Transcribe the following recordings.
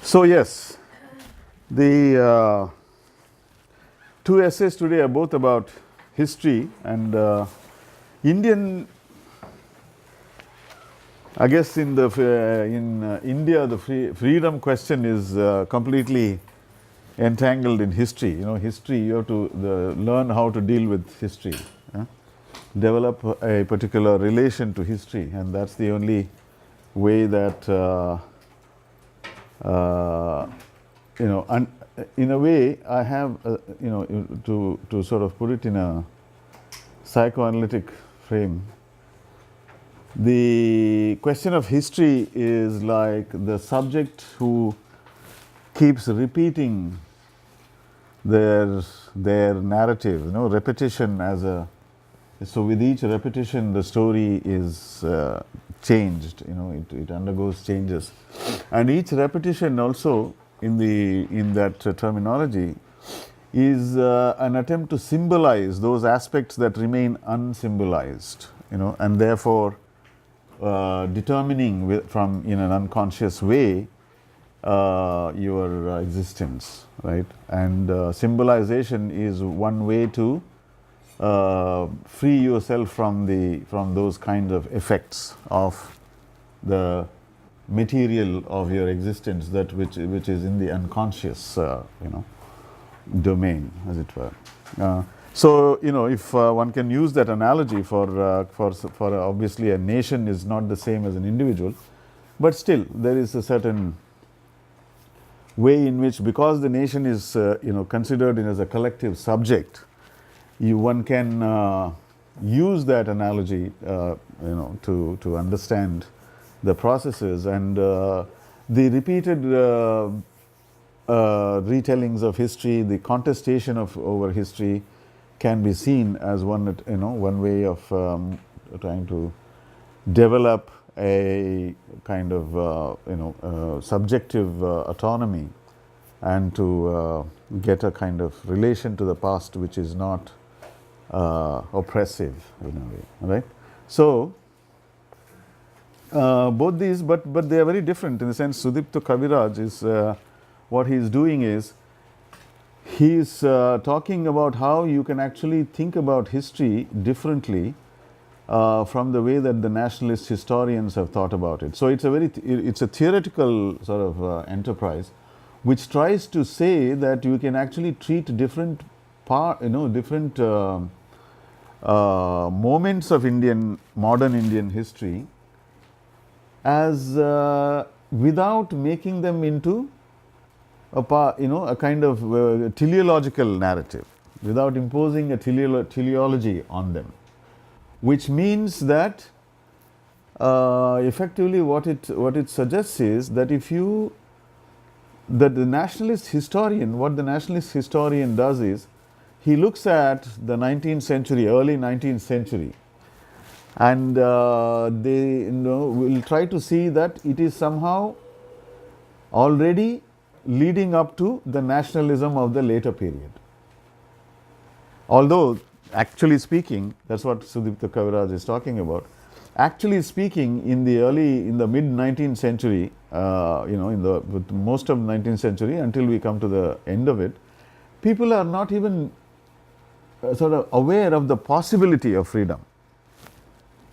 So yes, the two essays today are both about history and Indian. I guess in India, the freedom question is completely entangled in history. You know, history, you have to learn how to deal with history, develop a particular relation to history, and that's the only way that you know. And in a way, I have you know, to sort of put it in a psychoanalytic frame. The question of history is like the subject who keeps repeating their narrative, you know, repetition as a. So with each repetition, the story is changed. You know, it undergoes changes, and each repetition also in that terminology is an attempt to symbolize those aspects that remain unsymbolized. You know, and therefore determining from in an unconscious way your existence, right? And symbolization is one way to free yourself from those kinds of effects of the material of your existence, that which is in the unconscious you know, domain, as it were. So you know, if one can use that analogy for obviously a nation is not the same as an individual, but still there is a certain way in which, because the nation is you know, considered as a collective subject, one can use that analogy you know, to understand the processes and the repeated retellings of history, the contestation over history can be seen as one way of trying to develop a kind of you know, subjective autonomy, and to get a kind of relation to the past which is not oppressive in a way, right? So both these, but they are very different in the sense. Sudipto Kaviraj is what he is doing is he is talking about how you can actually think about history differently from the way that the nationalist historians have thought about it. So it's a theoretical sort of enterprise, which tries to say that you can actually treat different moments of modern Indian history as without making them into a kind of teleological narrative, without imposing a teleology on them, which means that effectively what it suggests is that the nationalist historian does is he looks at the 19th century, early 19th century, and they will try to see that it is somehow already leading up to the nationalism of the later period. Although, actually speaking, that's what Sudipto Kaviraj is talking about. Actually speaking, in the mid 19th century, you know, with most of the 19th century until we come to the end of it, people are not even sort of aware of the possibility of freedom.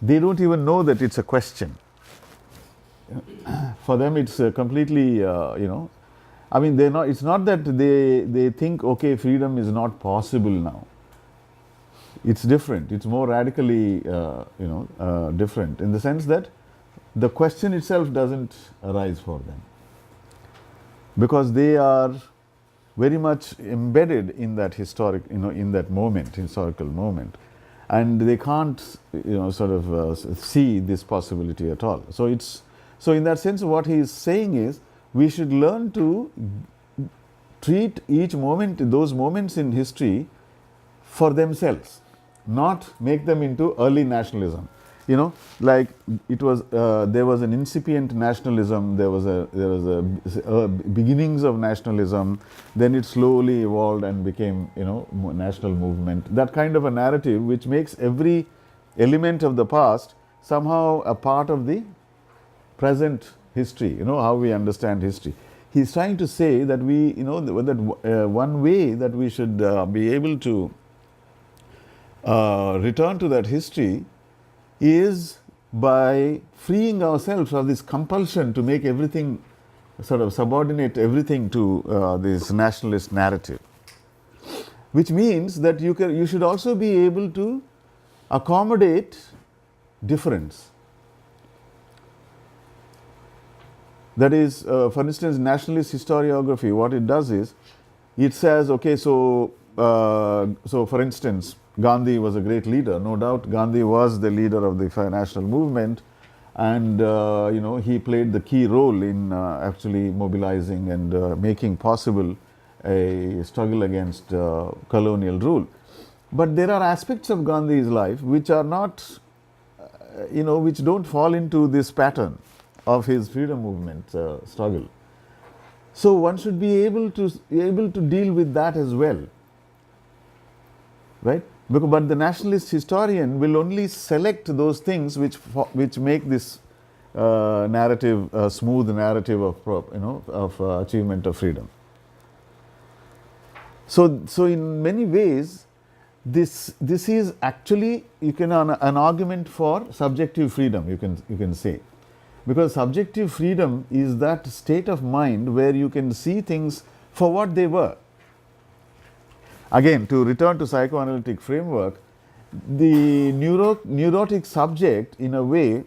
They don't even know that it's a question. For them, it's completely, you know, I mean, it's not that they think, okay, freedom is not possible now. It's different. It's more radically, you know, different in the sense that the question itself doesn't arise for them, because they are very much embedded in that historical moment, and they can't, you know, sort of see this possibility at all. So in that sense, what he is saying is, we should learn to treat each moment, those moments in history, for themselves, not make them into early nationalism. You know, like it was, there was an incipient nationalism, there was a beginnings of nationalism, then it slowly evolved and became, you know, national movement. That kind of a narrative which makes every element of the past somehow a part of the present history, you know, how we understand history. he's trying to say that we, you know, that one way that we should be able to return to that history is by freeing ourselves of this compulsion to make everything, sort of subordinate everything to this nationalist narrative, which means that you should also be able to accommodate difference. That is, for instance, nationalist historiography, what it does is, it says, okay, so for instance, Gandhi was a great leader. No doubt Gandhi was the leader of the national movement, and you know, he played the key role in actually mobilizing and making possible a struggle against colonial rule. But there are aspects of Gandhi's life which are not, you know, which don't fall into this pattern of his freedom movement struggle. So one should be able to deal with that as well, right? But the nationalist historian will only select those things which make this narrative a smooth narrative of achievement of freedom. So in many ways, this is actually, you can an argument for subjective freedom, you can say, because subjective freedom is that state of mind where you can see things for what they were. Again, to return to psychoanalytic framework, the neurotic subject, in a way,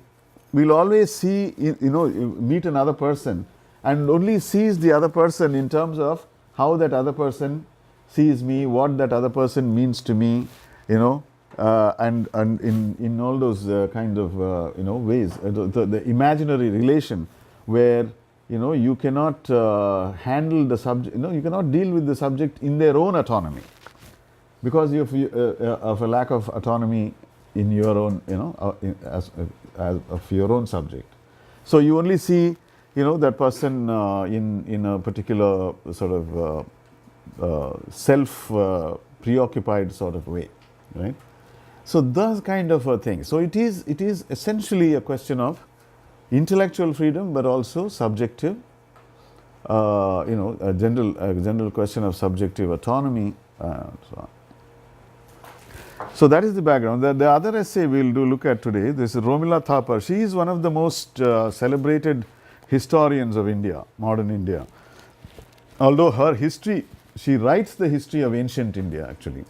will always see, meet another person and only sees the other person in terms of how that other person sees me, what that other person means to me, and in all those kind of ways, the imaginary relation where you cannot handle the subject, you cannot deal with the subject in their own autonomy, because of a lack of autonomy in your own, as of your own subject. So you only see, that person in a particular sort of self preoccupied sort of way, right? So those kind of a thing. So it is essentially a question of intellectual freedom, but also subjective, a general question of subjective autonomy, and so on. So that is the background. The other essay we will look at today, this is Romila Thapar. She is one of the most celebrated historians of India, modern India. Although her history, she writes the history of ancient India actually.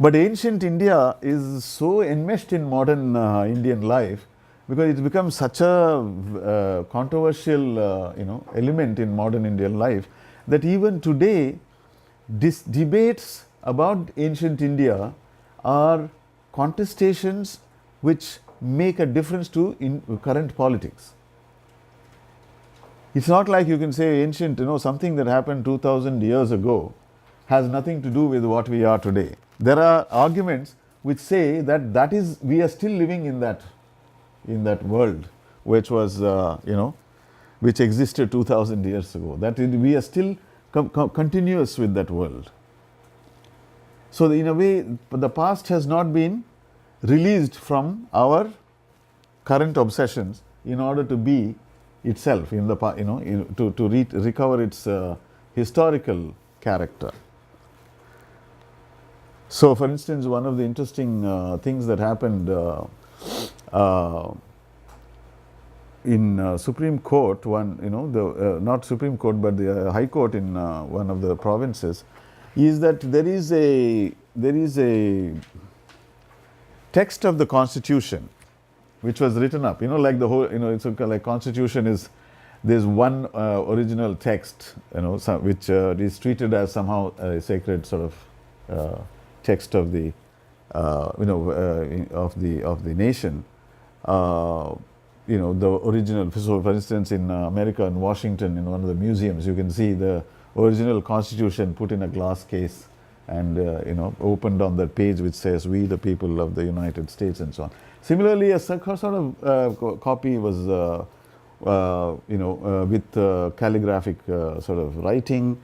But ancient India is so enmeshed in modern Indian life, because it's become such a controversial element in modern Indian life, that even today debates about ancient India are contestations which make a difference to current politics. It's not like you can say ancient, something that happened 2000 years ago has nothing to do with what we are today. There are arguments which say that is, we are still living in that world which was, which existed 2000 years ago. That we are still continuous with that world. So in a way, the past has not been released from our current obsessions in order to be itself in the to recover its historical character. So, for instance, one of the interesting things that happened in Supreme Court, not Supreme Court but the High Court in one of the provinces, is that there is a text of the Constitution which was written up, like the whole, it's like Constitution is, there's one original text, which is treated as somehow a sacred sort of text of the of the nation, the original. So for instance, in America, in Washington, in one of the museums, you can see the original Constitution put in a glass case and opened on that page which says, "We the people of the United States," and so on. Similarly, a sort of copy was with calligraphic sort of writing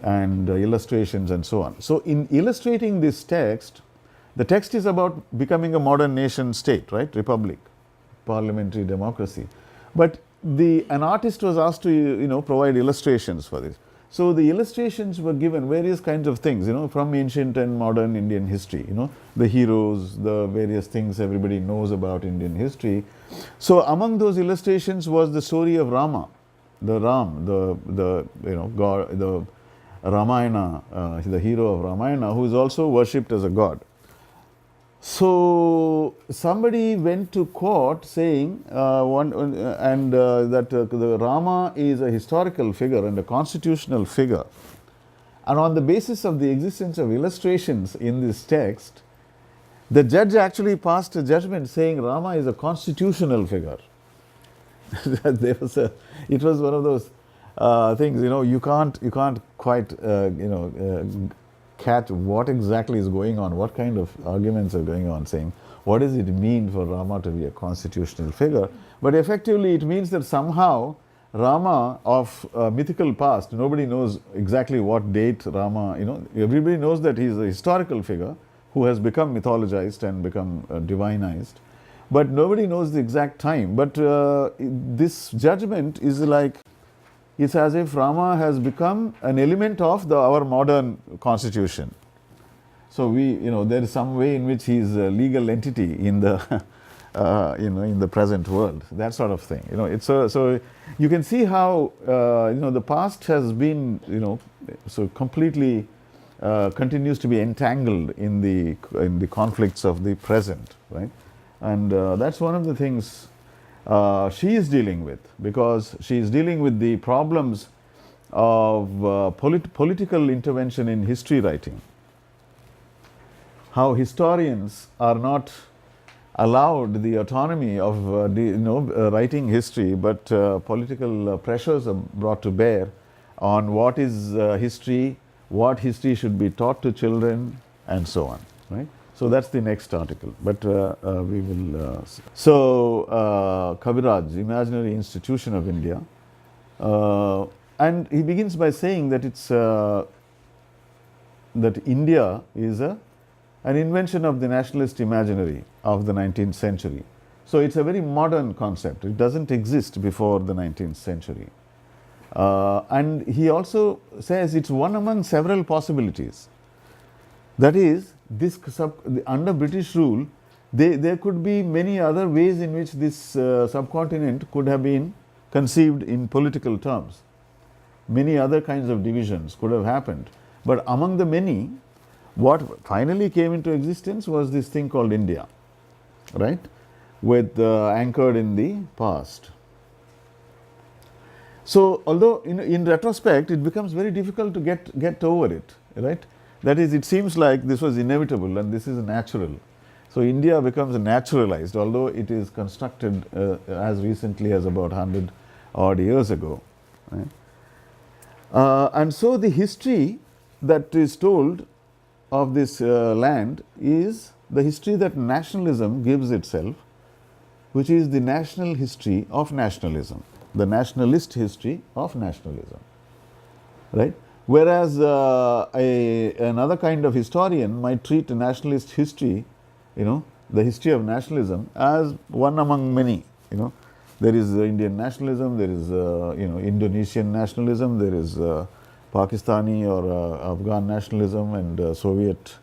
and illustrations and so on. So in illustrating this text, the text is about becoming a modern nation state, right? Republic, parliamentary democracy. But an artist was asked to provide illustrations for this. So the illustrations were given various kinds of things, from ancient and modern Indian history, the heroes, the various things everybody knows about Indian history. So among those illustrations was the story of Rama, the God, the Ramayana, the hero of Ramayana, who is also worshipped as a god. So somebody went to court saying that the Rama is a historical figure and a constitutional figure, and on the basis of the existence of illustrations in this text, the judge actually passed a judgment saying Rama is a constitutional figure. It was one of those things, you can't quite catch what exactly is going on, what kind of arguments are going on, saying what does it mean for Rama to be a constitutional figure. But effectively it means that somehow Rama of mythical past, nobody knows exactly what date Rama, everybody knows that he is a historical figure who has become mythologized and become divinized, but nobody knows the exact time. But this judgment is like, it's as if Rama has become an element of our modern constitution. So there is some way in which he is a legal entity in the in the present world, that sort of thing. It's so you can see how the past has been so completely continues to be entangled in the conflicts of the present, right? And that's one of the things she is dealing with, because she is dealing with the problems of political intervention in history writing. How historians are not allowed the autonomy of writing history, but political pressures are brought to bear on what is history, what history should be taught to children, and so on, right? So that's the next article, but we will. Kaviraj, Imaginary Institution of India, and he begins by saying that it's that India is an invention of the nationalist imaginary of the 19th century. So it's a very modern concept. It doesn't exist before the 19th century. And he also says it's one among several possibilities. That is, under British rule, there could be many other ways in which this subcontinent could have been conceived in political terms. Many other kinds of divisions could have happened. But among the many, what finally came into existence was this thing called India, right? With anchored in the past. So, although in retrospect it becomes very difficult to get over it, right? That is, it seems like this was inevitable and this is natural. So India becomes naturalized, although it is constructed as recently as about 100 odd years ago, right? And so the history that is told of this land is the history that nationalism gives itself, which is the national history of nationalism, the nationalist history of nationalism, right? Whereas another kind of historian might treat a nationalist history, the history of nationalism, as one among many. There is Indian nationalism, there is Indonesian nationalism, there is Pakistani or Afghan nationalism, and Soviet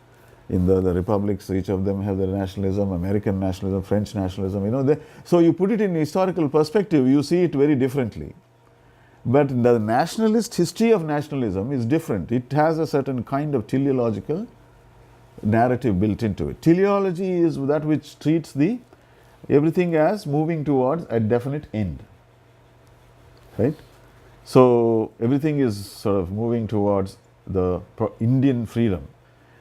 in the republics. Each of them have their nationalism, American nationalism, French nationalism. So you put it in historical perspective, you see it very differently. But the nationalist history of nationalism is different. It has a certain kind of teleological narrative built into it. Teleology is that which treats everything as moving towards a definite end, right? So everything is sort of moving towards the Indian freedom.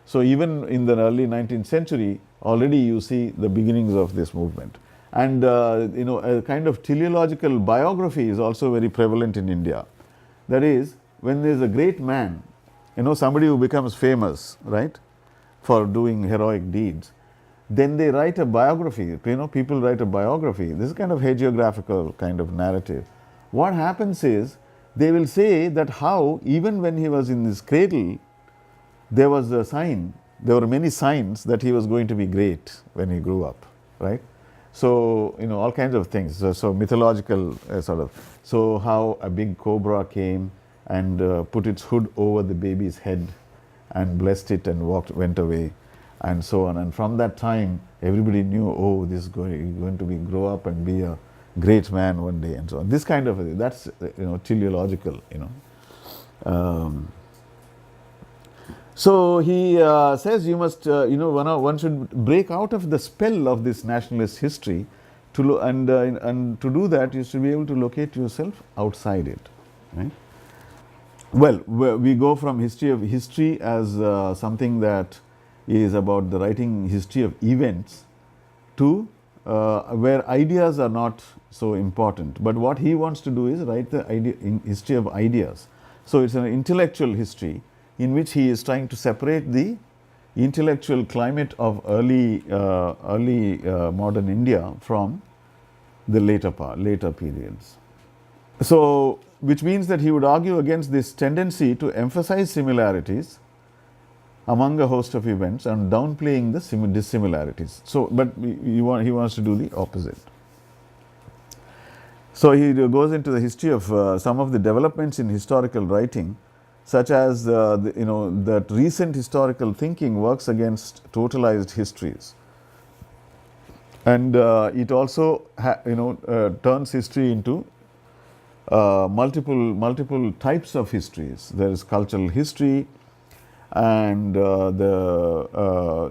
So even in the early 19th century, already you see the beginnings of this movement. And a kind of teleological biography is also very prevalent in India. That is, when there is a great man, somebody who becomes famous, right, for doing heroic deeds, then they write a biography. People write a biography. This is kind of hagiographical kind of narrative. What happens is, they will say that how even when he was in his cradle, there was a sign, there were many signs that he was going to be great when he grew up, right? So, all kinds of things. So mythological sort of. So how a big cobra came and put its hood over the baby's head and blessed it and went away, and so on. And from that time, everybody knew, oh, this is going to grow up and be a great man one day, and so on. This kind of thing. That's teleological. So he says you must, one should break out of the spell of this nationalist history, and to do that, you should be able to locate yourself outside it, right? Well, we go from history as something that is about the writing history of events to where ideas are not so important. But what he wants to do is write the history of ideas. So it's an intellectual history in which he is trying to separate the intellectual climate of early modern India from the later periods. So, which means that he would argue against this tendency to emphasize similarities among a host of events and downplaying the dissimilarities. So, but he wants to do the opposite. So he goes into the history of some of the developments in historical writing, such as that recent historical thinking works against totalized histories, and it also turns history into multiple types of histories. There is cultural history, and the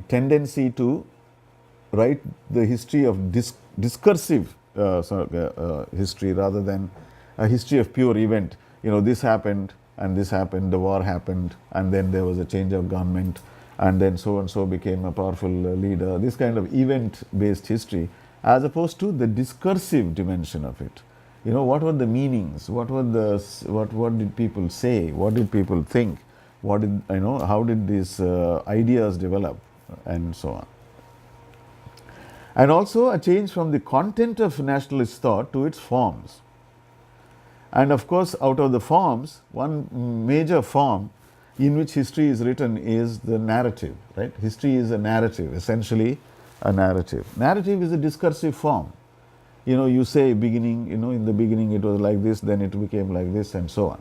tendency to write the history of discursive history rather than a history of pure event. This happened and this happened, the war happened, and then there was a change of government, and then so and so became a powerful leader. This kind of event-based history, as opposed to the discursive dimension of it. What were the meanings? What did people say? What did people think? How did these ideas develop, and so on. And also a change from the content of nationalist thought to its forms. And of course, out of the forms, one major form in which history is written is the narrative, right? History is a narrative, essentially a narrative. Narrative is a discursive form. You say beginning, in the beginning it was like this, then it became like this, and so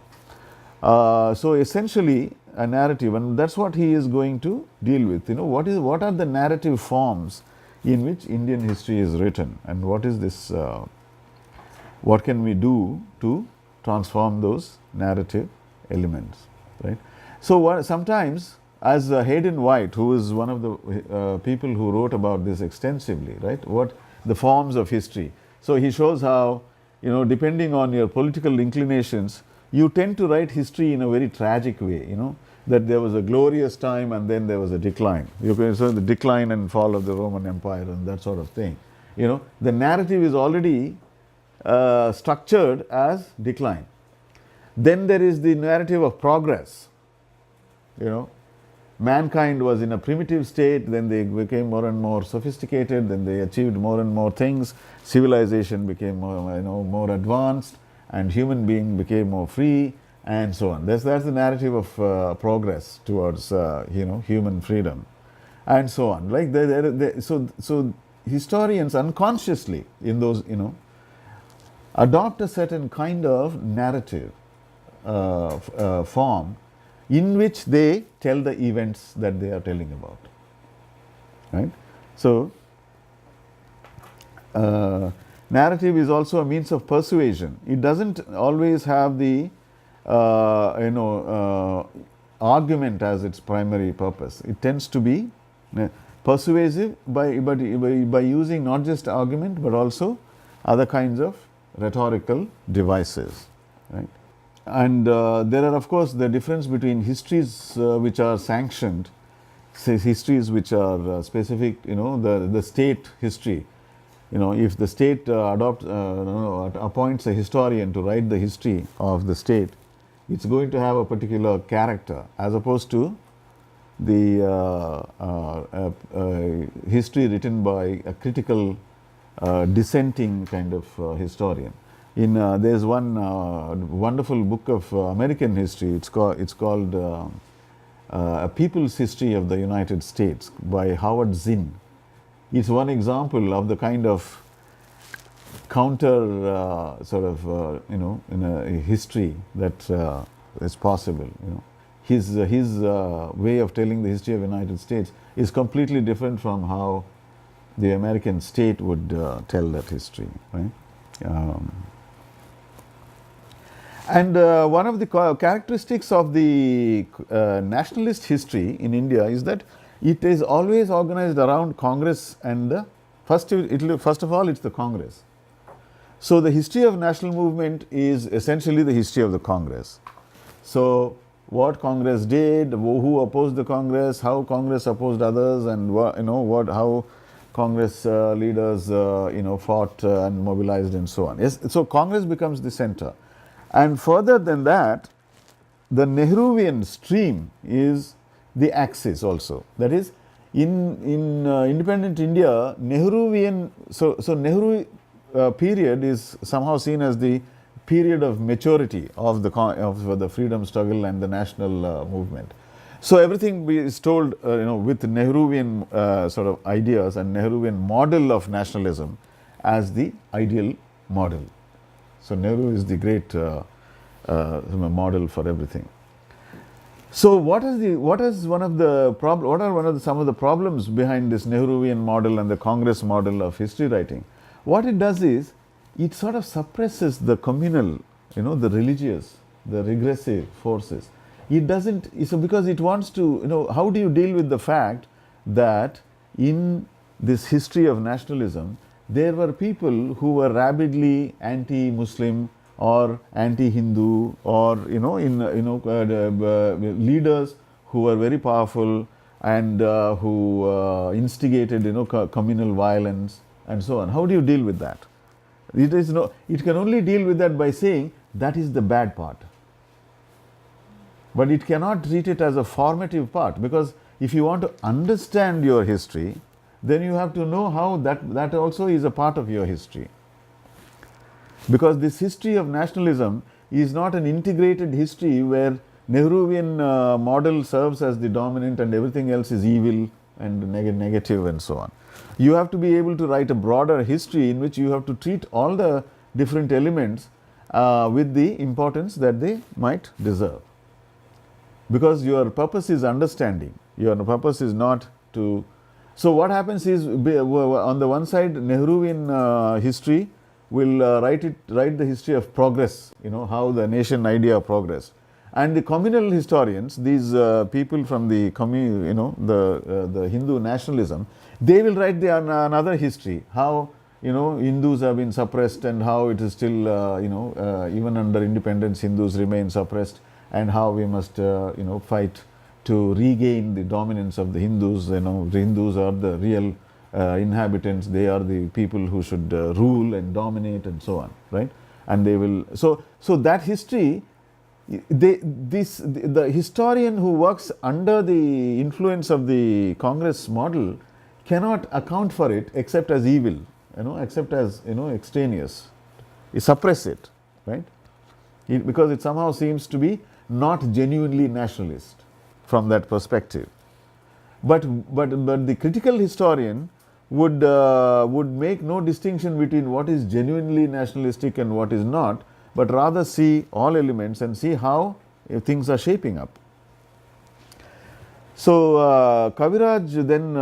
on. So essentially a narrative, and that's what he is going to deal with. What are the narrative forms in which Indian history is written, and what is this, what can we do to transform those narrative elements, right? So sometimes, as Hayden White, who is one of the people who wrote about this extensively, right, what the forms of history. So he shows how, depending on your political inclinations, you tend to write history in a very tragic way, that there was a glorious time and then there was a decline. You can say the decline and fall of the Roman Empire and that sort of thing. The narrative is already structured as decline. Then there is the narrative of progress. Mankind was in a primitive state, then they became more and more sophisticated, then they achieved more and more things, civilization became more advanced, and human being became more free, and so on. That's the narrative of progress towards human freedom, and so on. Like so historians unconsciously in those adopt a certain kind of narrative form in which they tell the events that they are telling about, right? So narrative is also a means of persuasion. It doesn't always have the argument as its primary purpose. It tends to be persuasive by using not just argument but also other kinds of rhetorical devices, right? And there are, of course, the difference between histories which are sanctioned, say histories which are specific, the state history. If the state appoints a historian to write the history of the state, it's going to have a particular character, as opposed to the history written by a critical, dissenting kind of historian. There's one wonderful book of American history. It's called A People's History of the United States by Howard Zinn. it's one example of the kind of counter in a history that is possible. His way of telling the history of the United States is completely different from how the American state would tell that history, right? And one of the characteristics of the nationalist history in India is that it is always organized around Congress and the first of all it's the Congress. So the history of national movement is essentially the history of the Congress. So what Congress did, who opposed the Congress, how Congress opposed others, and how Congress leaders fought and mobilized and so on. Yes, so Congress becomes the center. And further than that, the Nehruvian stream is the axis also. That is, in independent India, Nehruvian, so Nehru period is somehow seen as the period of maturity of the freedom struggle and the national movement. So everything is told with Nehruvian sort of ideas and Nehruvian model of nationalism as the ideal model. So Nehru is the great model for everything. So what are some of the problems behind this Nehruvian model and the Congress model of history writing? What it does is it sort of suppresses the communal, the religious, the regressive forces. It doesn't, so because it wants to, how do you deal with the fact that in this history of nationalism, there were people who were rabidly anti-Muslim or anti-Hindu, or leaders who were very powerful and who instigated communal violence and so on. How do you deal with that? It can only deal with that by saying that is the bad part. But it cannot treat it as a formative part, because if you want to understand your history, then you have to know how that also is a part of your history. Because this history of nationalism is not an integrated history where Nehruvian model serves as the dominant and everything else is evil and negative and so on. You have to be able to write a broader history in which you have to treat all the different elements with the importance that they might deserve. Because your purpose is understanding. Your purpose is not to... So what happens is, on the one side, Nehruvian history will write the history of progress, how the nation idea progressed. And the communal historians, these people from the the Hindu nationalism, they will write another history, how Hindus have been suppressed and how it is still even under independence Hindus remain suppressed, and how we must fight to regain the dominance of the Hindus. The Hindus are the real inhabitants, they are the people who should rule and dominate and so on, right? And they will, so that history, the historian who works under the influence of the Congress model cannot account for it except as evil, except as extraneous. You suppress it, right? Because it somehow seems to be not genuinely nationalist from that perspective. But the critical historian would make no distinction between what is genuinely nationalistic and what is not, but rather see all elements and see how things are shaping up. So Kaviraj then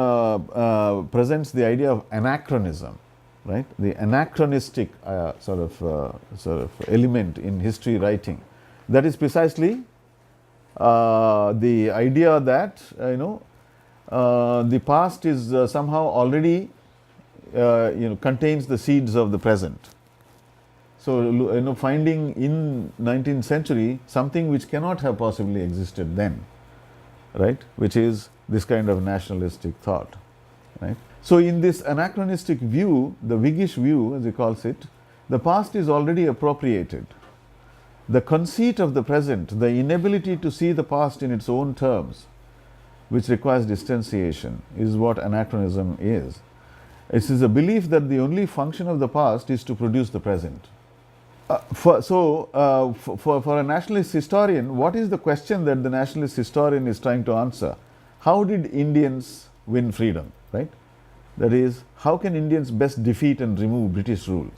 presents the idea of anachronism, right? The anachronistic sort of element in history writing. That is precisely the idea that the past is somehow already contains the seeds of the present. So finding in 19th century something which cannot have possibly existed then, right? Which is this kind of nationalistic thought, right? So in this anachronistic view, the Whiggish view as he calls it, the past is already appropriated. The conceit of the present, the inability to see the past in its own terms, which requires distanciation, is what anachronism is. It is a belief that the only function of the past is to produce the present. For a nationalist historian, what is the question that the nationalist historian is trying to answer? How did Indians win freedom, right? That is, how can Indians best defeat and remove British rule?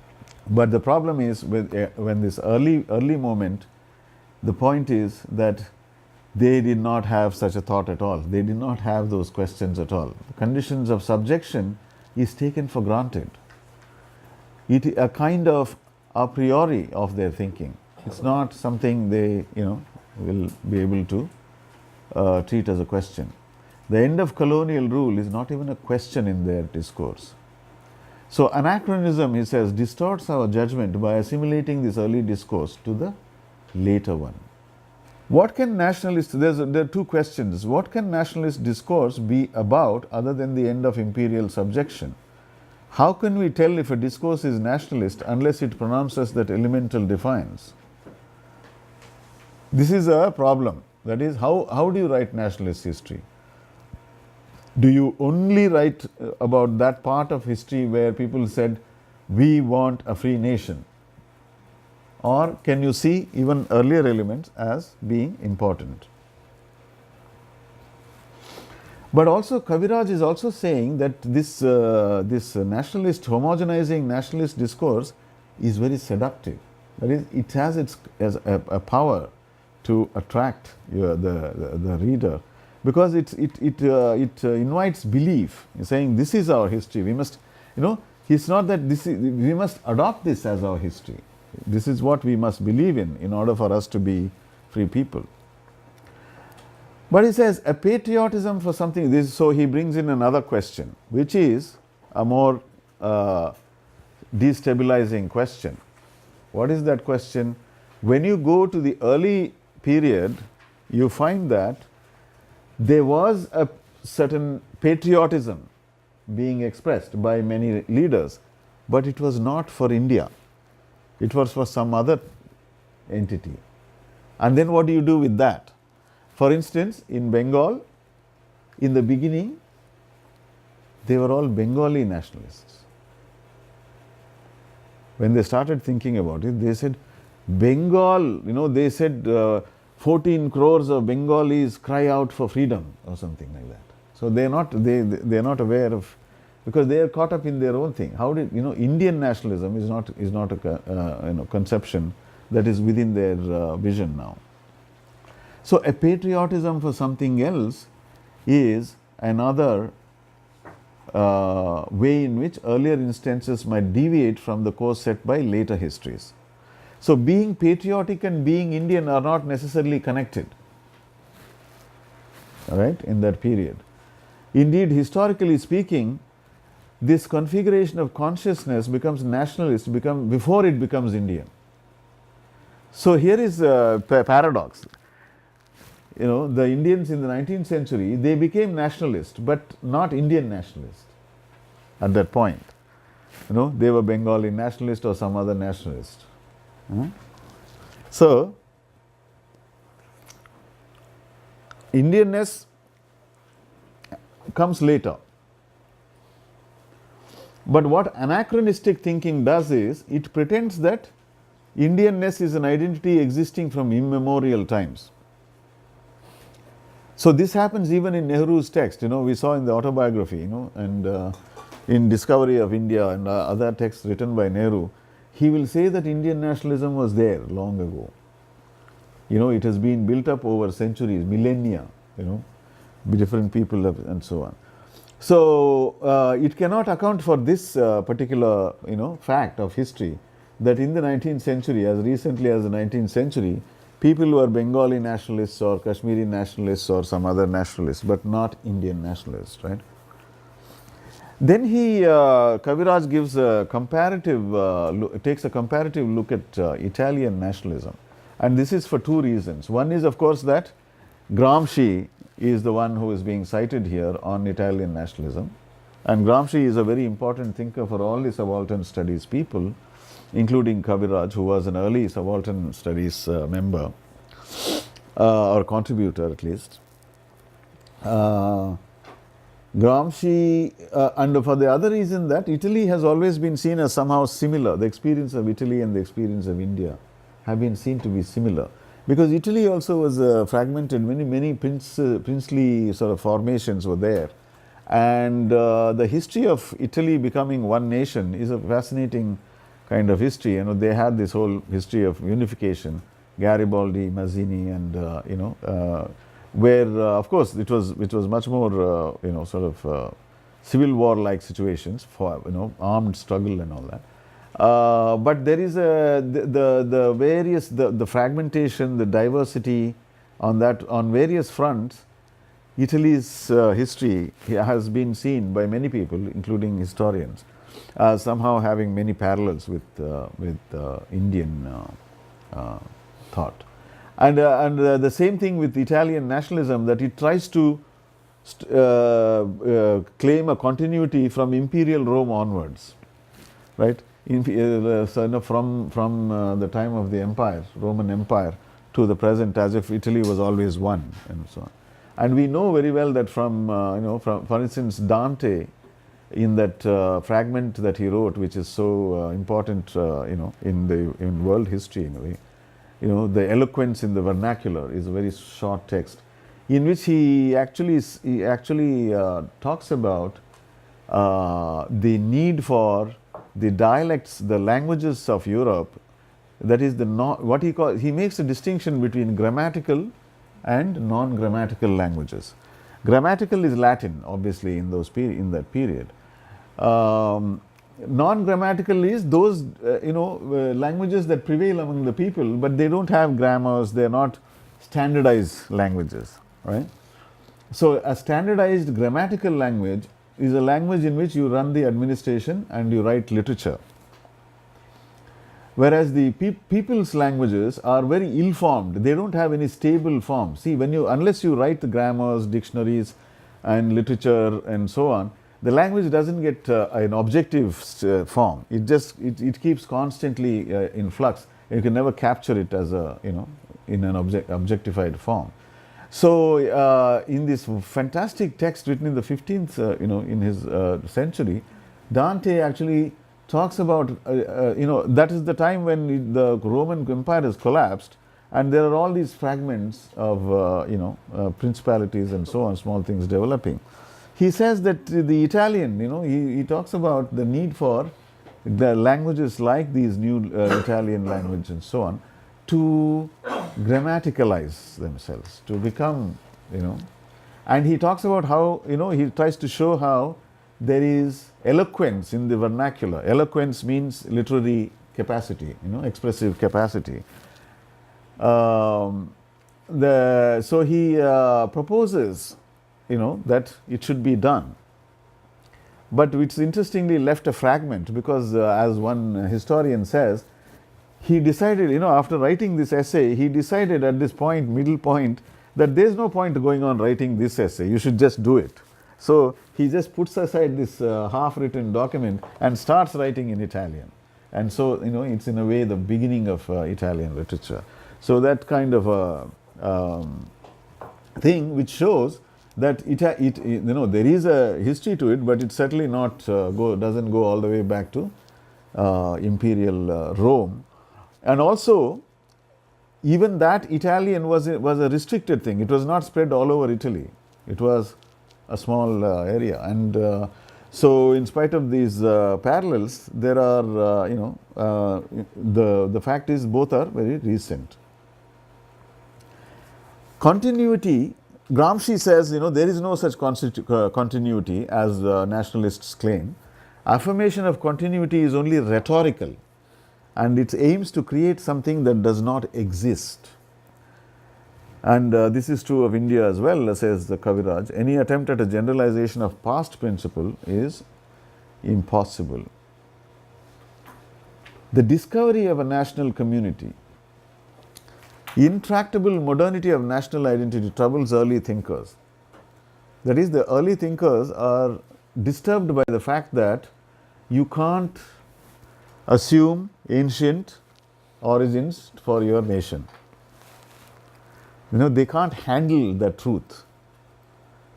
But the problem is with when this early moment, the point is that they did not have such a thought at all. They did not have those questions at all. The conditions of subjection is taken for granted. It is a kind of a priori of their thinking. It's not something they will be able to treat as a question. The end of colonial rule is not even a question in their discourse. So anachronism, he says, distorts our judgment by assimilating this early discourse to the later one. What can nationalist, there are two questions. What can nationalist discourse be about other than the end of imperial subjection? How can we tell if a discourse is nationalist unless it pronounces that elemental defiance? This is a problem. That is, how do you write nationalist history? Do you only write about that part of history where people said, we want a free nation? Or can you see even earlier elements as being important? But also Kaviraj is also saying that this nationalist, homogenizing nationalist discourse is very seductive. That is, it has a power to attract the reader, because it invites belief. He's saying this is our history. We must, it's not that we must adopt this as our history. This is what we must believe in order for us to be free people. But he says a patriotism for something. So he brings in another question, which is a more destabilizing question. What is that question? When you go to the early period, you find that there was a certain patriotism being expressed by many leaders, but it was not for India. It was for some other entity. And then what do you do with that? For instance, in Bengal, in the beginning, they were all Bengali nationalists. When they started thinking about it, they said, Bengal, they said 14 crores of Bengalis cry out for freedom or something like that. So they are not aware of, because they are caught up in their own thing. How did Indian nationalism is not a conception that is within their vision now. So a patriotism for something else is another way in which earlier instances might deviate from the course set by later histories. So being patriotic and being Indian are not necessarily connected, all right, in that period. Indeed, historically speaking, this configuration of consciousness becomes nationalist before it becomes Indian. So here is a paradox. The Indians in the 19th century, they became nationalist, but not Indian nationalist at that point. They were Bengali nationalist or some other nationalist. So, Indianness comes later. But what anachronistic thinking does is, it pretends that Indianness is an identity existing from immemorial times. So this happens even in Nehru's text. We saw in the autobiography, and in Discovery of India and other texts written by Nehru, he will say that Indian nationalism was there long ago. It has been built up over centuries, millennia, different people and so on. So it cannot account for this particular, fact of history, that in the 19th century, as recently as the 19th century, people were Bengali nationalists or Kashmiri nationalists or some other nationalists, but not Indian nationalists, right? Then Kaviraj gives a comparative, takes a comparative look at Italian nationalism. And this is for two reasons. One is, of course, that Gramsci is the one who is being cited here on Italian nationalism. And Gramsci is a very important thinker for all the subaltern studies people, including Kaviraj, who was an early subaltern studies member or contributor at least. Gramsci, and for the other reason that Italy has always been seen as somehow similar. The experience of Italy and the experience of India have been seen to be similar. Because Italy also was fragmented, many princely sort of formations were there. And the history of Italy becoming one nation is a fascinating kind of history. They had this whole history of unification, Garibaldi, Mazzini, and where of course it was much more sort of civil war like situations for armed struggle and all that. But there is the various the fragmentation, the diversity on various fronts. Italy's history has been seen by many people, including historians, as somehow having many parallels with Indian thought. And the same thing with Italian nationalism, that it tries to claim a continuity from imperial Rome onwards, right? From the time of the empire, Roman Empire, to the present, as if Italy was always one, and so on. And we know very well that from for instance, Dante, in that fragment that he wrote, which is so important, in world history in a way, the eloquence in the vernacular is a very short text, in which he actually talks about the need for the dialects, the languages of Europe. That is what he calls. He makes a distinction between grammatical and non-grammatical languages. Grammatical is Latin, obviously, in that period. Non-grammatical is those languages that prevail among the people, but they don't have grammars. They are not standardized languages, right? So a standardized grammatical language is a language in which you run the administration and you write literature. Whereas the people's languages are very ill-formed. They don't have any stable form. See, unless you write the grammars, dictionaries, and literature and so on, the language doesn't get an objective form. It keeps constantly in flux. You can never capture it as in an objectified form. So in this fantastic text written in the 15th, in his century, Dante actually talks about, that is the time when the Roman Empire has collapsed, and there are all these fragments of, principalities and so on, small things developing. He says that the Italian, he talks about the need for the languages like these new Italian language and so on to grammaticalize themselves, to become, and he talks about how, he tries to show how there is eloquence in the vernacular. Eloquence means literary capacity, expressive capacity. So he proposes, that it should be done. But it's interestingly left a fragment because, as one historian says, he decided, after writing this essay, he decided at this point, middle point, that there's no point going on writing this essay. You should just do it. So he just puts aside this half-written document and starts writing in Italian. And so, it's in a way the beginning of Italian literature. So that kind of a thing which shows that there is a history to it, but it's certainly doesn't go all the way back to imperial Rome. And also, even that Italian was a restricted thing. It was not spread all over Italy. It was a small area, and so in spite of these parallels, there are the fact is both are very recent. Continuity, Gramsci says, there is no such continuity as nationalists claim. Affirmation of continuity is only rhetorical, and it aims to create something that does not exist. And this is true of India as well, says the Kaviraj. Any attempt at a generalization of past principle is impossible. The discovery of a national community. Intractable modernity of national identity troubles early thinkers. That is, the early thinkers are disturbed by the fact that you can't assume ancient origins for your nation. They can't handle the truth.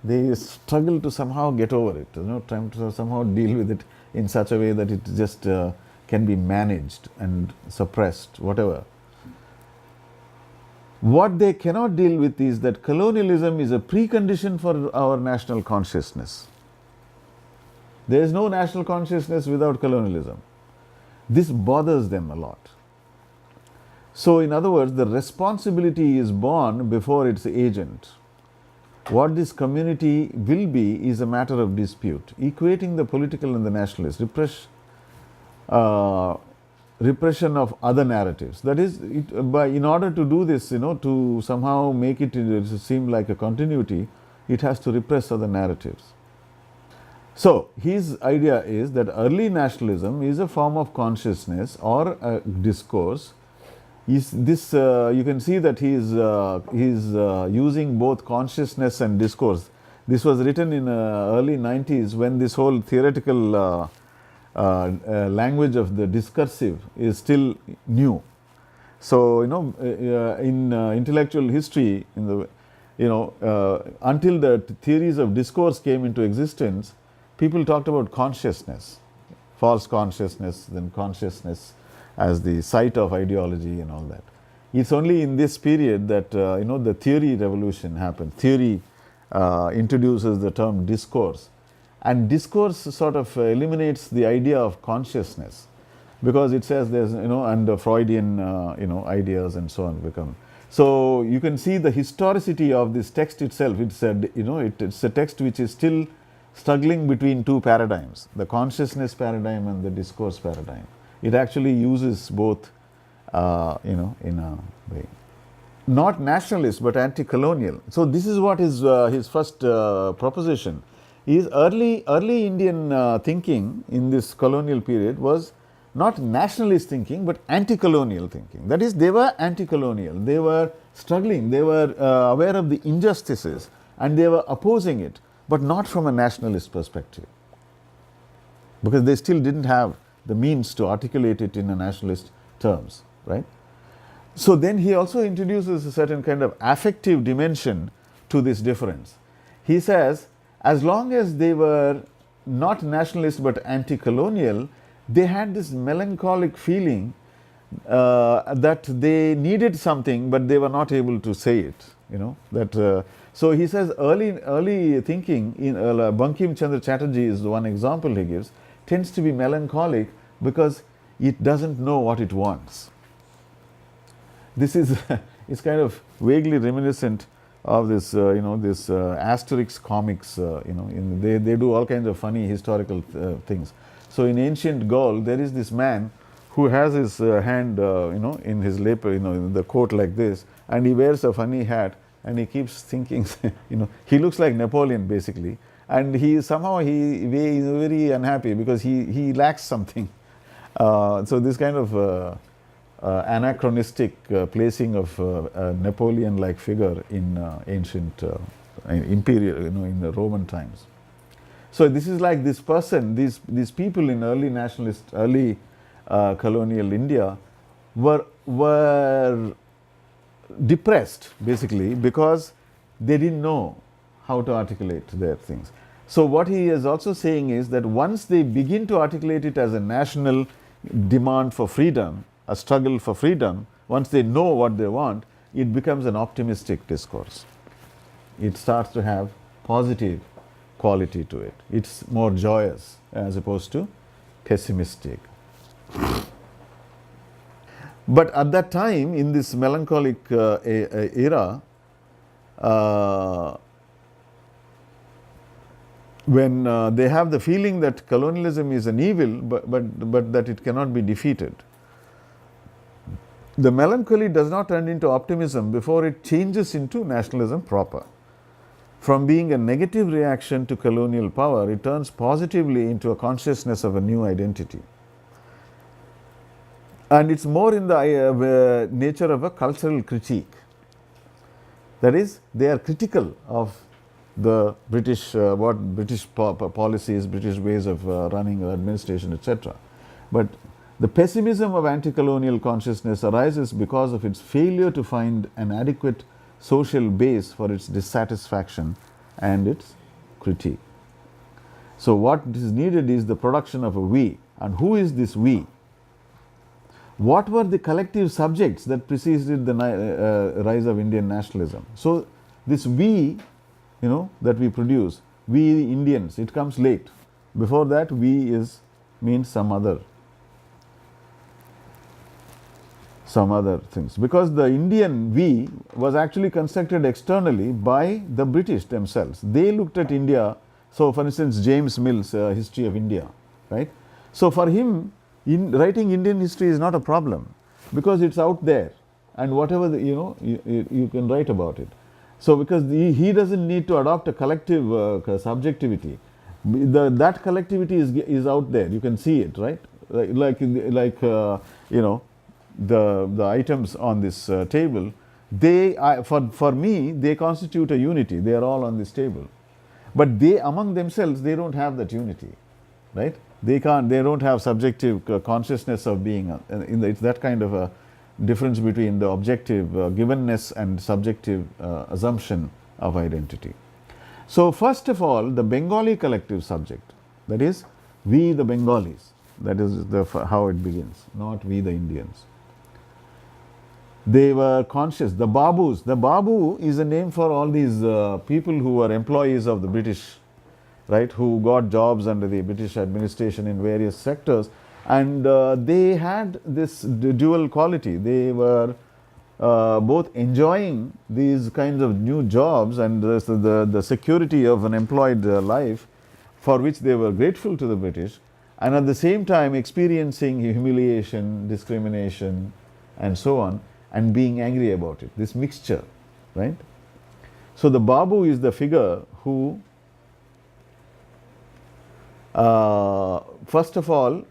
They struggle to somehow get over it, trying to somehow deal with it in such a way that it just can be managed and suppressed, whatever. What they cannot deal with is that colonialism is a precondition for our national consciousness. There is no national consciousness without colonialism. This bothers them a lot. So, in other words, the responsibility is born before its agent. What this community will be is a matter of dispute, equating the political and the nationalist, repression of other narratives. That is, in order to do this, to somehow make it seem like a continuity, it has to repress other narratives. So, his idea is that early nationalism is a form of consciousness or a discourse. You can see that he is using both consciousness and discourse. This was written in early 90s when this whole theoretical language of the discursive is still new. So, in intellectual history, until the theories of discourse came into existence, people talked about consciousness, false consciousness, then consciousness as the site of ideology and all that. It's only in this period that the theory revolution happened. Theory introduces the term discourse, and discourse sort of eliminates the idea of consciousness, because it says there's and the Freudian ideas and so on become. So you can see the historicity of this text itself. It's a text which is still struggling between two paradigms, the consciousness paradigm and the discourse paradigm. It actually uses both, in a way. Not nationalist, but anti-colonial. So this is what is his first proposition. Is early Indian thinking in this colonial period was not nationalist thinking, but anti-colonial thinking. That is, they were anti-colonial. They were struggling. They were aware of the injustices, and they were opposing it, but not from a nationalist perspective, because they still didn't have the means to articulate it in a nationalist terms, right? So then he also introduces a certain kind of affective dimension to this difference. He says, as long as they were not nationalist but anti-colonial, they had this melancholic feeling that they needed something, but they were not able to say it. So he says early thinking in Bankim Chandra Chatterjee is the one example he gives, tends to be melancholic because it doesn't know what it wants. This is it's kind of vaguely reminiscent of this this Asterix comics. They do all kinds of funny historical things. So in ancient Gaul, there is this man who has his hand in his lapel, in the coat like this, and he wears a funny hat, and he keeps thinking, he looks like Napoleon basically, and he is very unhappy because he lacks something. So this kind of anachronistic placing of a Napoleon-like figure in ancient imperial, in the Roman times. So this is like this person, these people in early nationalist, early colonial India were depressed basically because they didn't know how to articulate their things. So what he is also saying is that once they begin to articulate it as a national demand for freedom, a struggle for freedom, once they know what they want, it becomes an optimistic discourse. It starts to have positive quality to it. It's more joyous as opposed to pessimistic. But at that time, in this melancholic era, when they have the feeling that colonialism is an evil, but that it cannot be defeated, the melancholy does not turn into optimism before it changes into nationalism proper. From being a negative reaction to colonial power, it turns positively into a consciousness of a new identity. And it's more in the nature of a cultural critique. That is, they are critical of the British, British policies, British ways of running administration, etc. But the pessimism of anti-colonial consciousness arises because of its failure to find an adequate social base for its dissatisfaction and its critique. So what is needed is the production of a we. And who is this we? What were the collective subjects that preceded the rise of Indian nationalism? So this we, that we produce, we Indians, it comes late. Before that, we means some other things, because the Indian we was actually constructed externally by the British themselves. They looked at India. So, for instance, James Mill's History of India, right? So, for him, writing Indian history is not a problem, because it's out there, and whatever you can write about it. So, because he doesn't need to adopt a collective subjectivity. That collectivity is out there. You can see it, right? Like the items on this table, for me, they constitute a unity. They are all on this table, but they among themselves, they don't have that unity, right? They don't have subjective consciousness of being. It's that kind of a difference between the objective givenness and subjective assumption of identity. So, first of all, the Bengali collective subject, that is, we the Bengalis, that is how it begins, not we the Indians. They were conscious. The Babus, the Babu is a name for all these people who were employees of the British, right, who got jobs under the British administration in various sectors, and they had this dual quality. They were both enjoying these kinds of new jobs and the security of an employed life, for which they were grateful to the British, and at the same time experiencing humiliation, discrimination, and so on, and being angry about it, this mixture, right? So, the Babu is the figure who first of all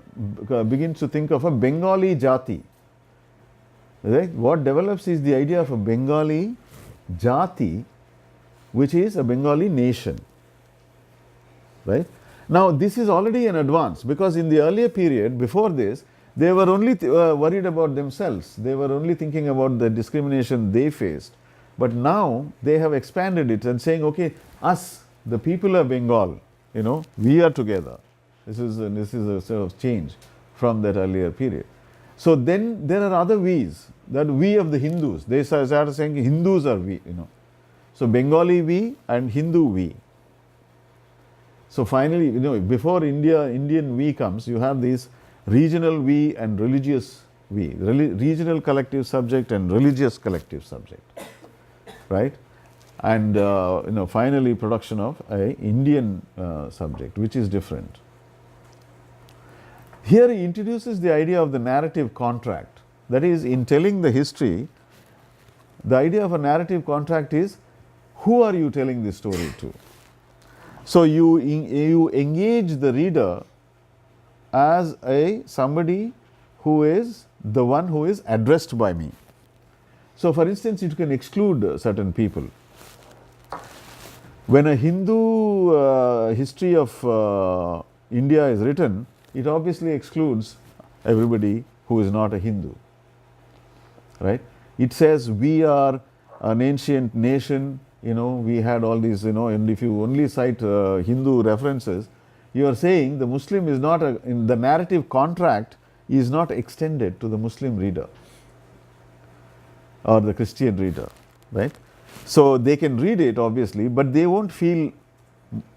begins to think of a Bengali Jati. Right? What develops is the idea of a Bengali Jati, which is a Bengali nation. Right? Now, this is already an advance, because in the earlier period, before this, they were only worried about themselves. They were only thinking about the discrimination they faced. But now they have expanded it and saying, okay, us, the people of Bengal, we are together. This is a sort of change from that earlier period. So then there are other we's, that we of the Hindus. They started saying Hindus are we, So Bengali we and Hindu we. So finally, before Indian we comes, you have these regional we and religious we, regional collective subject and religious collective subject, right? And finally production of a Indian subject, which is different. Here he introduces the idea of the narrative contract. That is, in telling the history, the idea of a narrative contract is, who are you telling this story to? So you engage the reader as somebody who is the one who is addressed by me. So, for instance, you can exclude certain people. When a Hindu history of India is written, it obviously excludes everybody who is not a Hindu, right? It says we are an ancient nation, we had all these, and if you only cite Hindu references, you are saying the Muslim is not, in the narrative contract is not extended to the Muslim reader or the Christian reader, right? So they can read it obviously, but they won't feel,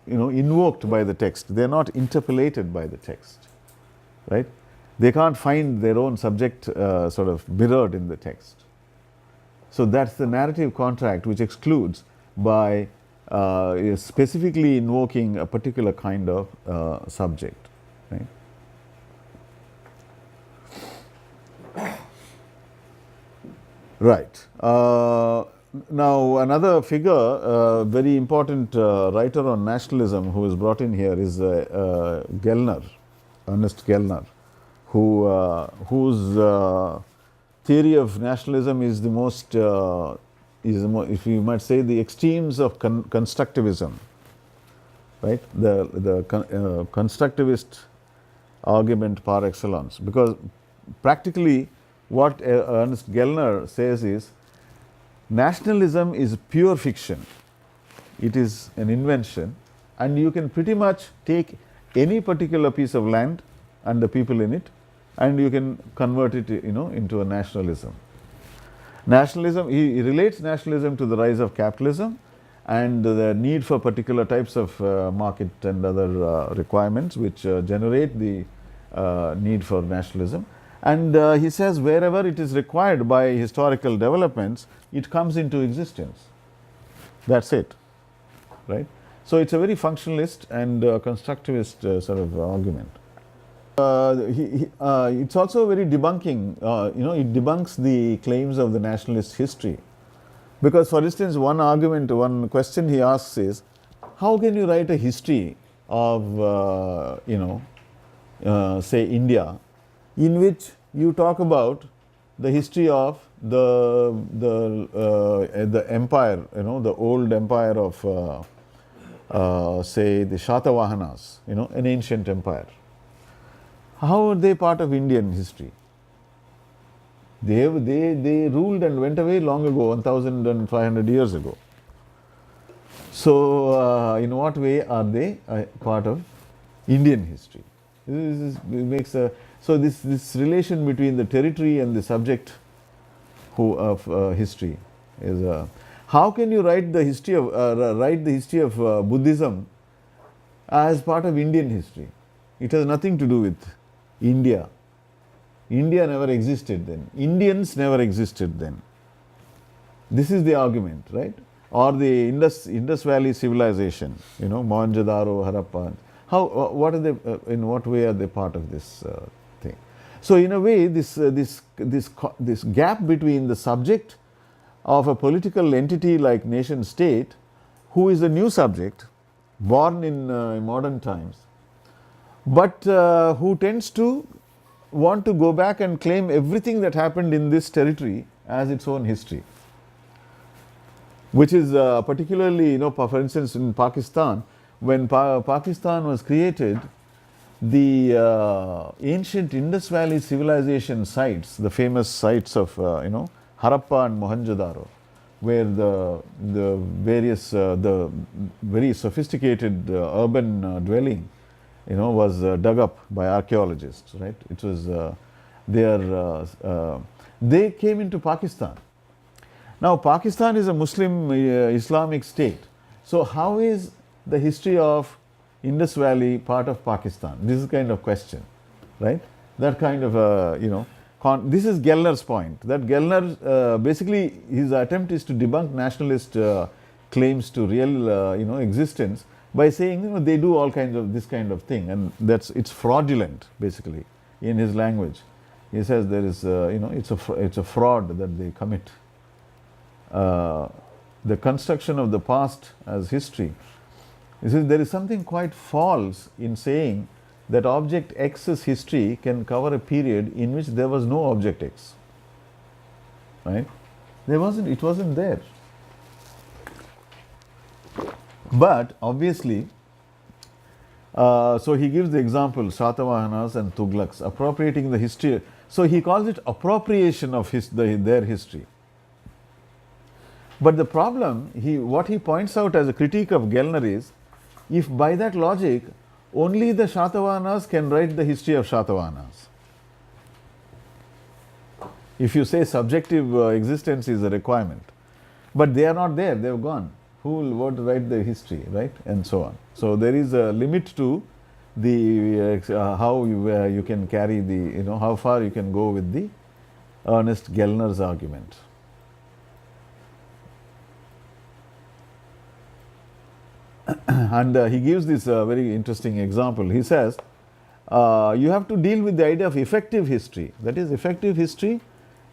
invoked by the text. They are not interpellated by the text, right? They can't find their own subject sort of mirrored in the text. So that's the narrative contract, which excludes by specifically invoking a particular kind of subject, right? Right. Now, another figure, very important writer on nationalism who is brought in here is Gellner, Ernest Gellner, whose theory of nationalism is the most, if you might say, the extremes of constructivism, right? The constructivist argument par excellence, because practically what Ernest Gellner says is, nationalism is pure fiction. It is an invention, and you can pretty much take any particular piece of land and the people in it, and you can convert it, into a nationalism. Nationalism, he relates nationalism to the rise of capitalism, and the need for particular types of market and other requirements which generate the need for nationalism. And he says wherever it is required by historical developments, it comes into existence. That's it, right? So it's a very functionalist and constructivist sort of argument. It's also very debunking, it debunks the claims of the nationalist history. Because for instance, one question he asks is, how can you write a history of, say India, in which you talk about the history of the empire, the old empire of, say, the Shatavahanas, an ancient empire. How are they part of Indian history? They ruled and went away long ago, 1,500 years ago. So, in what way are they part of Indian history? So this relation between the territory and the subject of history is. How can you write the history of Buddhism as part of Indian history? It has nothing to do with India. India never existed then. Indians never existed then. This is the argument, right? Or the Indus Valley civilization, Mohenjo-daro, Harappa. What are they? In what way are they part of this thing? So in a way, this gap between the subject of a political entity like nation state, who is a new subject, born in modern times, but who tends to want to go back and claim everything that happened in this territory as its own history, which is particularly, for instance, in Pakistan, when Pakistan was created, the ancient Indus Valley civilization sites, the famous sites of Harappa and Mohenjo-daro, where the various the very sophisticated urban dwelling was dug up by archaeologists, right? It was they came into Pakistan. Now Pakistan is a Muslim Islamic state. So how is the history of Indus Valley part of Pakistan? This is kind of question, right? That kind of this is Gellner's point. That Gellner basically his attempt is to debunk nationalist claims to real existence by saying they do all kinds of this kind of thing, and it's fraudulent basically in his language. He says there is it's a fraud that they commit. The construction of the past as history. He says there is something quite false in saying that object X's history can cover a period in which there was no object X. Right? It wasn't there. But obviously, so he gives the example, Shatavahanas and Tughlaqs, appropriating the history. So he calls it appropriation of their history. But the problem, what he points out as a critique of Gellner is, if by that logic, only the Shatavahanas can write the history of Shatavahanas. If you say subjective existence is a requirement, but they are not there, they have gone. Who will write the history, right? And so on. So there is a limit to the how you can carry the how far you can go with the Ernest Gellner's argument. And he gives this very interesting example. He says, you have to deal with the idea of effective history. That is, effective history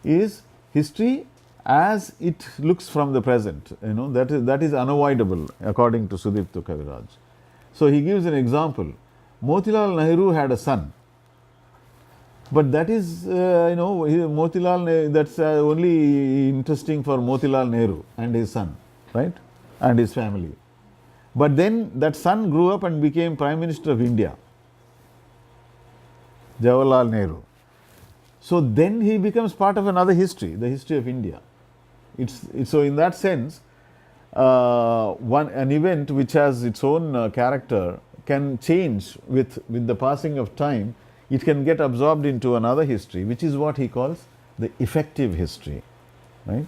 is history as it looks from the present. That is unavoidable according to Sudipto Kaviraj. So he gives an example. Motilal Nehru had a son. But that is, Motilal, that's only interesting for Motilal Nehru and his son, right? And his family. But then that son grew up and became Prime Minister of India, Jawaharlal Nehru. So then he becomes part of another history, the history of India. So in that sense, an event which has its own character can change with the passing of time. It can get absorbed into another history, which is what he calls the effective history, right?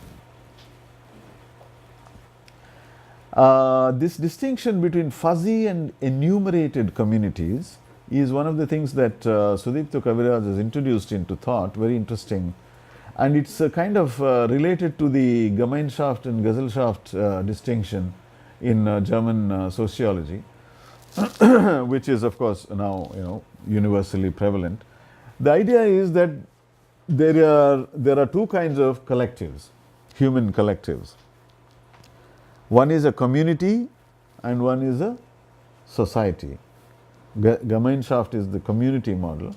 This distinction between fuzzy and enumerated communities is one of the things that Sudipto Kaviraj has introduced into thought, very interesting. And it's kind of related to the Gemeinschaft and Gesellschaft distinction in German sociology, which is of course now universally prevalent. The idea is that there are two kinds of collectives, human collectives. One is a community and one is a society. Gemeinschaft is the community model,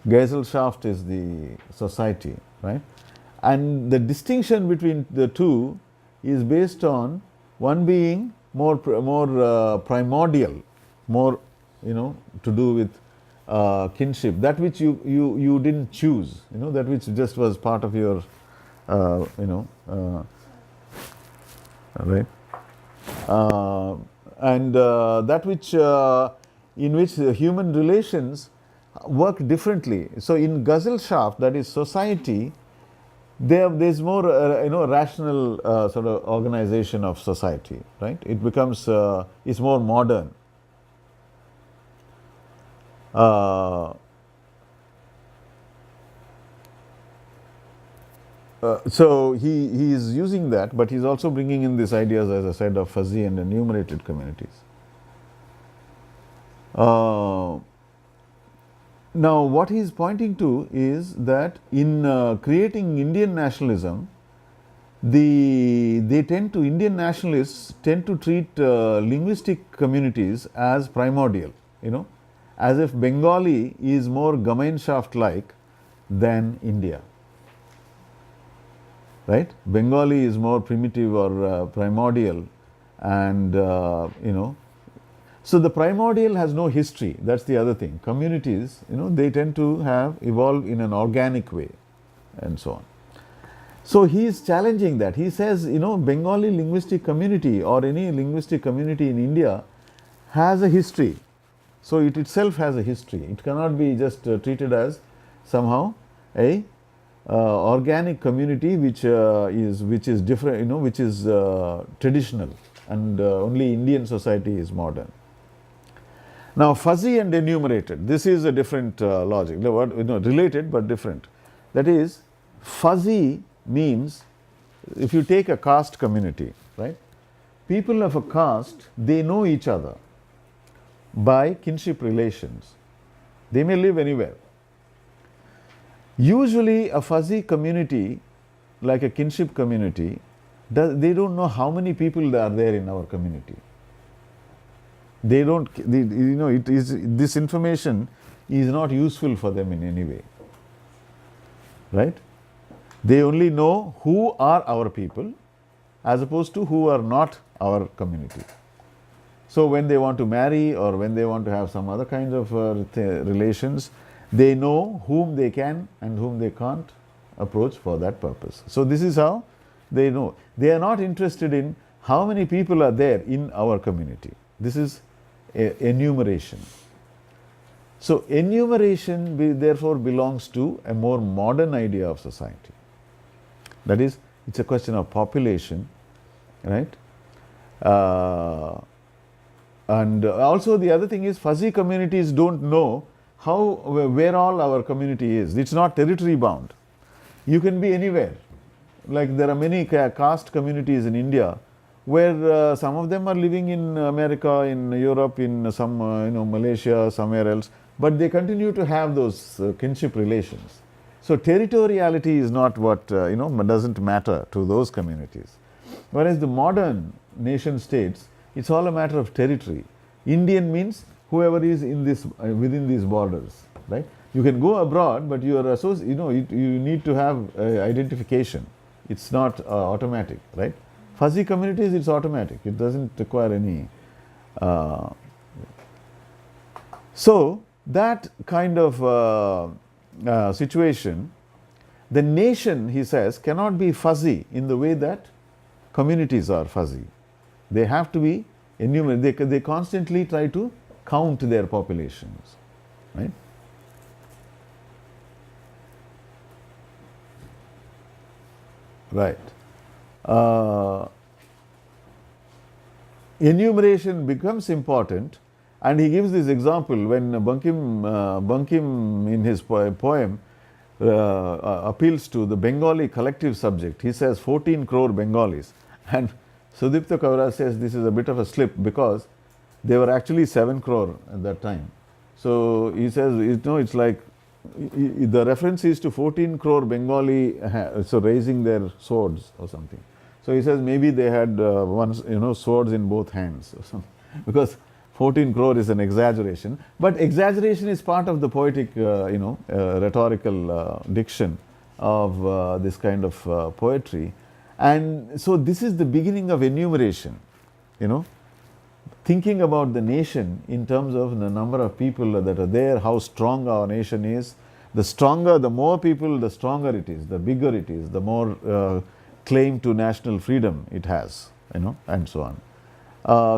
Gesellschaft is the society, right? And the distinction between the two is based on one being more primordial, more to do with kinship, that which you didn't choose, that which just was part of your right, and that which in which human relations work differently. So in Gesellschaft, that is society, there's more rational sort of organization of society, right? It becomes it's more modern. So he is using that, but he's also bringing in these ideas, as I said, of fuzzy and enumerated communities. Now, what he is pointing to is that in creating Indian nationalism, Indian nationalists tend to treat linguistic communities as primordial, as if Bengali is more Gemeinschaft-like than India. Right? Bengali is more primitive or primordial, and so the primordial has no history. That's the other thing. Communities, they tend to have evolved in an organic way, and so on. So he is challenging that. He says, Bengali linguistic community or any linguistic community in India has a history. So it itself has a history. It cannot be just treated as somehow a organic community which is different, which is traditional, and only Indian society is modern. Now, fuzzy and enumerated, this is a different logic, related but different. That is, fuzzy means, if you take a caste community, right? People of a caste, they know each other by kinship relations. They may live anywhere. Usually a fuzzy community, like a kinship community, they don't know how many people are there in our community. They don't, this information is not useful for them in any way, right? They only know who are our people as opposed to who are not our community. So when they want to marry or when they want to have some other kinds of relations, they know whom they can and whom they can't approach for that purpose. So this is how they know. They are not interested in how many people are there in our community. This is enumeration. So enumeration therefore belongs to a more modern idea of society. That is, it's a question of population, right? And also the other thing is, fuzzy communities don't know where all our community is. It's not territory bound. You can be anywhere. Like there are many caste communities in India where some of them are living in America, in Europe, in some Malaysia, somewhere else, but they continue to have those kinship relations. So territoriality is not what doesn't matter to those communities. Whereas the modern nation states, it's all a matter of territory. Indian means whoever is in this within these borders, right? You can go abroad, but you are you need to have identification. It's not automatic, right? Fuzzy communities, it's automatic. It doesn't require any. So that kind of situation, the nation, he says, cannot be fuzzy in the way that communities are fuzzy. They have to be enumerated. They constantly try to count their populations, right? Right. enumeration becomes important, and he gives this example when Bankim in his poem appeals to the Bengali collective subject. He says 14 crore Bengalis, and Sudipto Kaviraj says this is a bit of a slip because they were actually 7 crore at that time. So he says, it's like the reference is to 14 crore Bengali so raising their swords or something. So he says maybe they had swords in both hands or something, because 14 crore is an exaggeration. But exaggeration is part of the poetic, rhetorical diction of this kind of poetry. And so this is the beginning of enumeration, thinking about the nation in terms of the number of people that are there, how strong our nation is. The more people, the stronger it is, the bigger it is, the more claim to national freedom it has, and so on.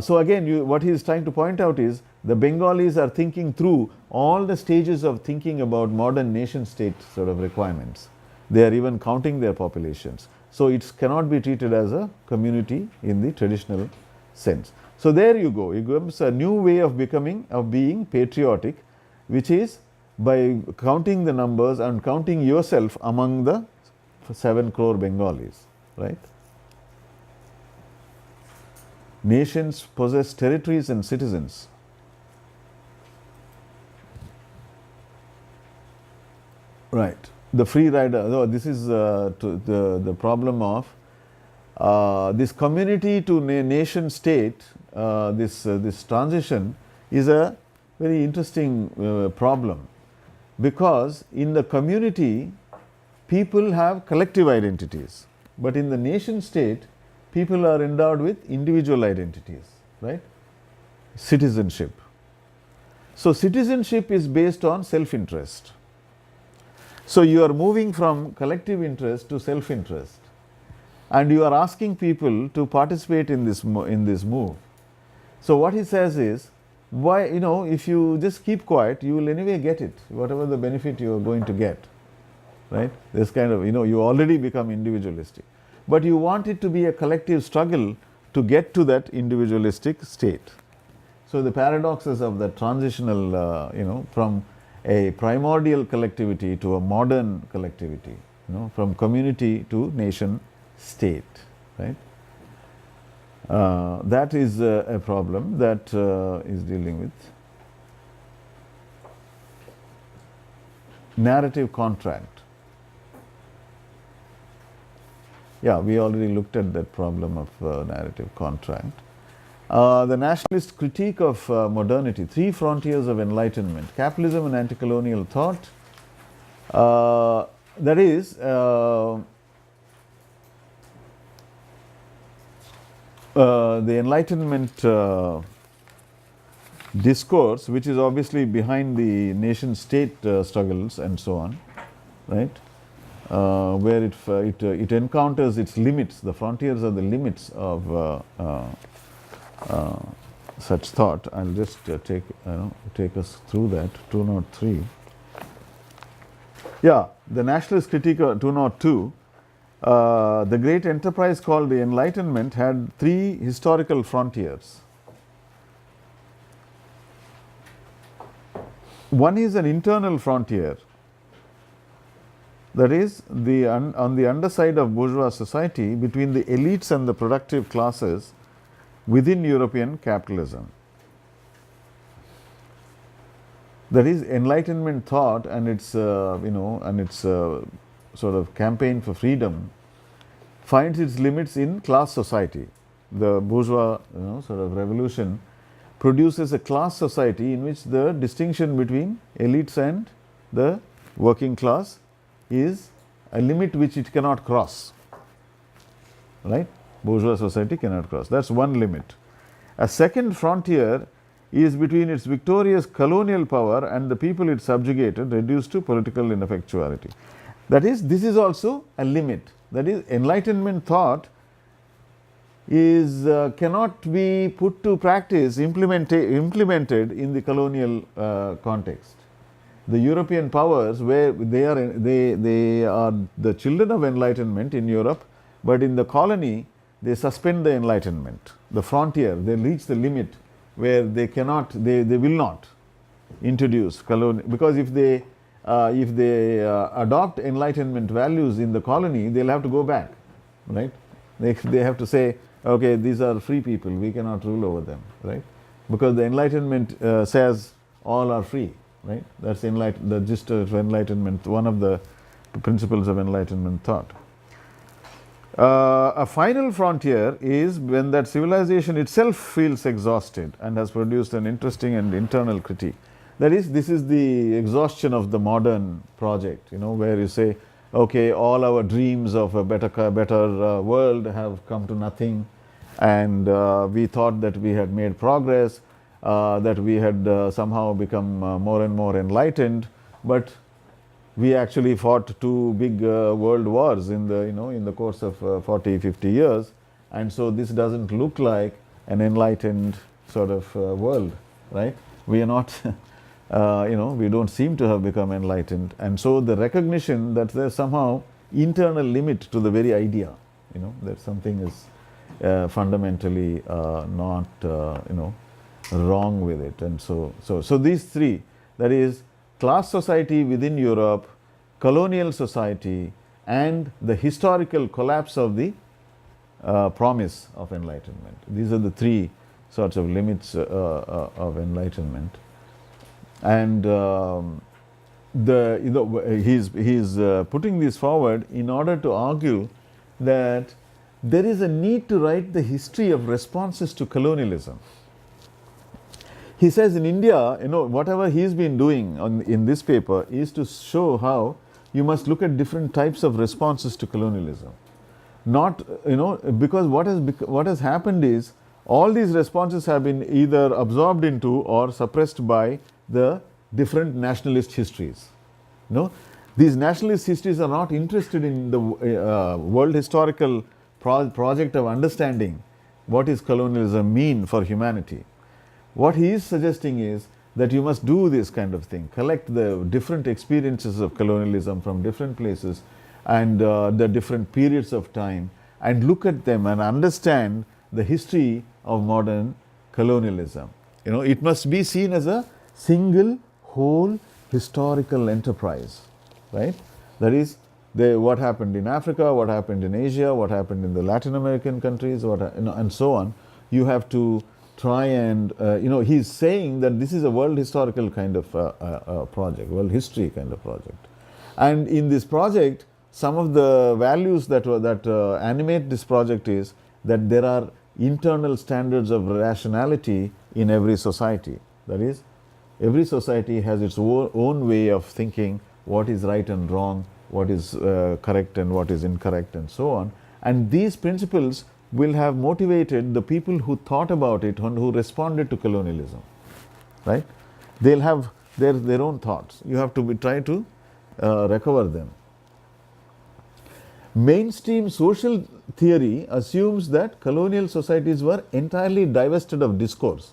So again, what he is trying to point out is the Bengalis are thinking through all the stages of thinking about modern nation state sort of requirements. They are even counting their populations. So it cannot be treated as a community in the traditional sense. So there you go. It becomes a new way of being patriotic, which is by counting the numbers and counting yourself among the 7 crore Bengalis, right? Nations possess territories and citizens. Right. The free rider, this is the problem of this community to nation state. This transition is a very interesting problem, because in the community people have collective identities, but in the nation state people are endowed with individual identities, right? Citizenship. So citizenship is based on self-interest. So you are moving from collective interest to self-interest, and you are asking people to participate in this move. So what he says is, why, if you just keep quiet, you will anyway get it, whatever the benefit you are going to get, right? This kind of, you already become individualistic, but you want it to be a collective struggle to get to that individualistic state. So the paradoxes of the transitional, from a primordial collectivity to a modern collectivity, from community to nation state, right? That is a problem that is dealing with narrative contract. Yeah, we already looked at that problem of narrative contract. The nationalist critique of modernity, 3 frontiers of enlightenment, capitalism and anti-colonial thought. That is, the Enlightenment discourse, which is obviously behind the nation-state struggles and so on, right? Where it encounters its limits. The frontiers are the limits of such thought. I'll just take us through that. 203. Yeah, the nationalist critique of 202. The great enterprise called the Enlightenment had 3 historical frontiers. One is an internal frontier, that is on the underside of bourgeois society, between the elites and the productive classes within European capitalism. That is, Enlightenment thought and its sort of campaign for freedom finds its limits in class society. The bourgeois sort of revolution produces a class society in which the distinction between elites and the working class is a limit which it cannot cross, right? Bourgeois society cannot cross. That's one limit. A second frontier is between its victorious colonial power and the people it subjugated, reduced to political ineffectuality. That is, this is also a limit. That is, Enlightenment thought is cannot be put to practice, implemented in the colonial context. The European powers, where they are the children of Enlightenment in Europe, but in the colony they suspend the enlightenment, the frontier, they reach the limit where they cannot, they will not introduce colonial, because if they adopt enlightenment values in the colony, they'll have to go back, right? They have to say, okay, these are free people, we cannot rule over them, right? Because the enlightenment says all are free, right? That's the gist of enlightenment, one of the principles of enlightenment thought. A final frontier is when that civilization itself feels exhausted and has produced an interesting and internal critique. That is, this is the exhaustion of the modern project, where you say, okay, all our dreams of a better world have come to nothing, and we thought that we had made progress, that we had somehow become more and more enlightened, but we actually fought two big world wars in the course of 40-50 years, and so this doesn't look like an enlightened sort of world, right? We are not we don't seem to have become enlightened, and so the recognition that there's somehow internal limit to the very idea, that something is fundamentally not wrong with it. And so these three, that is class society within Europe, colonial society, and the historical collapse of the promise of enlightenment. These are the three sorts of limits of enlightenment. And he's putting this forward in order to argue that there is a need to write the history of responses to colonialism. He says in India, whatever he's been doing in this paper is to show how you must look at different types of responses to colonialism. Not, because what has happened is all these responses have been either absorbed into or suppressed by the different nationalist histories. These nationalist histories are not interested in the world historical project of understanding what is colonialism mean for humanity. What he is suggesting is that you must do this kind of thing, collect the different experiences of colonialism from different places and the different periods of time, and look at them and understand the history of modern colonialism. It must be seen as a single, whole historical enterprise, right? That is, what happened in Africa, what happened in Asia, what happened in the Latin American countries, and so on. You have to try and, he's saying that this is a world historical kind of project, world history kind of project. And in this project, some of the values that animate this project is that there are internal standards of rationality in every society. That is, every society has its own way of thinking what is right and wrong, what is correct and what is incorrect, and so on. And these principles will have motivated the people who thought about it and who responded to colonialism, right? They'll have their own thoughts. You have to try to recover them. Mainstream social theory assumes that colonial societies were entirely divested of discourse.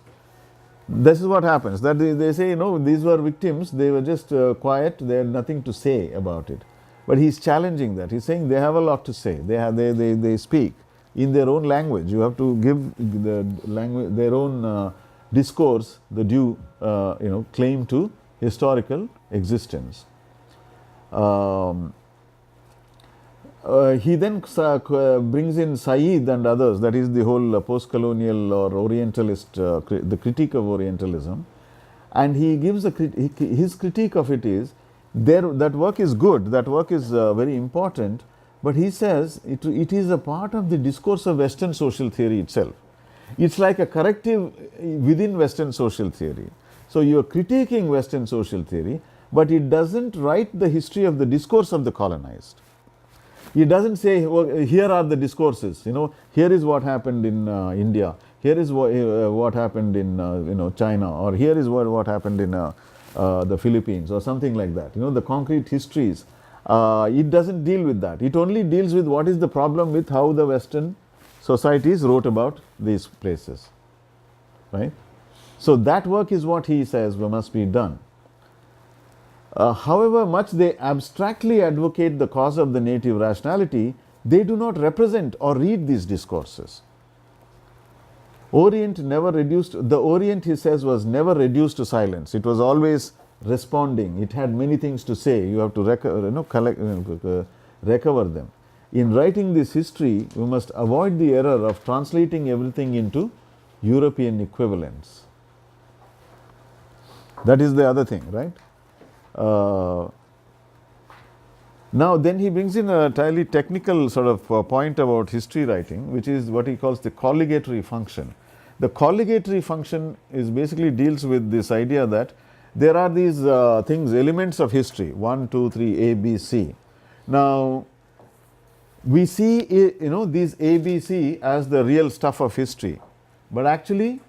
This is what happens, that they say, these were victims, they were just quiet, they had nothing to say about it. But he's challenging that. He's saying they have a lot to say. They speak in their own language. You have to give the language, their own discourse, the due claim to historical existence. He then brings in Said and others, that is the whole post-colonial or Orientalist, the critique of Orientalism, and he gives his critique of it is, that work is good, that work is very important, but he says it is a part of the discourse of Western social theory itself. It's like a corrective within Western social theory. So you are critiquing Western social theory, but it doesn't write the history of the discourse of the colonized. It doesn't say, well, here are the discourses, here is what happened in India, here is what happened in China, or here is what happened in the Philippines, or something like that. The concrete histories, it doesn't deal with that. It only deals with what is the problem with how the Western societies wrote about these places, right? So that work is what he says must be done. However much they abstractly advocate the cause of the native rationality, they do not represent or read these discourses. Orient never reduced, the Orient, he says, was never reduced to silence. It was always responding. It had many things to say. You have to recover them. In writing this history, we must avoid the error of translating everything into European equivalents. That is the other thing, right? Now then he brings in a entirely technical sort of point about history writing, which is what he calls the colligatory function. The colligatory function is basically deals with this idea that there are these things, elements of history, 1, 2, 3, A, B, C. Now we see these A, B, C as the real stuff of history, but actually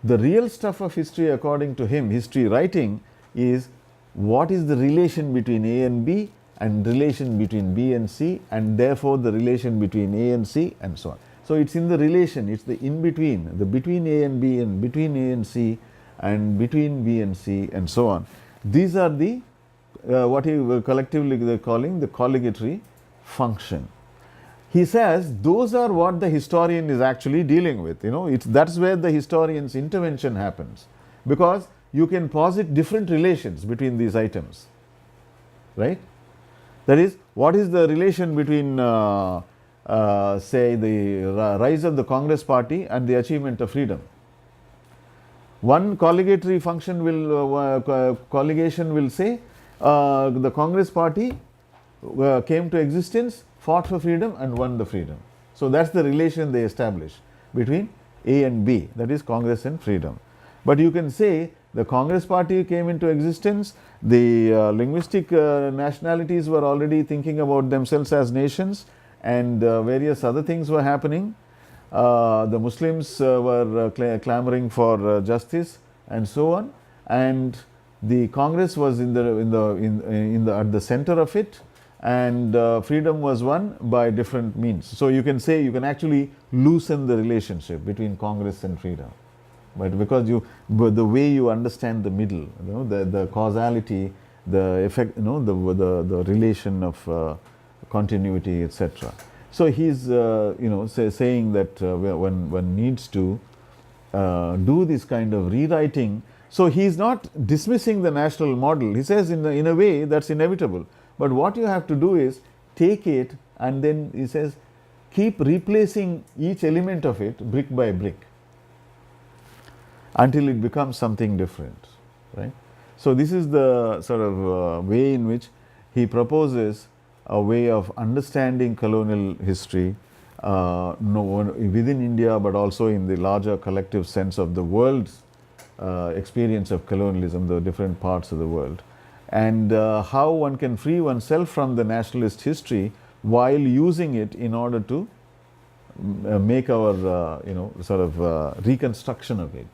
the real stuff of history, according to him, history writing, is what is the relation between A and B, and relation between B and C, and therefore the relation between A and C, and so on. So it's in the relation, it's the in between, the between A and B, and between A and C, and between B and C, and so on. These are the what he collectively they're calling the colligatory function. He says those are what the historian is actually dealing with. That's where the historian's intervention happens, because you can posit different relations between these items, right? That is, what is the relation between say the rise of the Congress party and the achievement of freedom? One colligatory function will colligation will say the Congress party came to existence, fought for freedom, and won the freedom. So that's the relation they establish between A and B, that is Congress and freedom. But you can say the Congress party came into existence, the linguistic nationalities were already thinking about themselves as nations, and various other things were happening. The Muslims were clamoring for justice, and so on, and the Congress was at the center of it, and freedom was won by different means. So you can say, you can actually loosen the relationship between Congress and freedom, but because the way you understand the middle, the causality, the effect, the relation of continuity, etc. So he's saying that when one needs to do this kind of rewriting, so he's not dismissing the national model. He says in a way that's inevitable, but what you have to do is take it, and then he says keep replacing each element of it brick by brick until it becomes something different, right? So this is the sort of way in which he proposes a way of understanding colonial history within India, but also in the larger collective sense of the world's experience of colonialism, the different parts of the world, and how one can free oneself from the nationalist history while using it in order to make our sort of reconstruction of it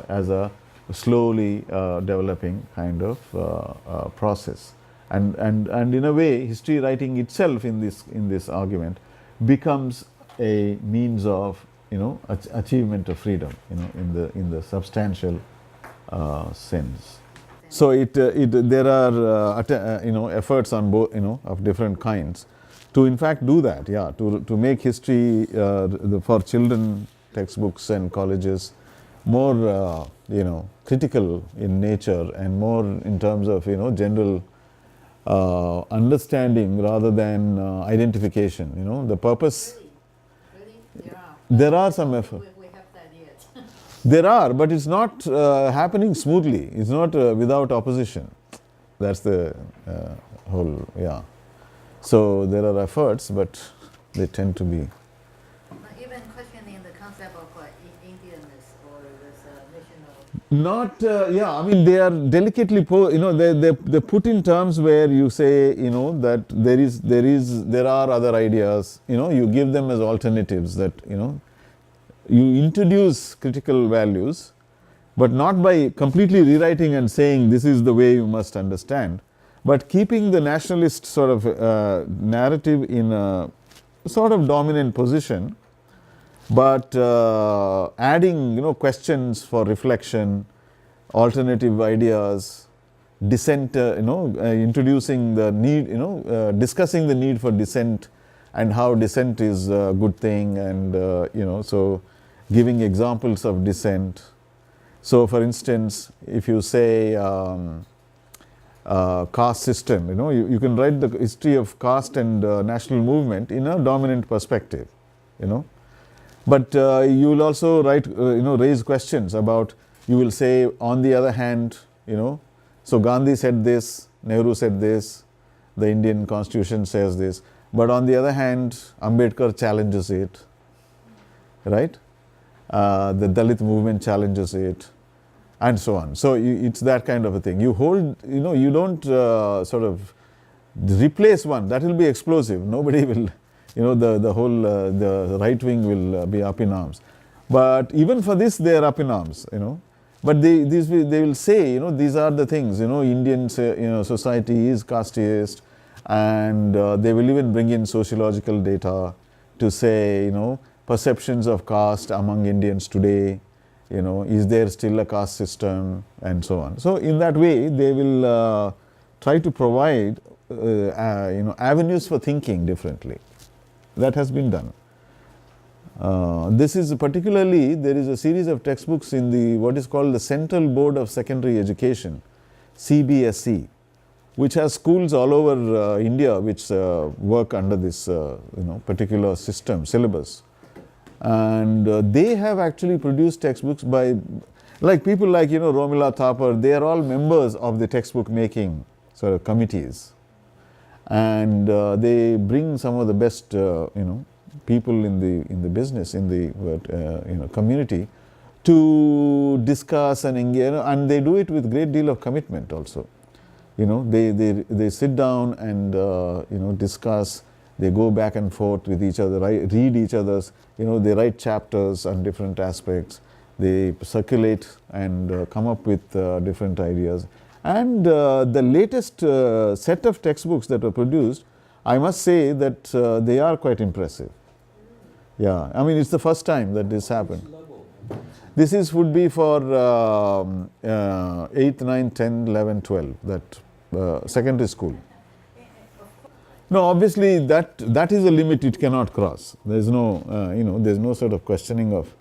as a slowly developing kind of process. And in a way, history writing itself in this argument becomes a means of achievement of freedom, in the substantial sense. So there are efforts on both of different kinds to in fact do that, to make history for children textbooks and colleges more critical in nature and more in terms of general understanding rather than identification. The purpose. Really? There are some efforts. We have that yet. There are, but it's not happening smoothly. It's not without opposition. That's the whole, So there are efforts, but they tend to be. Even questioning the concept of Indianness or this national. Not, I mean, they are delicately, they put in terms where you say, that there are other ideas, you give them as alternatives that, you introduce critical values, but not by completely rewriting and saying this is the way you must understand, but keeping the nationalist sort of narrative in a sort of dominant position, but adding questions for reflection, alternative ideas, dissent, introducing the need, discussing the need for dissent and how dissent is a good thing, and so giving examples of dissent. So, for instance, if you say caste system, you can write the history of caste and national movement in a dominant perspective, But you will also raise questions about, you will say, on the other hand, so Gandhi said this, Nehru said this, the Indian constitution says this, but on the other hand, Ambedkar challenges it, right? The Dalit movement challenges it, and so on. So it's that kind of a thing. You hold, you don't sort of replace one. That will be explosive. Nobody will, the whole, the right wing will be up in arms. But even for this, they are up in arms, But they will say, these are the things, Indian society is casteist, and they will even bring in sociological data to say, perceptions of caste among Indians today, is there still a caste system, and so on. So in that way, they will try to provide, avenues for thinking differently. That has been done. This is particularly, there is a series of textbooks in the what is called the Central Board of Secondary Education, CBSE, which has schools all over India which work under this particular system, syllabus. And they have actually produced textbooks by, like people like Romila, Thapar, they are all members of the textbook making sort of committees. And they bring some of the best people in the business, in the community, to discuss and engage, and they do it with great deal of commitment also. They sit down and discuss. They go back and forth with each other, read each other's, they write chapters on different aspects. They circulate and come up with different ideas. And the latest set of textbooks that were produced, I must say that they are quite impressive. Yeah, I mean, it's the first time that this happened. This would be for 8th, 9th, 10th, 11th, 12th, that secondary school. No, obviously that is a limit it cannot cross. There is no, there's no sort of questioning of,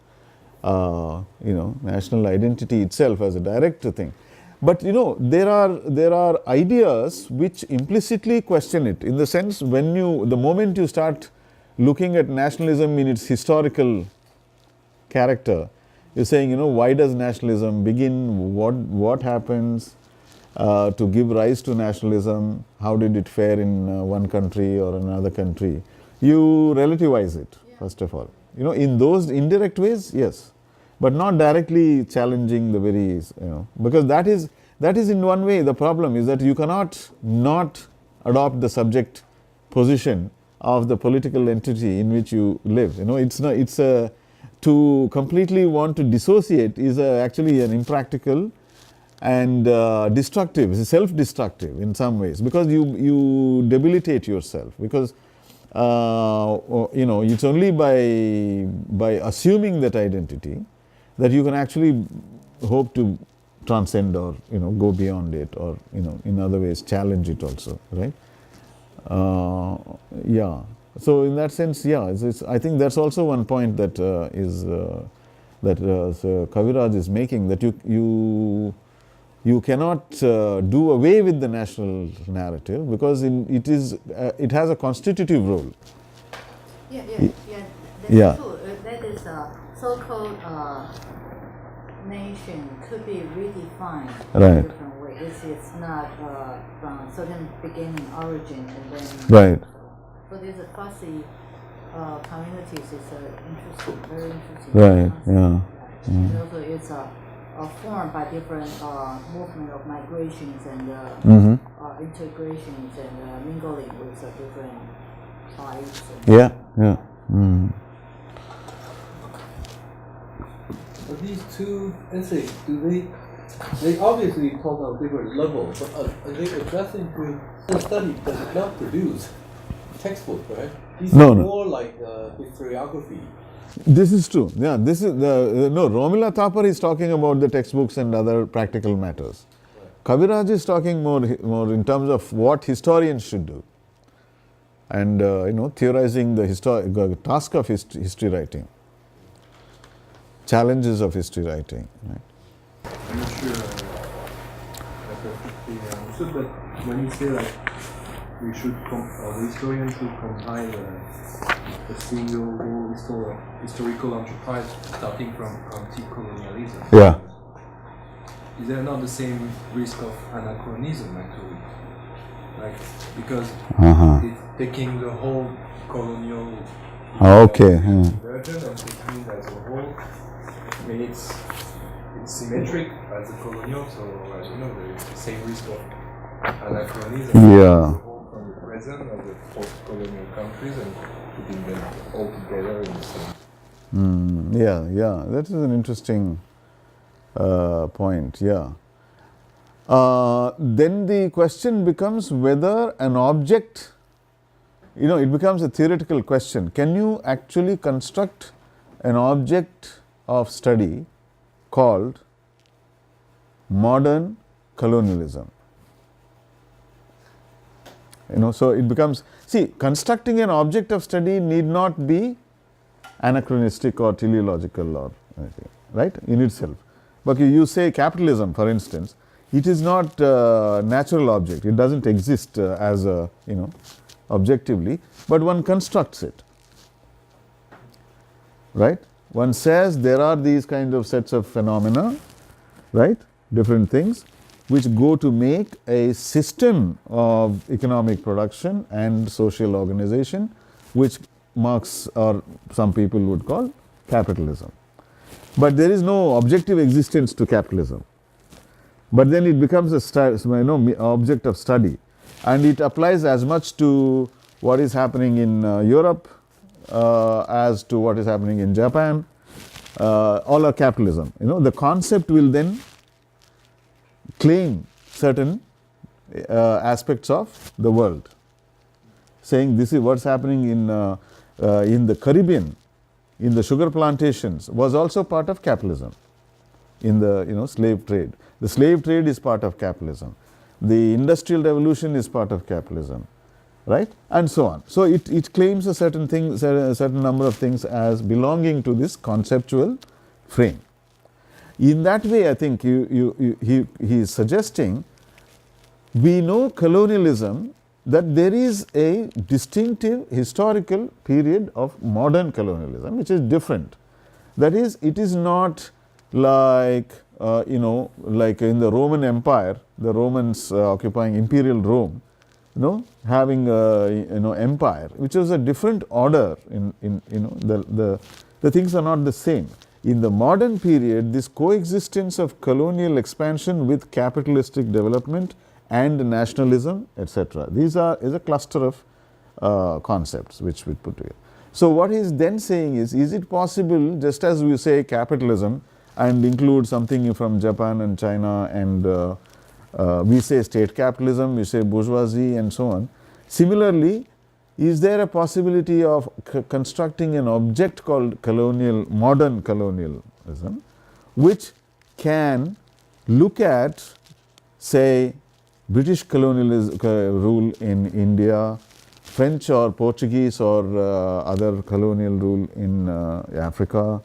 national identity itself as a direct thing. But there are ideas which implicitly question it, in the sense the moment you start looking at nationalism in its historical character, you're saying, why does nationalism begin? What happens to give rise to nationalism? How did it fare in one country or another country? You relativize it, first of all. In those indirect ways, yes, but not directly challenging the very, because that is in one way the problem, is that you cannot not adopt the subject position of the political entity in which you live. To completely want to dissociate is actually an impractical and destructive, self-destructive in some ways, because you debilitate yourself, because it's only by assuming that identity that you can actually hope to transcend or go beyond it, or in other ways challenge it also, right? Yeah. So in that sense, yeah, I think that's also one point that Kaviraj is making, that you cannot do away with the national narrative, because it has a constitutive role. Yeah. That's Yeah. true. That is a so-called nation could be redefined in a Right. different way. It's not from certain beginning origin and then. Right. So these fuzzy communities is interesting, very interesting. Right. concept. Yeah. And also it's formed by different movement of migrations and integrations and mingling with different tribes. Yeah. Yeah. Mm. But these two essays, they obviously talk on different levels, but are they addressing the study that did not produce textbook, right? These No, are no. more like historiography. This is true. Yeah, this is Romila Thapar is talking about the textbooks and other practical matters. Kaviraj is talking more in terms of what historians should do. and theorizing the task of history writing, challenges of history writing. Right? I'm not sure I perfectly understood, but when you say like we should, the historian should compile a single whole historical enterprise starting from anti-colonialism. Yeah. Is there not the same risk of anachronism actually? Like, because it's taking the whole colonial Okay. version and taking it as a whole. I mean, it's symmetric as a colonial, so as you know, there is the same risk of anachronism. Yeah. From the present of the post-colonial countries and putting them all together in the same. Yeah. That is an interesting point. Yeah. Then the question becomes whether an object, it becomes a theoretical question. Can you actually construct an object of study called modern colonialism? So it becomes, constructing an object of study need not be anachronistic or teleological or anything, right, in itself. But you say capitalism, for instance, it is not a natural object. It doesn't exist as a, objectively, but one constructs it, right? One says there are these kind of sets of phenomena, right, different things, which go to make a system of economic production and social organization, which Marx or some people would call capitalism. But there is no objective existence to capitalism. But then it becomes a object of study, and it applies as much to what is happening in Europe as to what is happening in Japan. All are capitalism. The concept will then claim certain aspects of the world, saying this is what's happening in the Caribbean, in the sugar plantations, was also part of capitalism. In the slave trade, the slave trade is part of capitalism. The industrial revolution is part of capitalism, right, and so on. So it claims a certain thing, a certain number of things as belonging to this conceptual frame. In that way, I think he is suggesting we know colonialism, that there is a distinctive historical period of modern colonialism, which is different. That is, it is not like like in the Roman Empire, the Romans occupying imperial Rome, having empire, which was a different order. The things are not the same. In the modern period, this coexistence of colonial expansion with capitalistic development and nationalism, etc. These is a cluster of concepts which we put together. So what he is then saying is it possible, just as we say capitalism and include something from Japan and China, and we say state capitalism, we say bourgeoisie and so on. Similarly, is there a possibility of constructing an object called modern colonialism, which can look at, say, British colonialism rule in India, French or Portuguese or other colonial rule in Africa,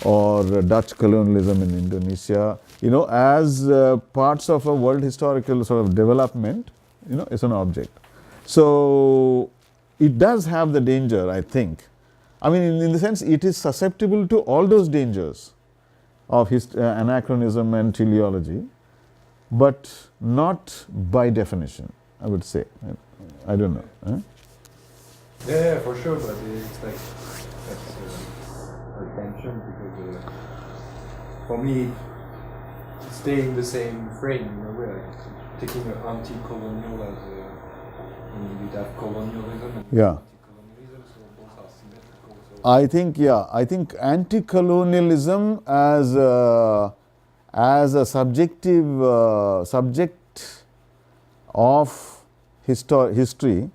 or Dutch colonialism in Indonesia, as parts of a world historical sort of development, is an object. So it does have the danger, I think. I mean, in the sense, it is susceptible to all those dangers of anachronism and teleology, but not by definition, I would say. I don't know. Huh? Yeah, for sure, but it's like that's a tension because for me, staying the same frame in a way, like taking an anti-colonial as you'd have colonialism and anti-colonialism, so both are symmetrical. So I think anti-colonialism as a subjective subject of history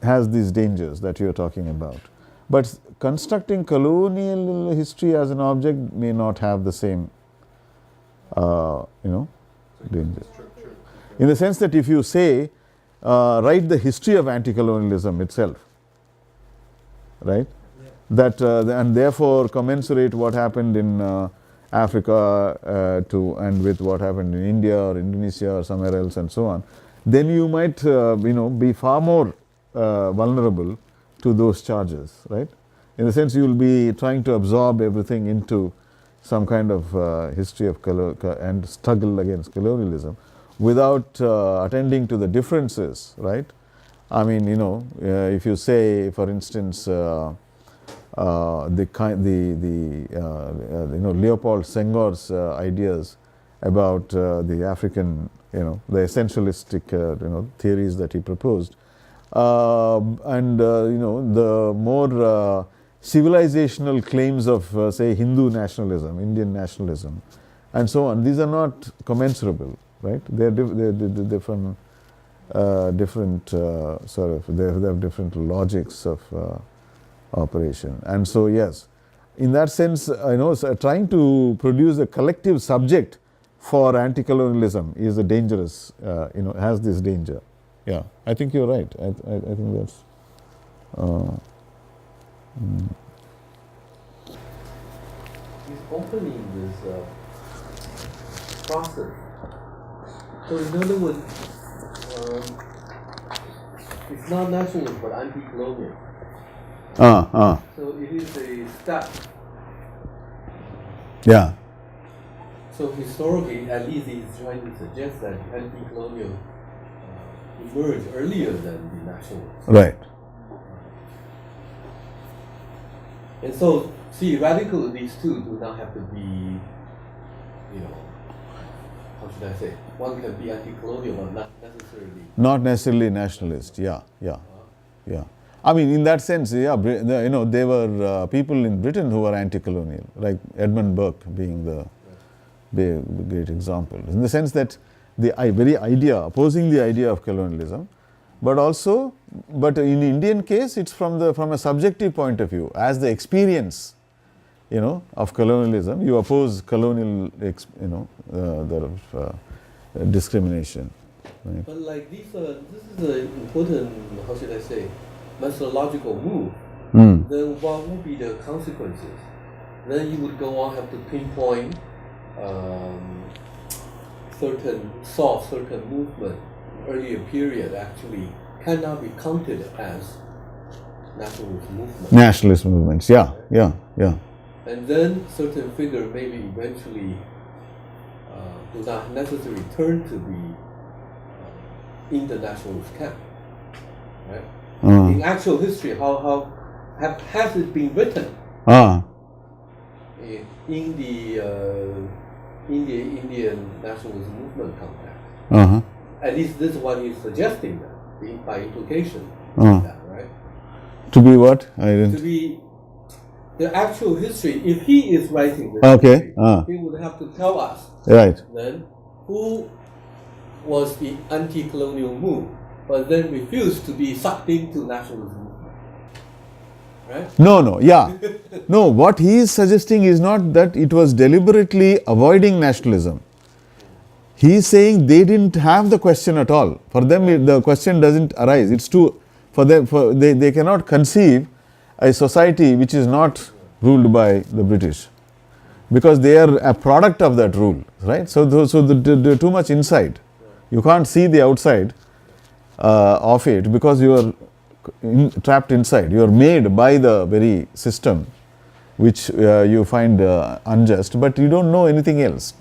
has these dangers that you are talking about. But constructing colonial history as an object may not have the same, danger. In the sense that if you say write the history of anti-colonialism itself, right? Yeah. That and therefore commensurate what happened in Africa and with what happened in India or Indonesia or somewhere else and so on, then you might be far more vulnerable to those charges, right? In the sense, you will be trying to absorb everything into some kind of history of and struggle against colonialism without attending to the differences, right? I mean, if you say, for instance, Leopold Senghor's ideas about the African, the essentialistic, theories that he proposed, and the more civilizational claims of, say, Hindu nationalism, Indian nationalism, and so on. These are not commensurable, right? They're different sort of. They have different logics of operation, and so yes, in that sense, so trying to produce a collective subject for anti-colonialism is a dangerous, has this danger. Yeah, I think you're right. I think that's. He's opening this process. So in other words, it's not nationalist but anti-colonial. So it is a step. Yeah. So historically, at least he's trying to suggest that anti-colonial emerged earlier than the nationalists. Right. And so, see, radical, these two do not have to be, how should I say? One can be anti-colonial, but not necessarily. Not necessarily nationalist. Yeah. I mean, in that sense, yeah. There were people in Britain who were anti-colonial, like Edmund Burke being the great example. In the sense that the very idea, opposing the idea of colonialism, but in Indian case, it's from a subjective point of view, as the experience, of colonialism. You oppose colonial, discrimination. Right? But like this is an important, how should I say, methodological move. Then what would be the consequences? Then you would go on have to pinpoint certain movement earlier period actually cannot be counted as nationalist movement. Nationalist movements, yeah. And then certain figure maybe eventually do not necessarily turn to be in the nationalist camp, right? In actual history, how has it been written in the Indian nationalist movement context? At least this is what he's suggesting by implication, that, right? To be what? To be the actual history. If he is writing this, okay, he would have to tell us, right? Then who was the anti-colonial move, but then refused to be sucked into nationalist movement, right? No, yeah. No, what he is suggesting is not that it was deliberately avoiding nationalism. He is saying they didn't have the question at all. For them, the question doesn't arise. It's too, for them, they cannot conceive a society which is not ruled by the British, because they are a product of that rule, right? So they're too much inside. You can't see the outside of it because you are trapped inside. You are made by the very system which you find unjust, but you don't know anything else.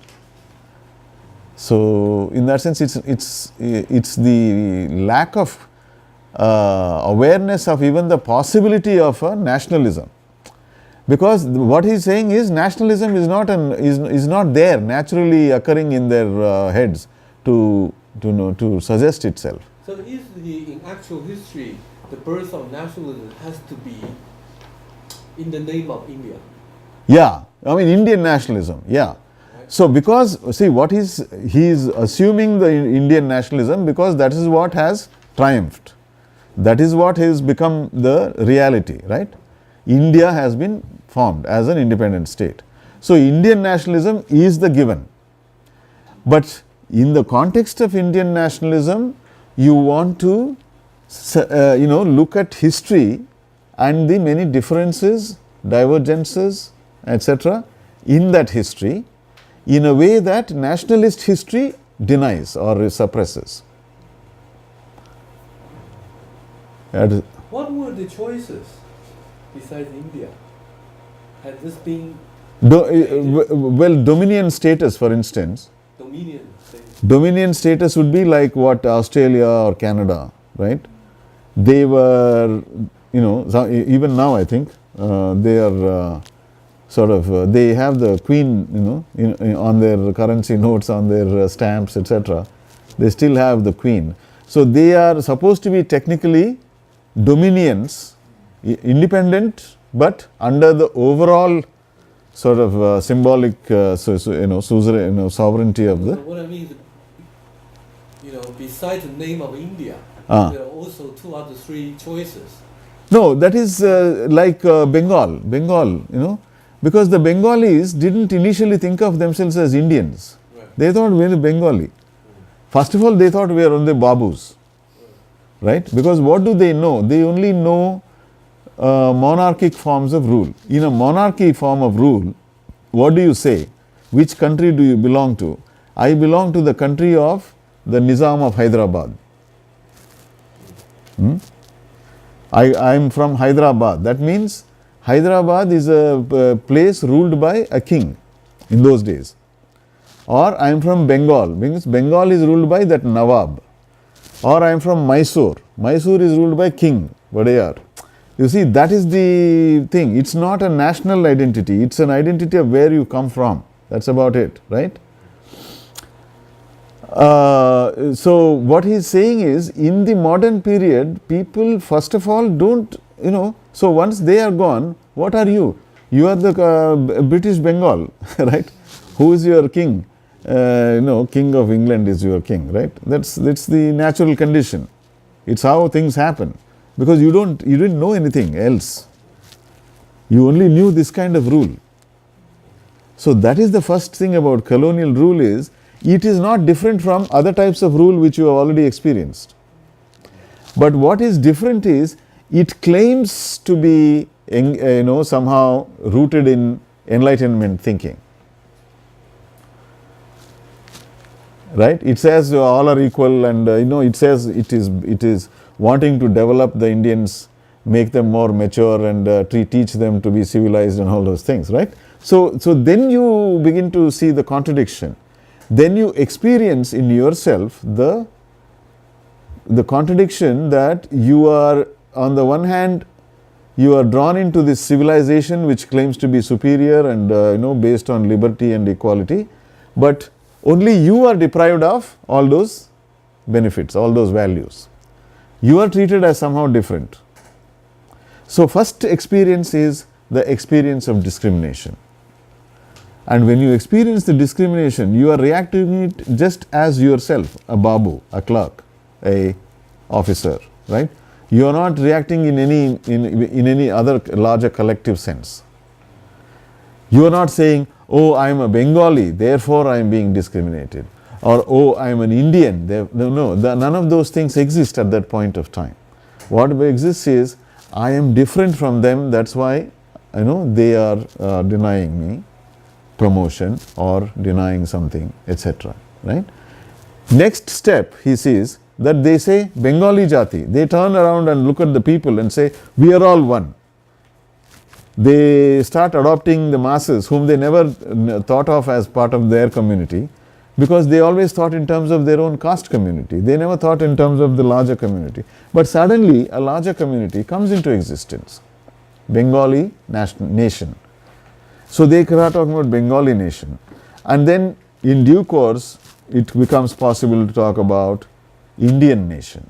So in that sense, it's the lack of awareness of even the possibility of nationalism, because what he's saying is nationalism is not there naturally occurring in their heads to suggest itself. So is in actual history the birth of nationalism has to be in the name of India? Yeah, I mean Indian nationalism. Yeah. So because see what he is assuming the Indian nationalism because that is what has triumphed. That is what has become the reality, right? India has been formed as an independent state. So Indian nationalism is the given. But in the context of Indian nationalism, you want to look at history and the many differences, divergences, etc. in that history in a way that nationalist history denies or suppresses. What were the choices besides India? Had this been dominion status, for instance. Dominion status would be like what Australia or Canada, right? They were, even now I think they are they have the queen, on their currency notes, on their stamps, etc. They still have the queen. So they are supposed to be technically dominions, independent, but under the overall sort of symbolic, sovereignty of the. So what I mean is, besides the name of India, there are also 2 or 3 choices. No, that is like Bengal, because the Bengalis didn't initially think of themselves as Indians. Right. They thought we were Bengali. First of all, they thought we are only Babus, right? Because what do they know? They only know monarchic forms of rule. In a monarchy form of rule, what do you say? Which country do you belong to? I belong to the country of the Nizam of Hyderabad. I am from Hyderabad. That means Hyderabad is a place ruled by a king in those days. Or I am from Bengal, because Bengal is ruled by that Nawab. Or I am from Mysore. Mysore is ruled by King Vadayar. You see, that is the thing. It's not a national identity. It's an identity of where you come from. That's about it, right? So what he is saying is, in the modern period, people first of all don't, so once they are gone, what are you? You are the British Bengal, right? Who is your king? King of England is your king, right? That's the natural condition. It's how things happen. Because you didn't know anything else. You only knew this kind of rule. So that is the first thing about colonial rule is, it is not different from other types of rule which you have already experienced. But what is different is, it claims to be somehow rooted in enlightenment thinking. Right? It says all are equal, and it says it is wanting to develop the Indians, make them more mature, and teach them to be civilized and all those things, right? So then you begin to see the contradiction. Then you experience in yourself the contradiction that you are, on the one hand, you are drawn into this civilization which claims to be superior and based on liberty and equality, but only you are deprived of all those benefits, all those values. You are treated as somehow different. So first experience is the experience of discrimination. And when you experience the discrimination, you are reacting it just as yourself, a babu, a clerk, a officer, right? You are not reacting in any other larger collective sense. You are not saying, oh, I am a Bengali, therefore I am being discriminated. Or, oh, I am an Indian. None of those things exist at that point of time. What exists is, I am different from them, that's why they are denying me promotion or denying something, etc. Right? Next step, he sees that they say Bengali Jati. They turn around and look at the people and say, we are all one. They start adopting the masses whom they never thought of as part of their community, because they always thought in terms of their own caste community. They never thought in terms of the larger community. But suddenly a larger community comes into existence. Bengali nation. So they are talking about Bengali nation. And then in due course, it becomes possible to talk about Indian nation.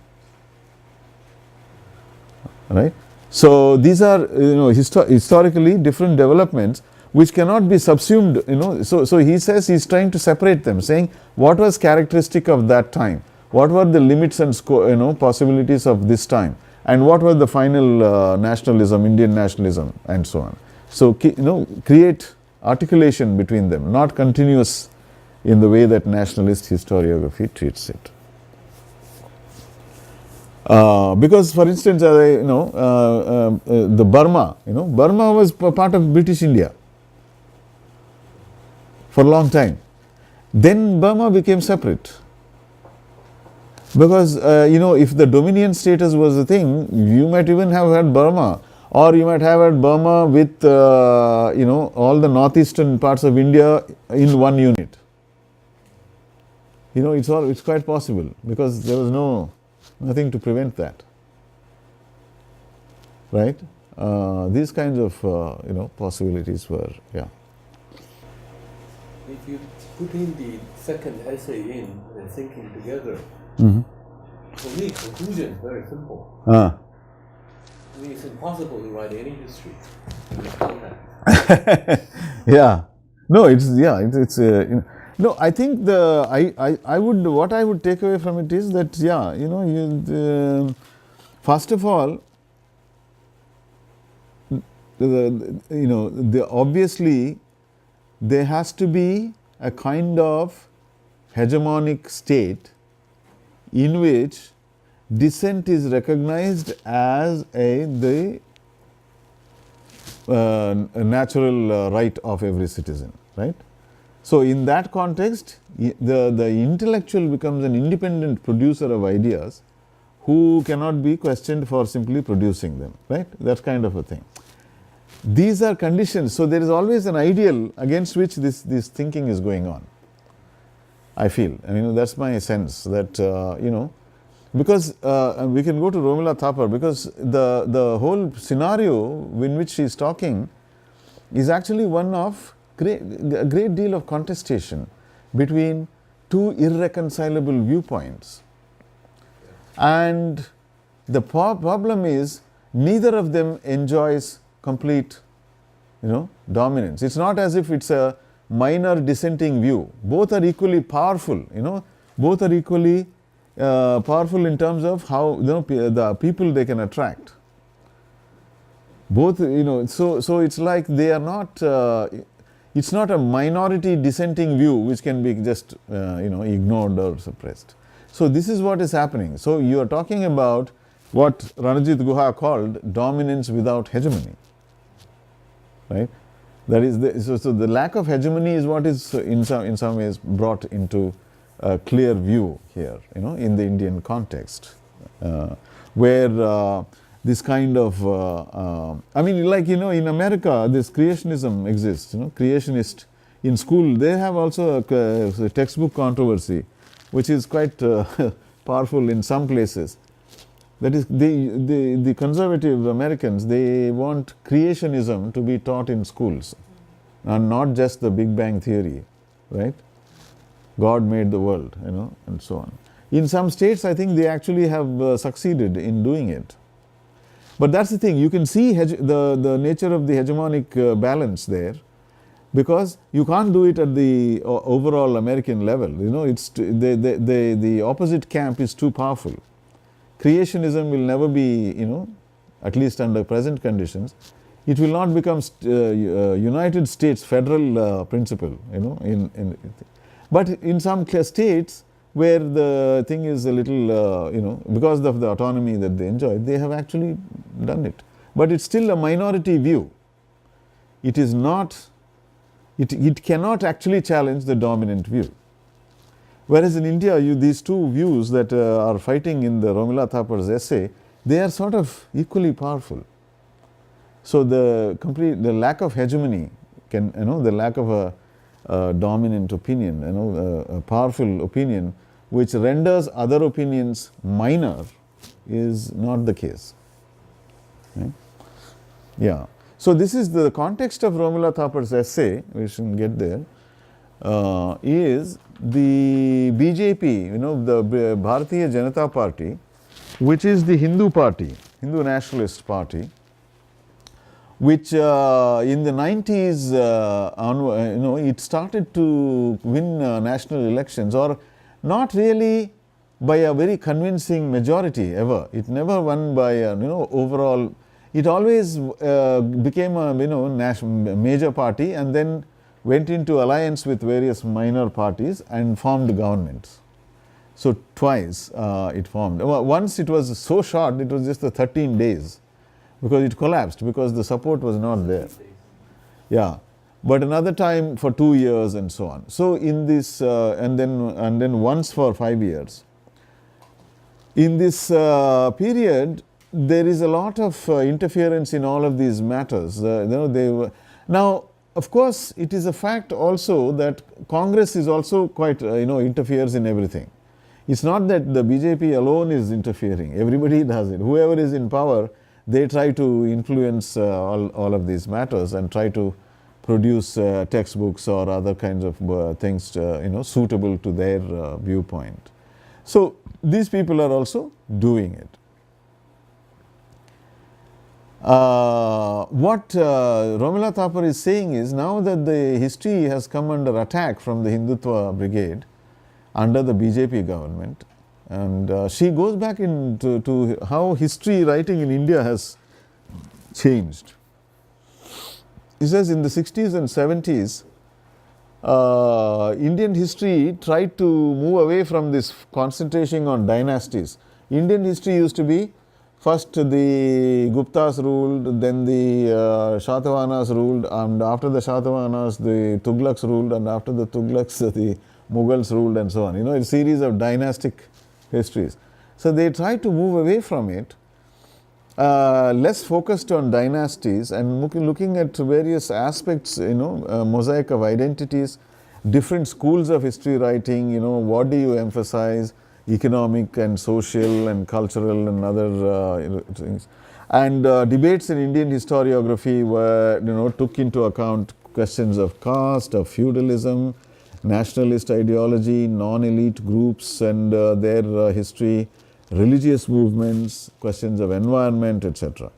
Right? So these are historically different developments which cannot be subsumed. So he says he is trying to separate them, saying what was characteristic of that time, what were the limits and possibilities of this time, and what was the final nationalism, Indian nationalism, and so on. So create articulation between them, not continuous in the way that nationalist historiography treats it. Because, for instance, the Burma, Burma was part of British India for a long time. Then Burma became separate. Because, if the dominion status was a thing, you might even have had Burma, or you might have had Burma with, all the northeastern parts of India in one unit. It's quite possible, because there was nothing to prevent that. Right? These kinds of, possibilities were, yeah. If you put in the second essay in and thinking together, for me, conclusion is very simple. I mean, it's impossible to write any history in this context. Yeah. No, no, I think what I would take away from it is that, first of all, obviously there has to be a kind of hegemonic state in which dissent is recognized as a natural right of every citizen, right? So, in that context, the intellectual becomes an independent producer of ideas who cannot be questioned for simply producing them, right? That kind of a thing. These are conditions. So, there is always an ideal against which this thinking is going on, I feel. I mean, that's my sense that, because we can go to Romila Thapar, because the whole scenario in which she is talking is actually one of a great deal of contestation between two irreconcilable viewpoints. And the problem is neither of them enjoys complete, dominance. It's not as if it's a minor dissenting view. Both are equally powerful, both are equally powerful in terms of how the people they can attract. Both, so it's like they are not, it's not a minority dissenting view which can be just, ignored or suppressed. So this is what is happening. So you are talking about what Ranajit Guha called dominance without hegemony, right? That is, so the lack of hegemony is what is in some ways brought into a clear view here, in the Indian context, where this kind of, in America, this creationism exists, creationist in school, they have also a textbook controversy, which is quite powerful in some places. That is, the conservative Americans, they want creationism to be taught in schools, and not just the Big Bang theory, right? God made the world, and so on. In some states, I think they actually have succeeded in doing it. But that's the thing, you can see the nature of the hegemonic balance there, because you can't do it at the overall American level. It's the opposite camp is too powerful. Creationism will never be, at least under present conditions, it will not become United States federal principle, but in some states where the thing is a little, because of the autonomy that they enjoy, they have actually done it. But it's still a minority view. It is not, it cannot actually challenge the dominant view. Whereas in India, these two views that are fighting in the Romila Thapar's essay, they are sort of equally powerful. So the lack of hegemony can, the lack of a dominant opinion, a powerful opinion which renders other opinions minor is not the case. Right? Yeah. So this is the context of Romila Thapar's essay, we should get there, is the BJP, the Bharatiya Janata Party, which is the Hindu party, Hindu nationalist party, which in the 90s, it started to win national elections, or not really by a very convincing majority ever. It never won by overall. It always became a major party, and then went into alliance with various minor parties and formed governments. So twice it formed. Once it was so short, it was just the 13 days because it collapsed because the support was not there. Yeah, but another time for 2 years and so on. So in this and then once for 5 years. In this period, there is a lot of interference in all of these matters. Now, of course, it is a fact also that Congress is also quite interferes in everything. It's not that the BJP alone is interfering. Everybody does it. Whoever is in power, they try to influence all of these matters and try to produce textbooks or other kinds of things suitable to their viewpoint. So these people are also doing it. What Romila Thapar is saying is, now that the history has come under attack from the Hindutva brigade under the BJP government, and she goes back into how history writing in India has changed. He says in the 60s and 70s, Indian history tried to move away from this concentration on dynasties. Indian history used to be first the Guptas ruled, then the Shatavahanas ruled, and after the Shatavahanas the Tughlaqs ruled, and after the Tughlaqs the Mughals ruled, and so on. A series of dynastic histories. So they tried to move away from it, less focused on dynasties and looking at various aspects, mosaic of identities, different schools of history writing, what do you emphasize, economic and social and cultural and other things. And debates in Indian historiography were, took into account questions of caste, of feudalism, nationalist ideology, non-elite groups and their history, religious movements, questions of environment, etc.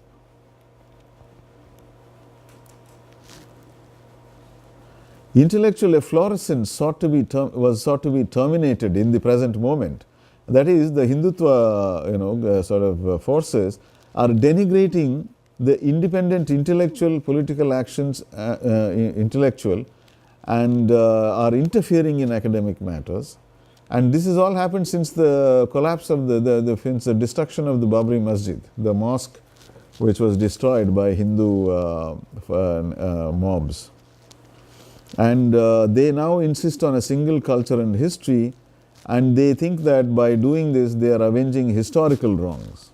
Intellectual efflorescence was sought to be terminated in the present moment. That is, the Hindutva forces are denigrating the independent intellectual political actions, and are interfering in academic matters. And this has all happened since the collapse of since the destruction of the Babri Masjid, the mosque which was destroyed by Hindu mobs. And they now insist on a single culture and history, and they think that by doing this they are avenging historical wrongs.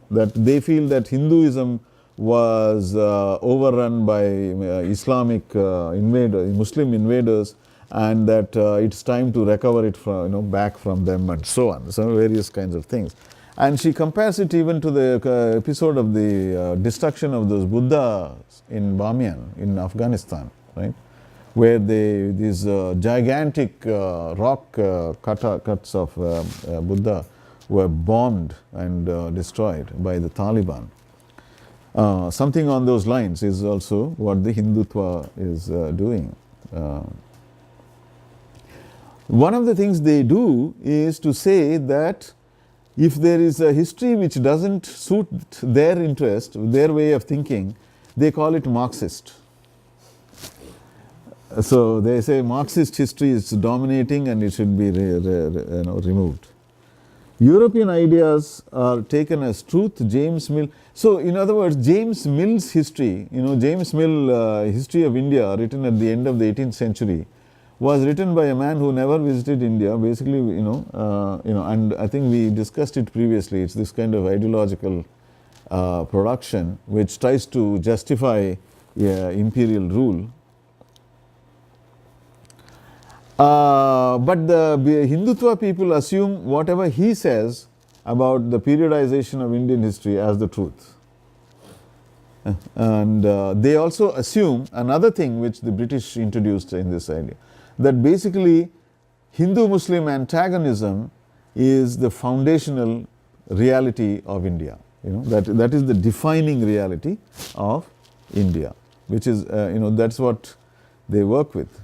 That they feel that Hinduism was overrun by Islamic Muslim invaders, and that it's time to recover it from, back from them, and so on. So various kinds of things. And she compares it even to the episode of the destruction of those Buddhas in Bamiyan in Afghanistan, right? Where these gigantic rock cuts of Buddha were bombed and destroyed by the Taliban. Something on those lines is also what the Hindutva is doing. One of the things they do is to say that if there is a history which doesn't suit their interest, their way of thinking, they call it Marxist. So they say Marxist history is dominating and it should be removed. European ideas are taken as truth. James Mill. So in other words, James Mill's history, James Mill History of India, written at the end of the 18th century, was written by a man who never visited India. Basically, and I think we discussed it previously. It's this kind of ideological production which tries to justify imperial rule. But the Hindutva people assume whatever he says about the periodization of Indian history as the truth. And they also assume another thing which the British introduced in this idea, that basically Hindu-Muslim antagonism is the foundational reality of India. That is the defining reality of India, which is, that's what they work with.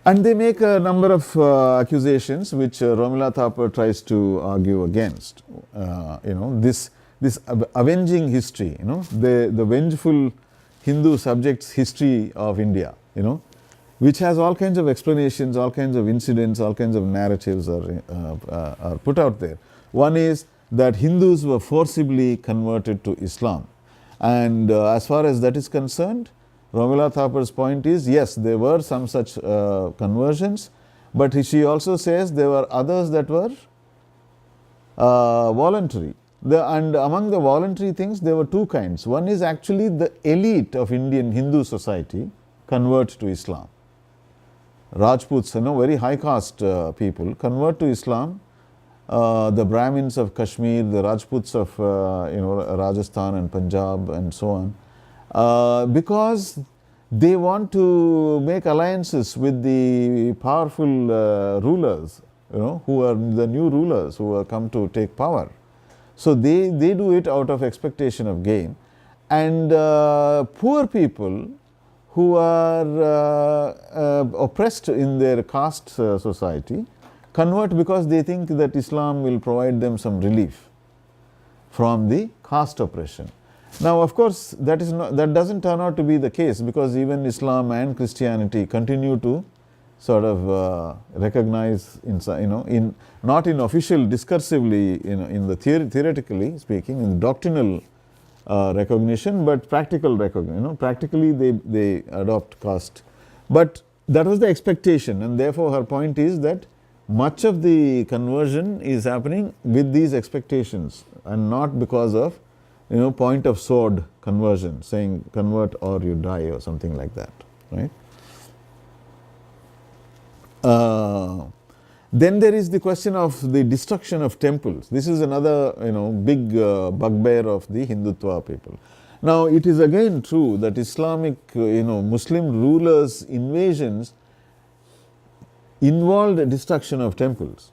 And they make a number of accusations which Romila Thapar tries to argue against. This avenging history, the vengeful Hindu subjects history of India, which has all kinds of explanations, all kinds of incidents, all kinds of narratives are put out there. One is that Hindus were forcibly converted to Islam. And as far as that is concerned, Romila Thapar's point is, yes, there were some such conversions, but she also says there were others that were voluntary. And among the voluntary things, there were two kinds. One is actually the elite of Indian Hindu society convert to Islam. Rajputs, very high caste people convert to Islam. The Brahmins of Kashmir, the Rajputs of Rajasthan and Punjab and so on, because they want to make alliances with the powerful rulers, who are the new rulers who have come to take power. So they do it out of expectation of gain. And poor people who are oppressed in their caste society convert because they think that Islam will provide them some relief from the caste oppression. Now, of course, that doesn't turn out to be the case, because even Islam and Christianity continue to sort of recognize, not in official discursively, in the theoretically speaking, in doctrinal recognition, but practical recognition. Practically they adopt caste. But that was the expectation, and therefore her point is that much of the conversion is happening with these expectations and not because of point of sword conversion, saying convert or you die or something like that, right? Then there is the question of the destruction of temples. This is another big bugbear of the Hindutva people. Now it is again true that Islamic Muslim rulers' invasions involved a destruction of temples.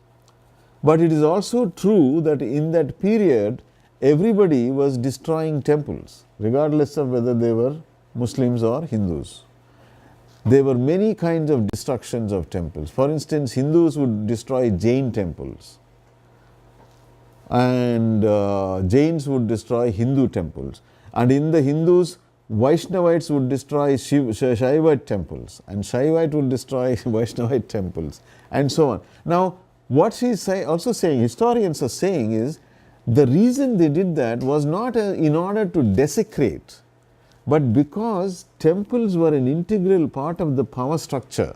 But it is also true that in that period everybody was destroying temples, regardless of whether they were Muslims or Hindus. There were many kinds of destructions of temples. For instance, Hindus would destroy Jain temples, and Jains would destroy Hindu temples. And in the Hindus, Vaishnavites would destroy Shaivite temples, and Shaivite would destroy Vaishnavite temples, and so on. Now, what she is also saying, historians are saying, is the reason they did that was not in order to desecrate, but because temples were an integral part of the power structure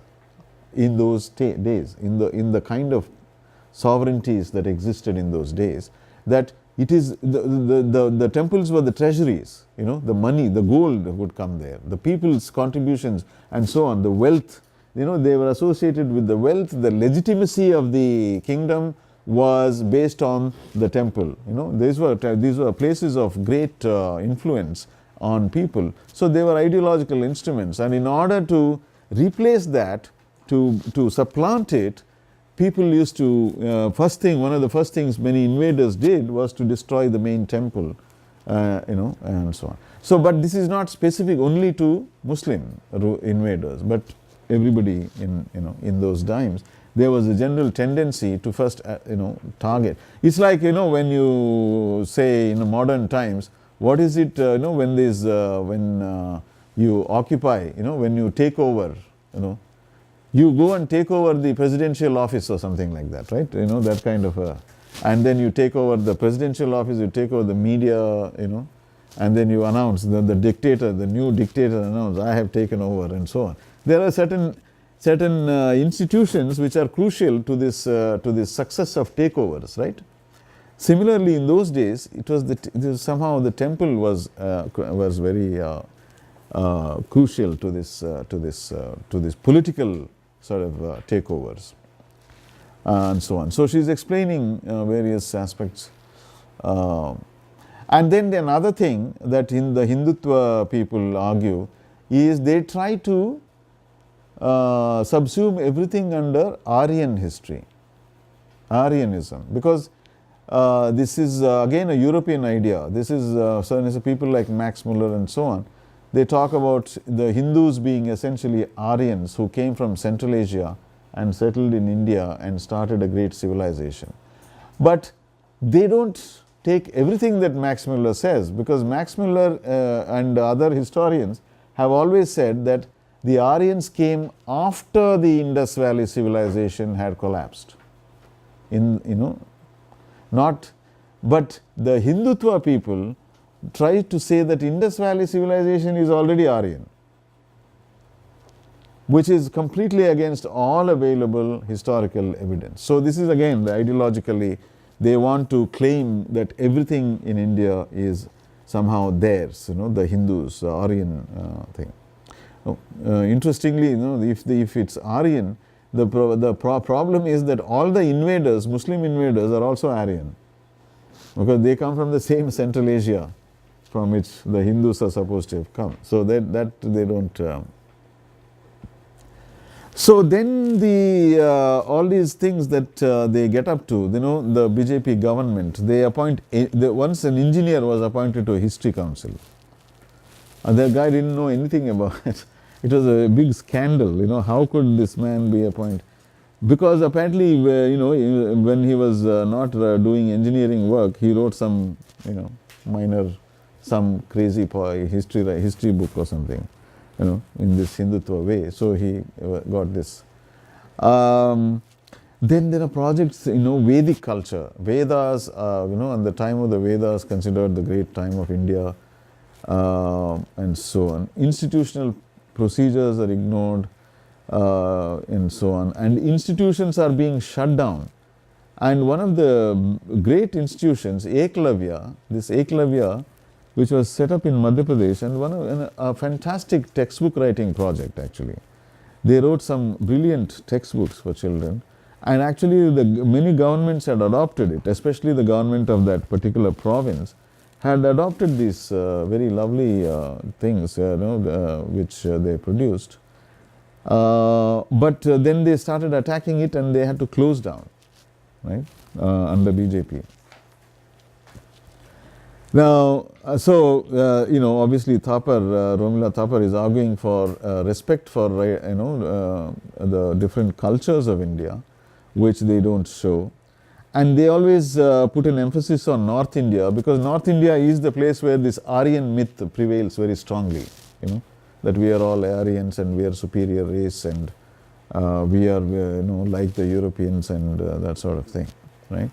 in those days, in the kind of sovereignties that existed in those days, that it is the temples were the treasuries, the money, the gold would come there, the people's contributions and so on, the wealth, they were associated with the wealth, the legitimacy of the kingdom was based on the temple. These were places of great influence on people. So they were ideological instruments, and in order to replace that, to supplant it, people used to, one of the first things many invaders did was to destroy the main temple, and so on. So, but this is not specific only to Muslim invaders, but everybody in those times. There was a general tendency to first, target. It's like, when you say in modern times, what is it, when you occupy, when you take over, you go and take over the presidential office or something like that, right? That kind of and then you take over the presidential office, you take over the media, and then you announce, the new dictator announces, I have taken over, and so on. There are certain institutions which are crucial to this success of takeovers, right? Similarly, in those days, it was somehow the temple was very crucial to this political sort of takeovers, and so on. So she is explaining various aspects, and then another thing that in the Hindutva people argue is they try to subsume everything under Aryan history, Aryanism, because this is again a European idea. This is certain people like Max Muller and so on. They talk about the Hindus being essentially Aryans who came from Central Asia and settled in India and started a great civilization. But they don't take everything that Max Muller says, because Max Muller and other historians have always said that the Aryans came after the Indus Valley civilization had collapsed. Not, but the Hindutva people try to say that Indus Valley civilization is already Aryan, which is completely against all available historical evidence. So this is again ideologically, they want to claim that everything in India is somehow theirs, the Hindus, Aryan thing. Interestingly, if it's Aryan, the problem is that all the invaders, Muslim invaders, are also Aryan, because they come from the same Central Asia from which the Hindus are supposed to have come. So that they don't. So then all these things that they get up to, the BJP government, they appoint, once an engineer was appointed to a history council. The guy didn't know anything about it. It was a big scandal, how could this man be appointed? Because apparently, when he was not doing engineering work, he wrote some, some crazy history book or something, in this Hindutva way. So he got this. Then there are projects, Vedic culture. Vedas, at the time of the Vedas, considered the great time of India, and so on. Institutional procedures are ignored, and so on. And institutions are being shut down. And one of the great institutions, Eklavya, which was set up in Madhya Pradesh, and a fantastic textbook writing project actually. They wrote some brilliant textbooks for children, and actually many governments had adopted it, especially the government of that particular province had adopted these very lovely things, which they produced. But then they started attacking it and they had to close down, right, under BJP. Now, obviously Thapar, Romila Thapar is arguing for respect for, the different cultures of India, which they don't show. And they always put an emphasis on North India, because North India is the place where this Aryan myth prevails very strongly, that we are all Aryans and we are superior race and we are, like the Europeans and that sort of thing, right?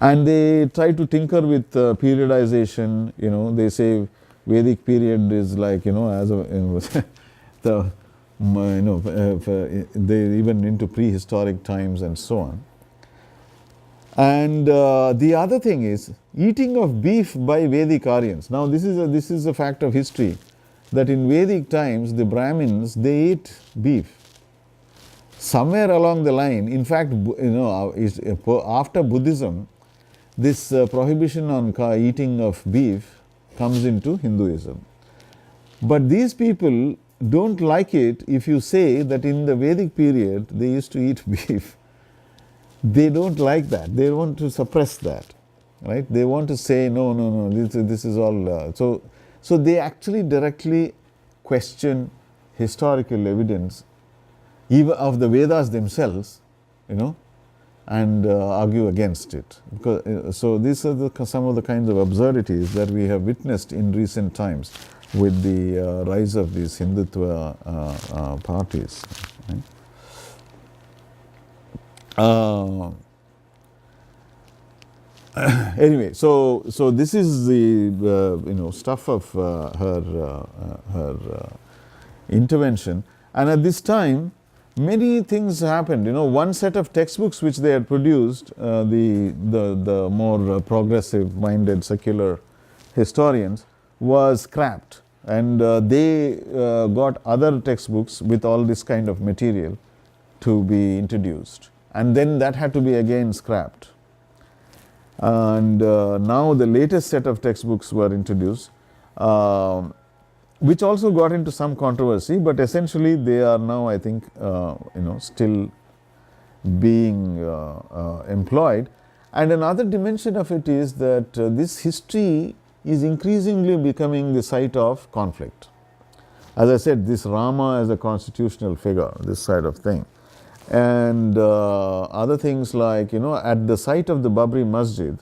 And they try to tinker with periodization, they say Vedic period is like, as a, they even into prehistoric times and so on. And the other thing is eating of beef by Vedic Aryans. Now this is a fact of history, that in Vedic times the Brahmins, they ate beef. Somewhere along the line, in fact, after Buddhism, this prohibition on eating of beef comes into Hinduism. But these people don't like it if you say that in the Vedic period they used to eat beef. They don't like that. They want to suppress that, right? They want to say, no, this is all. So they actually directly question historical evidence, even of the Vedas themselves, and argue against it. So these are some of the kinds of absurdities that we have witnessed in recent times with the rise of these Hindutva parties. Right? Anyway, so this is the stuff of her intervention, and at this time many things happened. One set of textbooks which they had produced, the more progressive-minded secular historians, was scrapped, and they got other textbooks with all this kind of material to be introduced, and then that had to be again scrapped. And now the latest set of textbooks were introduced, which also got into some controversy, but essentially they are now, I think, still being employed. And another dimension of it is that this history is increasingly becoming the site of conflict. As I said, this Rama as a constitutional figure, this side of thing. And other things like, at the site of the Babri Masjid,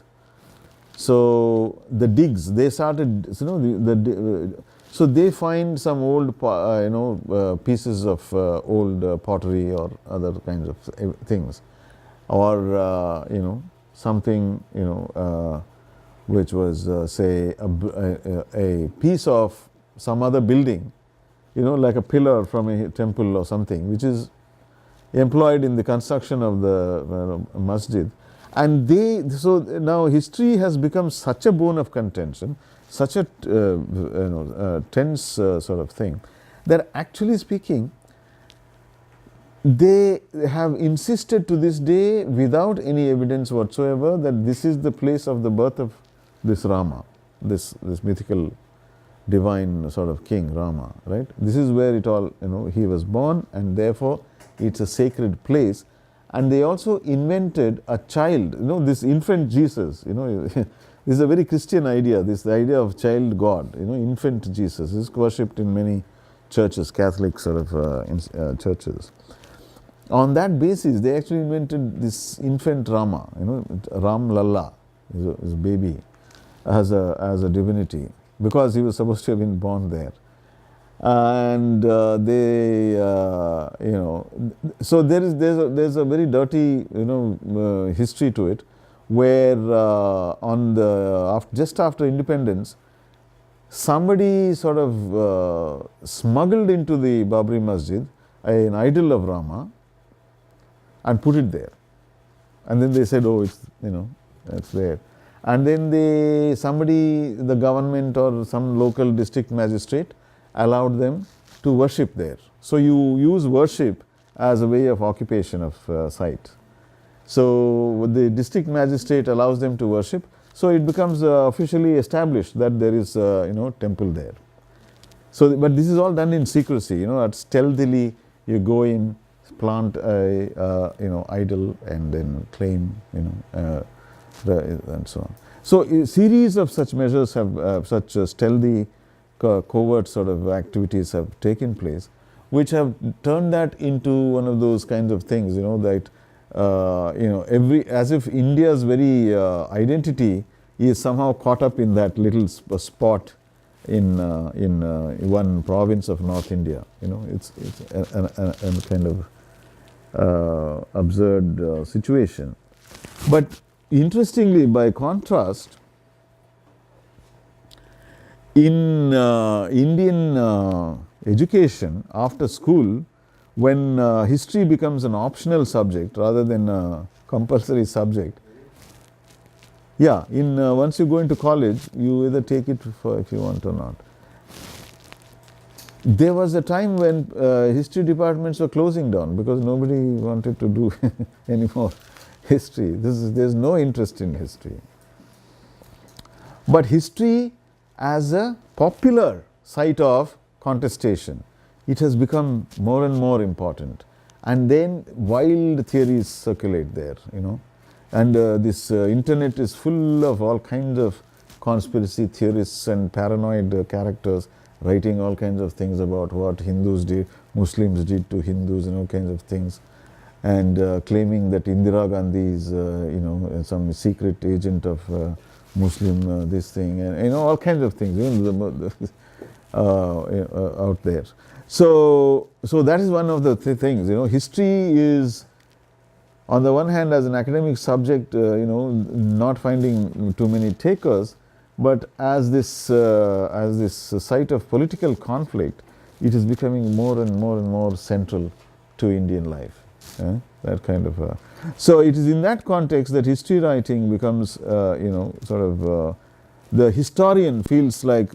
so the digs, they started, So they find some old pieces of old pottery or other kinds of things, or something which was say a piece of some other building, like a pillar from a temple or something, which is employed in the construction of the masjid. And so now history has become such a bone of contention, such a tense sort of thing, that actually speaking, they have insisted to this day, without any evidence whatsoever, that this is the place of the birth of this Rama, this mythical divine sort of king Rama, right? This is where it all, he was born, and therefore it's a sacred place. And they also invented a child, this infant Jesus, this is a very Christian idea, the idea of child God, infant Jesus is worshipped in many churches, Catholic sort of churches. On that basis, they actually invented this infant Rama, Ram Lalla, his baby, as a divinity, because he was supposed to have been born there. And they, so there's a very dirty, history to it, where just after independence, somebody sort of smuggled into the Babri Masjid an idol of Rama and put it there, and then they said, oh, it's it's there, and then the government or some local district magistrate allowed them to worship there. So you use worship as a way of occupation of site. So the district magistrate allows them to worship. So it becomes officially established that there is temple there. So, but this is all done in secrecy. Stealthily you go in, plant a idol, and then claim and so on. So a series of such measures have such stealthy, covert sort of activities have taken place, which have turned that into one of those kinds of things, that as if India's very identity is somehow caught up in that little spot in one province of North India. It's a kind of absurd situation. But interestingly, by contrast, in Indian education after school, when history becomes an optional subject rather than a compulsory subject, once you go into college, you either take it if you want or not. There was a time when history departments were closing down because nobody wanted to do any more history. There's no interest in history. But history as a popular site of contestation, it has become more and more important. And then wild theories circulate there, and this internet is full of all kinds of conspiracy theorists and paranoid characters writing all kinds of things about what Hindus did, Muslims did to Hindus, all kinds of things, and claiming that Indira Gandhi is, some secret agent of Muslim this thing, and all kinds of things out there. So that is one of the things. History is, on the one hand, as an academic subject, not finding too many takers, but as this site of political conflict, it is becoming more and more central to Indian life. That kind of. So it is in that context that history writing becomes, sort of. The historian feels like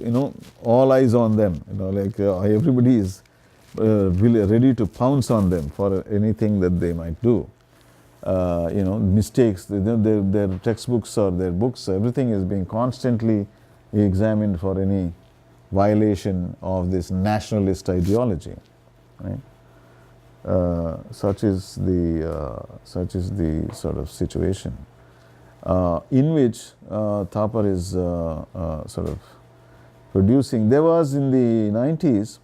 all eyes on them. Everybody is really ready to pounce on them for anything that they might do. Mistakes, their textbooks or their books, everything is being constantly examined for any violation of this nationalist ideology. Right? Such is the sort of situation in which Thapar is sort of producing. There was in the 90s,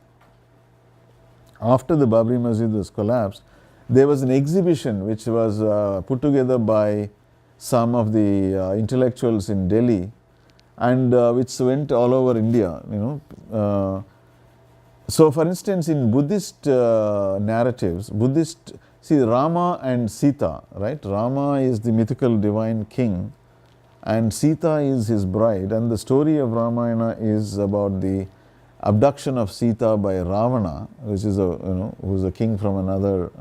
after the Babri Masjid was collapsed, there was an exhibition which was put together by some of the intellectuals in Delhi, and which went all over India, so for instance, in Buddhist narratives, see Rama and Sita, right? Rama is the mythical divine king and Sita is his bride, and the story of Ramayana is about the abduction of Sita by Ravana, which is who's a king from another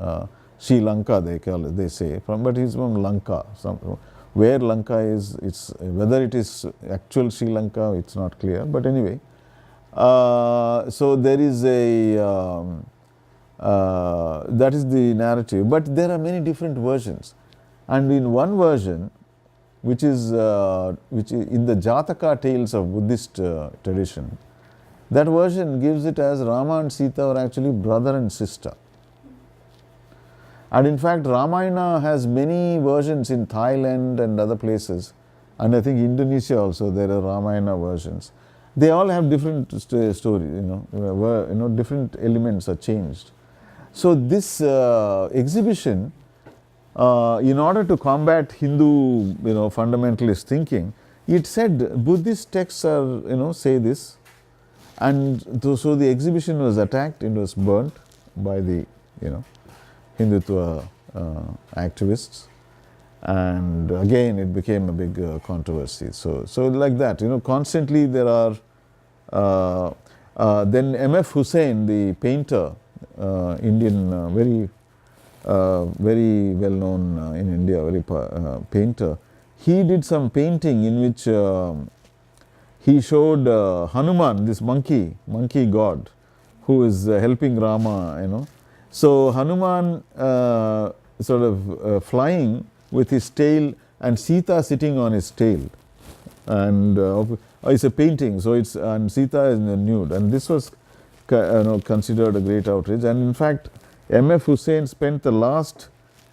Sri Lanka, they say, but he's from Lanka. Where Lanka is, whether it is actual Sri Lanka, it's not clear. But anyway, so there is that is the narrative. But there are many different versions, and in one version, which is in the Jataka tales of Buddhist tradition, that version gives it as Rama and Sita were actually brother and sister. And in fact, Ramayana has many versions in Thailand and other places, and I think Indonesia also there are Ramayana versions. They all have different stories, where different elements are changed. So this exhibition, in order to combat Hindu, fundamentalist thinking, it said Buddhist texts are, say this, and so the exhibition was attacked. It was burnt by the, Hindutva activists, and again it became a big controversy. So like that, constantly there are. Then M.F. Hussain, the painter, Indian, very well known in India, very painter. He did some painting in which he showed Hanuman, this monkey god, who is helping Rama, So Hanuman sort of flying with his tail and Sita sitting on his tail, and it's a painting. So and Sita is nude, and this was considered a great outrage. And in fact, M.F. Hussain spent the last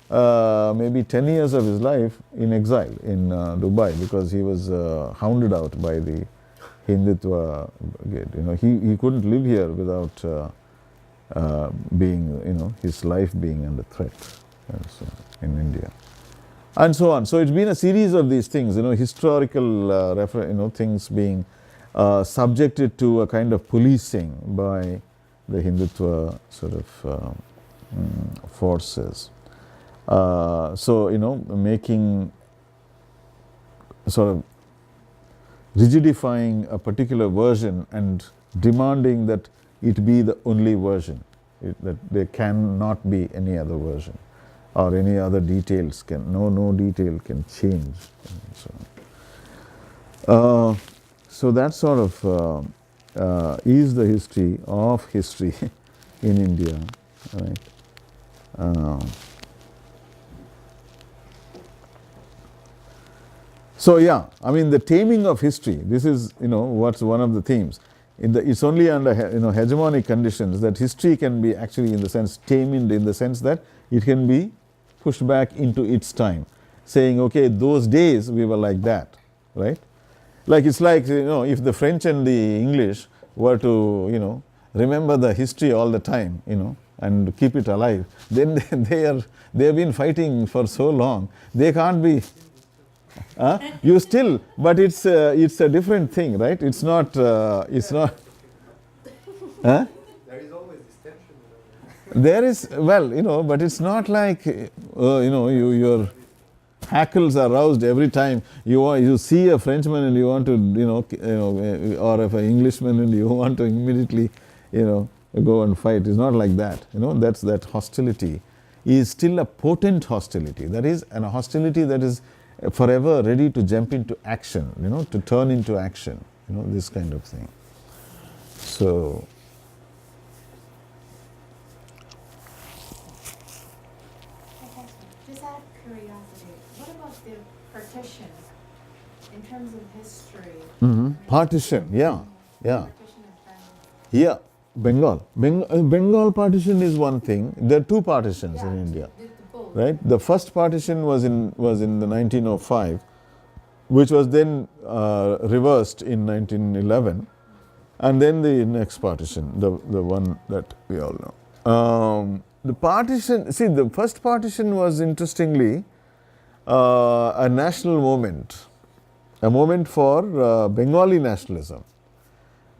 maybe 10 years of his life in exile in Dubai because he was hounded out by the Hindutva brigade. He couldn't live here without being, his life being under threat in India, and so on. So it's been a series of these things, historical things being subjected to a kind of policing by the Hindutva sort of forces. So making sort of rigidifying a particular version and demanding that it be the only version, that there cannot be any other version, or any other details no detail can change. So that sort of is the history of history in India, right? So yeah, I mean the taming of history. This is what's one of the themes. It's only under hegemonic conditions that history can be actually in the sense tamed, in the sense that it can be pushed back into its time, saying okay, those days we were like that, right? Like it's like if the French and the English were to remember the history all the time, and keep it alive, then they have been fighting for so long, they can't be. You still, but it's a different thing, right? It's not. There is always this tension. There is, but it's not like your hackles are roused every time you see a Frenchman and you want to or if an Englishman and you want to immediately go and fight. It's not like that. That's that hostility is still a potent hostility. That is a hostility that is forever ready to jump into action, to turn into action, this kind of thing. So, just out of curiosity, what about the partition in terms of history? Partition, yeah. Partition of Bengal. Yeah, Bengal. Bengal partition is one thing. There are two partitions in India. Right? The first partition was in the 1905, which was then reversed in 1911, and then the next partition, the one that we all know. The partition, the first partition was interestingly a national moment, a moment for Bengali nationalism,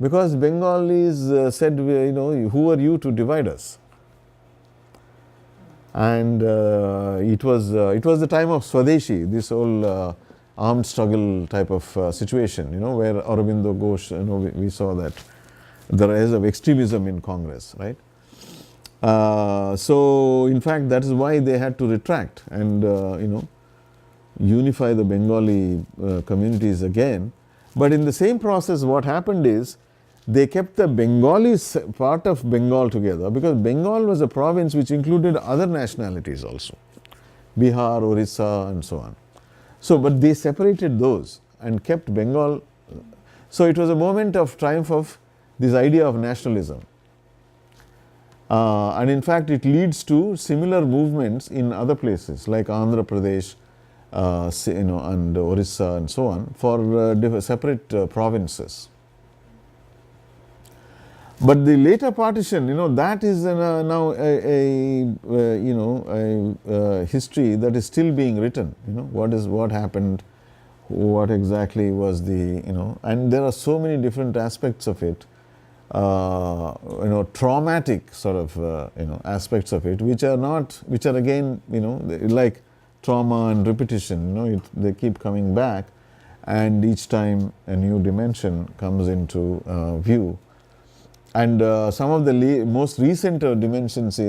because Bengalis said, who are you to divide us? And it was the time of Swadeshi, this whole armed struggle type of situation, where Aurobindo Ghosh, we saw that the rise of extremism in Congress, right? So in fact, that is why they had to retract and unify the Bengali communities again. But in the same process, what happened is they kept the Bengali part of Bengal together, because Bengal was a province which included other nationalities also, Bihar, Orissa and so on. So, but they separated those and kept Bengal. So it was a moment of triumph of this idea of nationalism. And in fact, it leads to similar movements in other places like Andhra Pradesh, and Orissa and so on, for separate provinces. But the later partition, that is now a history that is still being written. What happened, what exactly was the, and there are so many different aspects of it. Traumatic sort of aspects of it, which are again like trauma and repetition. They keep coming back, and each time a new dimension comes into view. And some of the most recent dimensions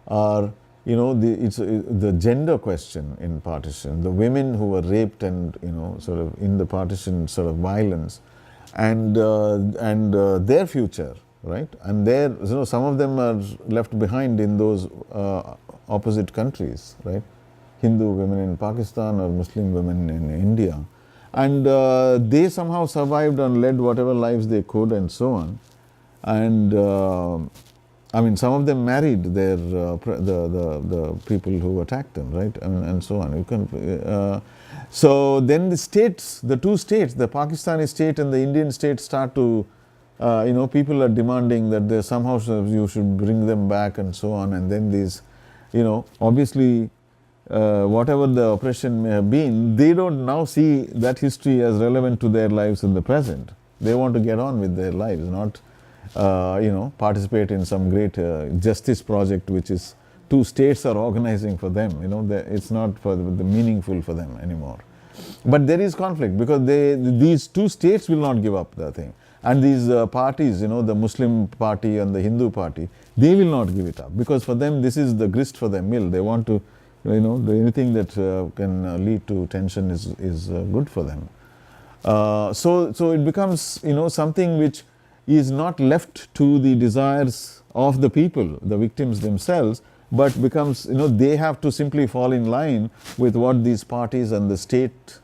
are the gender question in partition, the women who were raped and sort of in the partition sort of violence, and their future, right? And some of them are left behind in those opposite countries, right? Hindu women in Pakistan or Muslim women in India, and they somehow survived and led whatever lives they could and so on. And some of them married their the people who attacked them, right? And so on. You can. So then the two states, the Pakistani state and the Indian state, start to, people are demanding that they somehow you should bring them back and so on. And then these, obviously, whatever the oppression may have been, they don't now see that history as relevant to their lives in the present. They want to get on with their lives, not participate in some great justice project which is two states are organizing for them. It's not for the meaningful for them anymore. But there is conflict, because these two states will not give up the thing, and these parties, the Muslim party and the Hindu party, they will not give it up, because for them this is the grist for their mill. They want to, anything that can lead to tension is good for them. So it becomes something which is not left to the desires of the people, the victims themselves, but becomes, they have to simply fall in line with what these parties and the state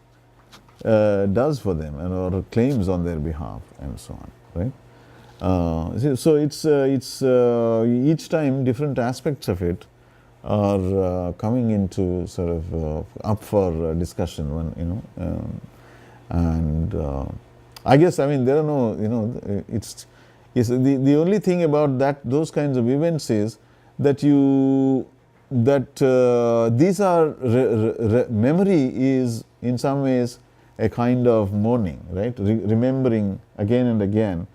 does for them, or claims on their behalf and so on, right? So it's each time different aspects of it are coming into sort of up for discussion, and I guess, there are no, it's the only thing about those kinds of events is that these are, memory is in some ways a kind of mourning, right? Remembering again and again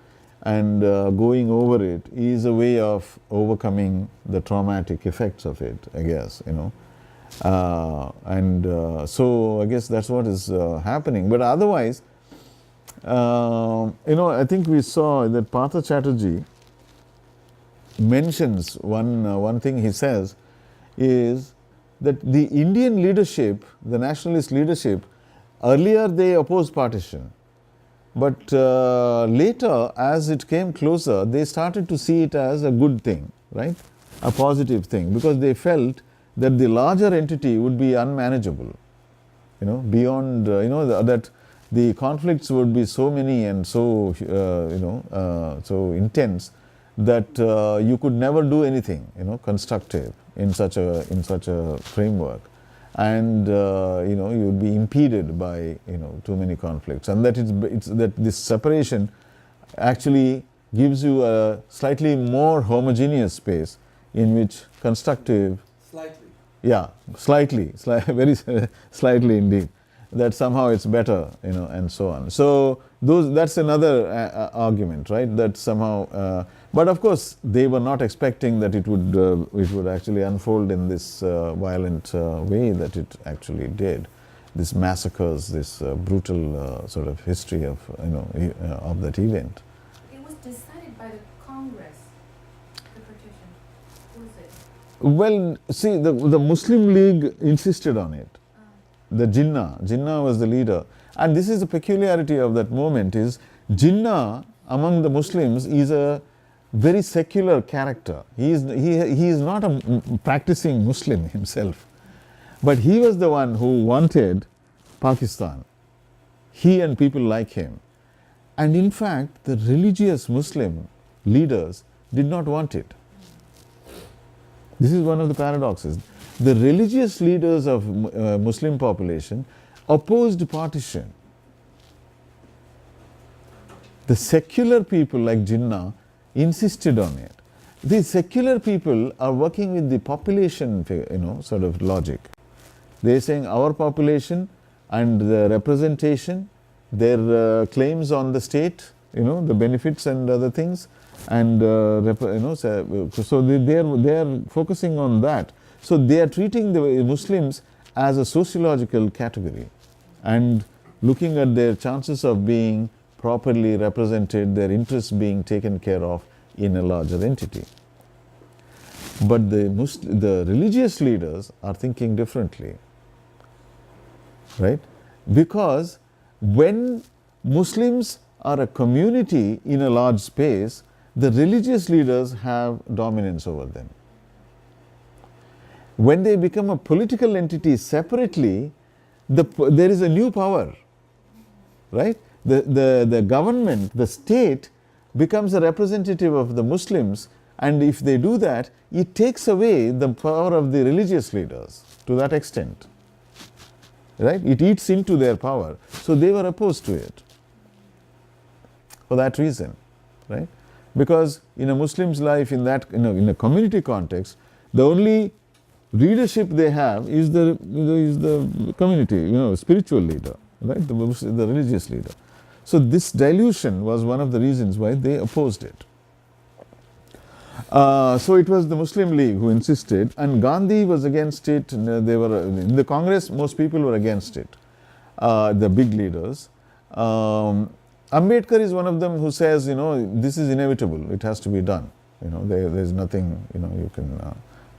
and going over it is a way of overcoming the traumatic effects of it, I guess, so I guess that's what is happening. But otherwise, I think we saw that Partha Chatterjee mentions one thing he says is that the Indian leadership, the nationalist leadership, earlier they opposed partition, but later, as it came closer, they started to see it as a good thing, right? A positive thing, because they felt that the larger entity would be unmanageable, beyond, that the conflicts would be so many and so, so intense that you could never do anything, constructive in such a framework, and you would be impeded by too many conflicts, and that it's that this separation actually gives you a slightly more homogeneous space in which constructive, Slightly. very slightly indeed. that somehow it's better, and so on. So that's another argument, right? That somehow, but of course they were not expecting that it would actually unfold in this violent way that it actually did. This massacres, this brutal sort of history of of that event. It was decided by the Congress, the petition. Was it? Well, see, the Muslim League insisted on it. The Jinnah was the leader, and this is the peculiarity of that moment. Is Jinnah among the Muslims is a very secular character. He is not a practicing Muslim himself, but he was the one who wanted Pakistan. He and people like him, and in fact, the religious Muslim leaders did not want it. This is one of the paradoxes. The religious leaders of Muslim population opposed partition. The secular people like Jinnah insisted on it. These secular people are working with the population, sort of logic. They are saying our population and the representation, their claims on the state, the benefits and other things, and so they are focusing on that. So they are treating the Muslims as a sociological category and looking at their chances of being properly represented, their interests being taken care of in a larger entity. But the religious leaders are thinking differently, right? Because when Muslims are a community in a large space, the religious leaders have dominance over them. When they become a political entity separately, there is a new power, right? The government, the state becomes a representative of the Muslims, and if they do that, it takes away the power of the religious leaders to that extent, right? It eats into their power. So they were opposed to it for that reason, right? Because in a Muslim's life, in a community context, the only leadership they have is the community, spiritual leader, right? The religious leader. So this dilution was one of the reasons why they opposed it. So it was the Muslim League who insisted, and Gandhi was against it. They were in the Congress. Most people were against it. The big leaders. Ambedkar is one of them who says, this is inevitable. It has to be done. There's nothing you can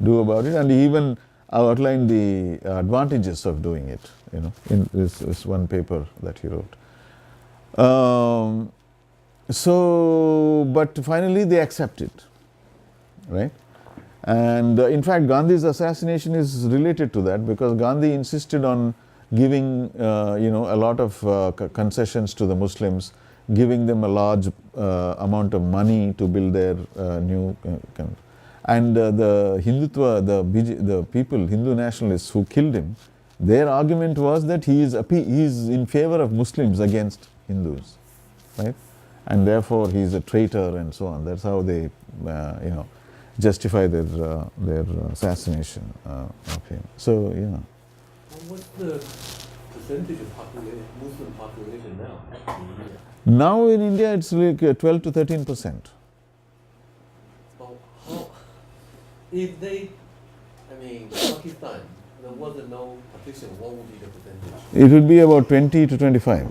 do about it, and he even outlined the advantages of doing it. In this one paper that he wrote. But finally they accept it, right? And in fact, Gandhi's assassination is related to that, because Gandhi insisted on giving a lot of concessions to the Muslims, giving them a large amount of money to build their new and the Hindutva, the people, Hindu nationalists who killed him, their argument was that he is in favor of Muslims against Hindus, right? And therefore he is a traitor and so on. That's how they justify their assassination of him. So Well, what's the percentage of Muslim population now in India? now in India it's like 12 to 13%. If Pakistan, there wasn't no partition, what would be the percentage? It would be about 20 to 25.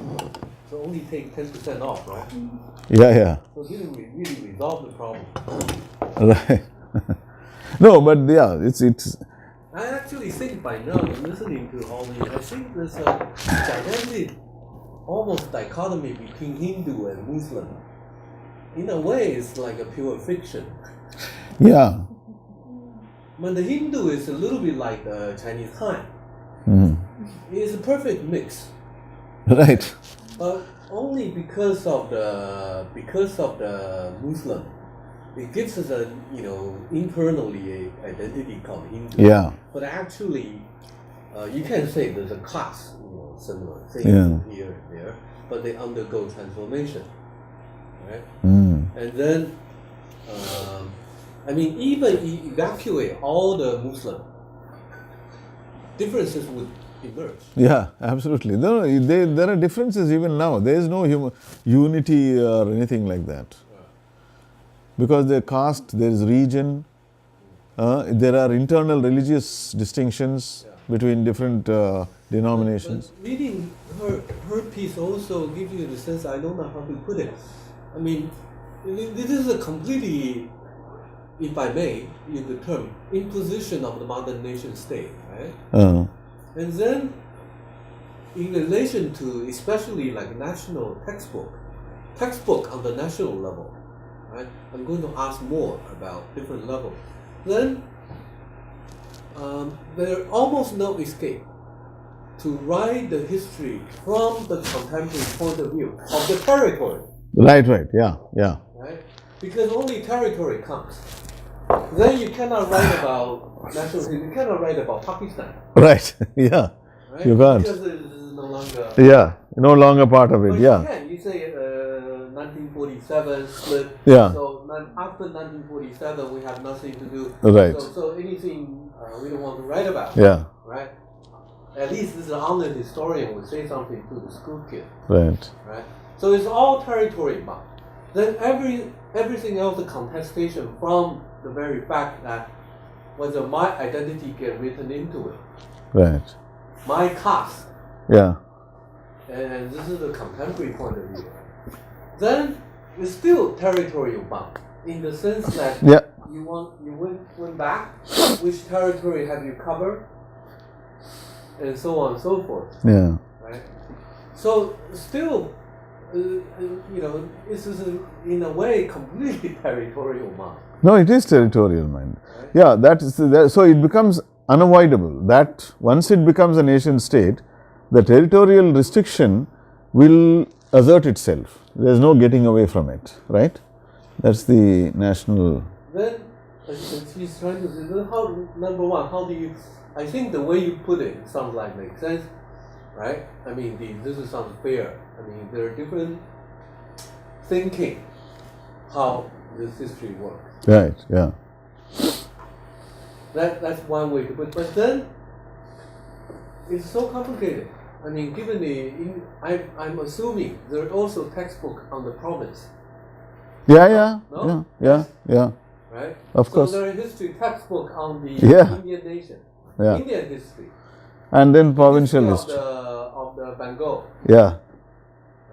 So only take 10% off, right? Yeah. So didn't we really resolve the problem? Right. No, but yeah, it's. I actually think by now, listening to all these, I think there's a gigantic, almost dichotomy between Hindu and Muslim. In a way, it's like a pure fiction. Yeah. But the Hindu is a little bit like the Chinese Han. It's a perfect mix. Right. But only because of the Muslim, it gives us a internally a identity called Hindu. Yeah. But actually, you can say there's a class, similar things here and there, but they undergo transformation, right? And then, even evacuate all the Muslim differences would emerged. Yeah, absolutely. There are differences even now. There is no unity or anything like that. Because there are caste, there is region, there are internal religious distinctions between different denominations. But reading her piece also gives you the sense, I don't know how to put it. I mean, this is a completely, if I may use the term, imposition of the modern nation state, right? And then, in relation to especially like national textbook on the national level, right? I'm going to ask more about different levels. Then, there almost no escape to write the history from the contemporary point of view of the territory. Right, yeah. Right? Because only territory counts. Then you cannot write about nationalism, you cannot write about Pakistan. Right, yeah. Right? You can't. Because it is no longer. Yeah, no longer part of it, But yeah. you can. You say 1947 split. Yeah. So after 1947, we have nothing to do. Right. So anything we don't want to write about. Yeah. Right. At least this honored historian would say something to the school kid. Right. Right. So it's all territory bound. Then everything else, the contestation from the very fact that whether my identity get written into it, Right. my caste, Yeah. and this is the contemporary point of view. Then it's still territorial bound in the sense that Yeah. you went back, which territory have you covered, and so on and so forth. Yeah. Right. So still, this is in a way completely territorial bound. No, it is territorial mind. Right? Yeah, so it becomes unavoidable that once it becomes a nation state, the territorial restriction will assert itself. There is no getting away from it, right? That's the national. Then, she's trying to say, number one, how do you, I think the way you put it sounds like makes sense, right? I mean, this sounds fair. I mean, there are different thinking how this history works. Right, yeah. That's one way to put it. But then, it's so complicated. I mean, given I'm assuming there are also textbook on the province. Yeah. No? Yeah. Right? Of course. So there is history textbook on the Yeah. Indian nation. Yeah. Indian history. And then provincial History history. of the Bengal. Yeah.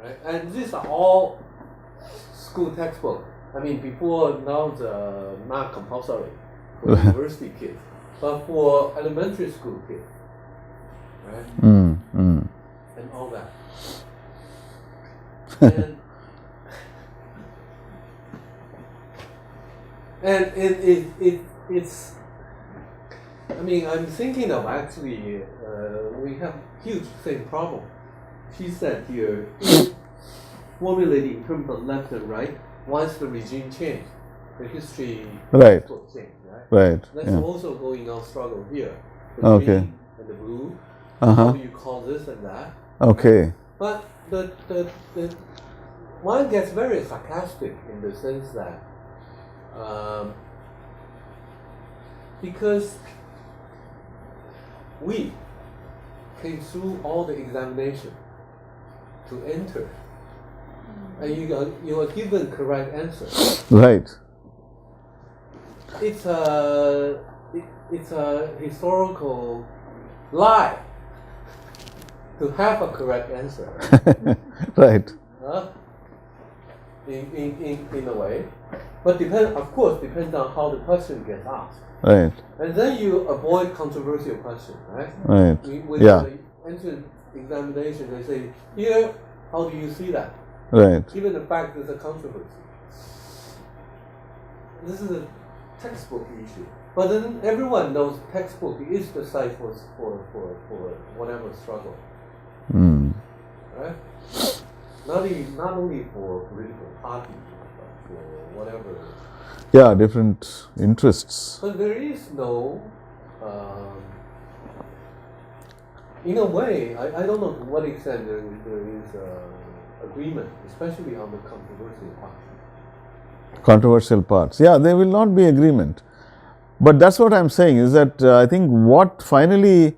Right? And these are all school textbook. I mean, before now the not compulsory for university kids, but for elementary school kids. Right? And all that. And it's. I mean, I'm thinking of actually, we have huge same problem. She said here, formulating in terms of left and right, once the regime changed, the history Right. changed, right? Right. That's Yeah. also going on struggle here. The Okay. green and the blue. How Uh-huh. do you call this and that? Okay. But the one gets very sarcastic in the sense that because we came through all the examination to enter, and you are given correct answer. Right. It's a historical lie to have a correct answer. Right. In a way, but of course depends on how the question gets asked. Right. And then you avoid controversial questions, right? Right. With Yeah. the entrance examination, they say, here, how do you see that? Right. Given the fact there's a controversy. This is a textbook issue. But then everyone knows textbook is the site for whatever struggle. Right? Not only for political parties, but for whatever. Yeah, different interests. But there is no, in a way, I don't know to what extent there is agreement, especially on the controversial part. Controversial parts. Yeah, there will not be agreement. But that's what I'm saying is that I think what finally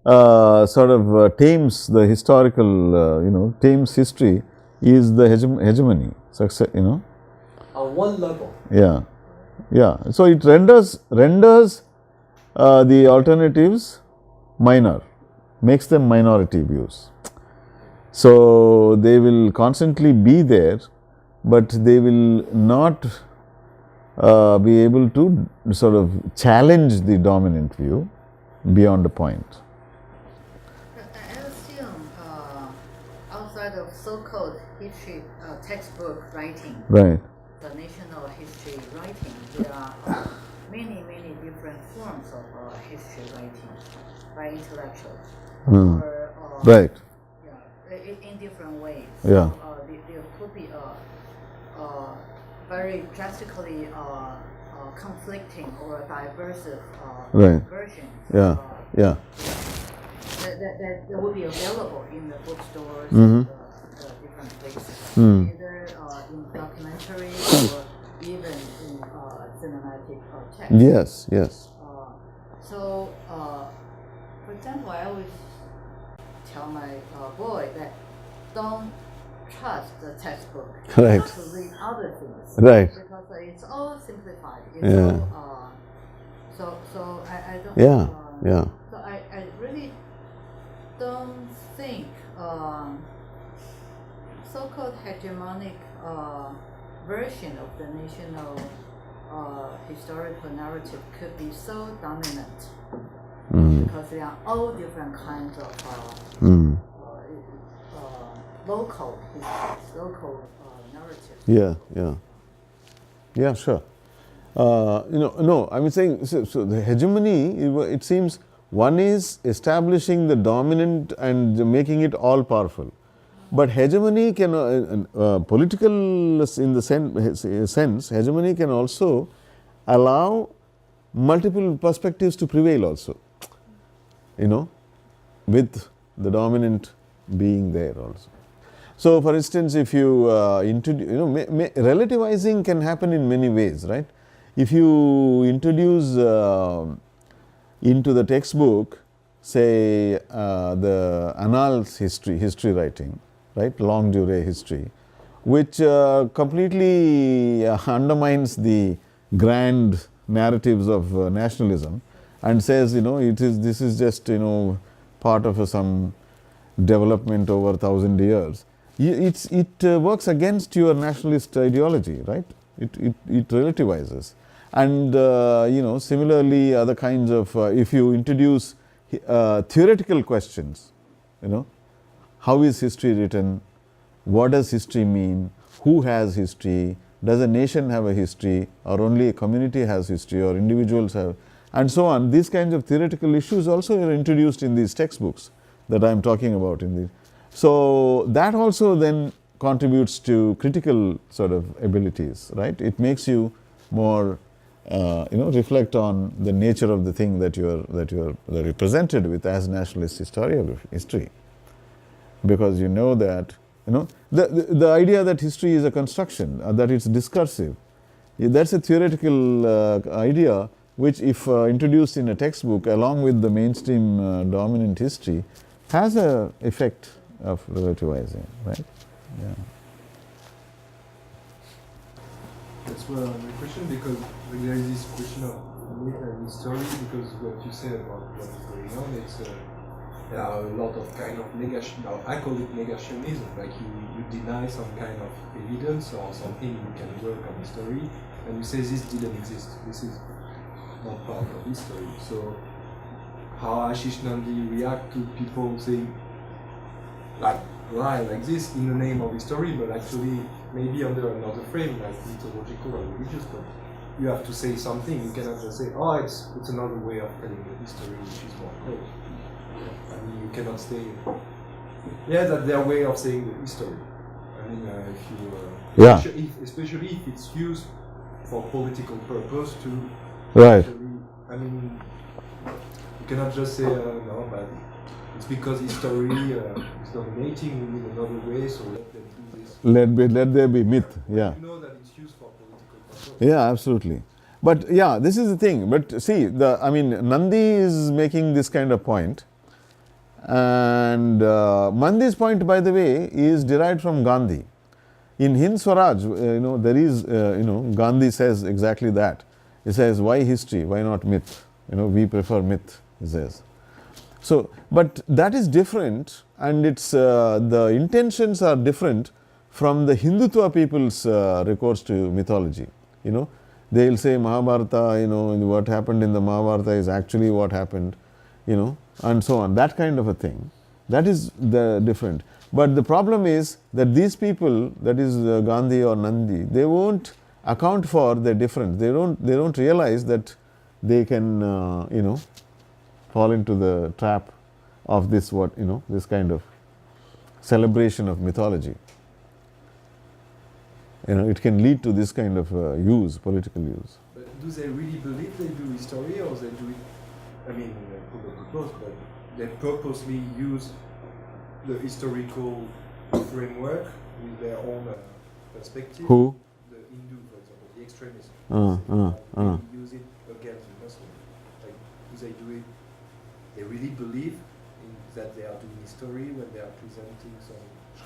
tames the historical, tames history is the hegemony, success, On one level. Yeah, yeah. So it renders the alternatives minor, makes them minority views. So they will constantly be there, but they will not be able to sort of challenge the dominant view beyond a point. I assume outside of so-called history textbook writing, Right. the national history writing, there are many different forms of history writing by intellectuals. Or, Right. Yeah, in different ways. Yeah. So, there could be very drastically conflicting or diverse Right. versions. Yeah. Yeah. That would be available in the bookstores Mhm. and different places, Mm. either in documentary or even in cinematic text. Yes. Yes. So, for example, I always tell my boy that don't trust the textbook Right. to read other things. Right. Because it's all simplified. It's Yeah. all, so I don't. Yeah. Yeah. So I really don't think so-called hegemonic version of the national historical narrative could be so dominant because there are all different kinds of local histories, local narratives. Yeah. Yeah. Yeah. Sure. No, I'm saying so the hegemony, it seems one is establishing the dominant and making it all powerful. But hegemony can, political in the sense, hegemony can also allow multiple perspectives to prevail also, with the dominant being there also. So, for instance, if you introduce, relativizing can happen in many ways, right? If you introduce into the textbook, say, the annals history writing, right, longue durée history, which completely undermines the grand narratives of nationalism and says, this is just, part of some development over 1,000 years. It works against your nationalist ideology, right? It relativizes. And, similarly, other kinds of, if you introduce theoretical questions, how is history written? What does history mean? Who has history? Does a nation have a history? Or only a community has history? Or individuals have? And so on. These kinds of theoretical issues also are introduced in these textbooks that I am talking about. So that also then contributes to critical sort of abilities, right? It makes you more, reflect on the nature of the thing that you are presented with as nationalist history, because that the idea that history is a construction, that it's discursive, that's a theoretical idea which, if introduced in a textbook along with the mainstream dominant history, has a effect of relativizing, right? Yeah. That's my question, because there is this question of history, because what you said about what is going on, it's there are a lot of kind of negation. I call it negationism, like you deny some kind of evidence or something you can work on history, and you say this didn't exist. This is not part of history. So how Ashish Nandi react to people saying like this in the name of history, but actually maybe under another frame, like mythological or religious, but you have to say something. You cannot just say, oh, it's another way of telling the history which is more close. I mean, you cannot say, that's their way of saying the history. I mean, especially if it's used for political purpose to, right. Actually, I mean, you cannot just say, no, but it's because history is dominating, we need another way, so let them do this. Let there be myth, yeah. You know that it's used for political purpose. Yeah, absolutely. But yeah, this is the thing. But see, Nandi is making this kind of point, And Mandi's point, by the way, is derived from Gandhi. In Hind Swaraj, there is, Gandhi says exactly that. He says, why history, why not myth? We prefer myth, he says. So, but that is different, and it's the intentions are different from the Hindutva people's recourse to mythology. They will say Mahabharata, what happened in the Mahabharata is actually what happened, and so on. That kind of a thing. That is the different. But the problem is that these people, that is Gandhi or Nandi, they won't account for the difference. They don't realize that they can, fall into the trap of this this kind of celebration of mythology. It can lead to this kind of political use. But do they really believe they do history, or they do it? I mean, probably both, but they purposely use the historical framework with their own perspective. Who? The Hindu, for example, the extremists. They use it against the Muslim. Like, do they do it? They really believe that they are doing history when they are presenting some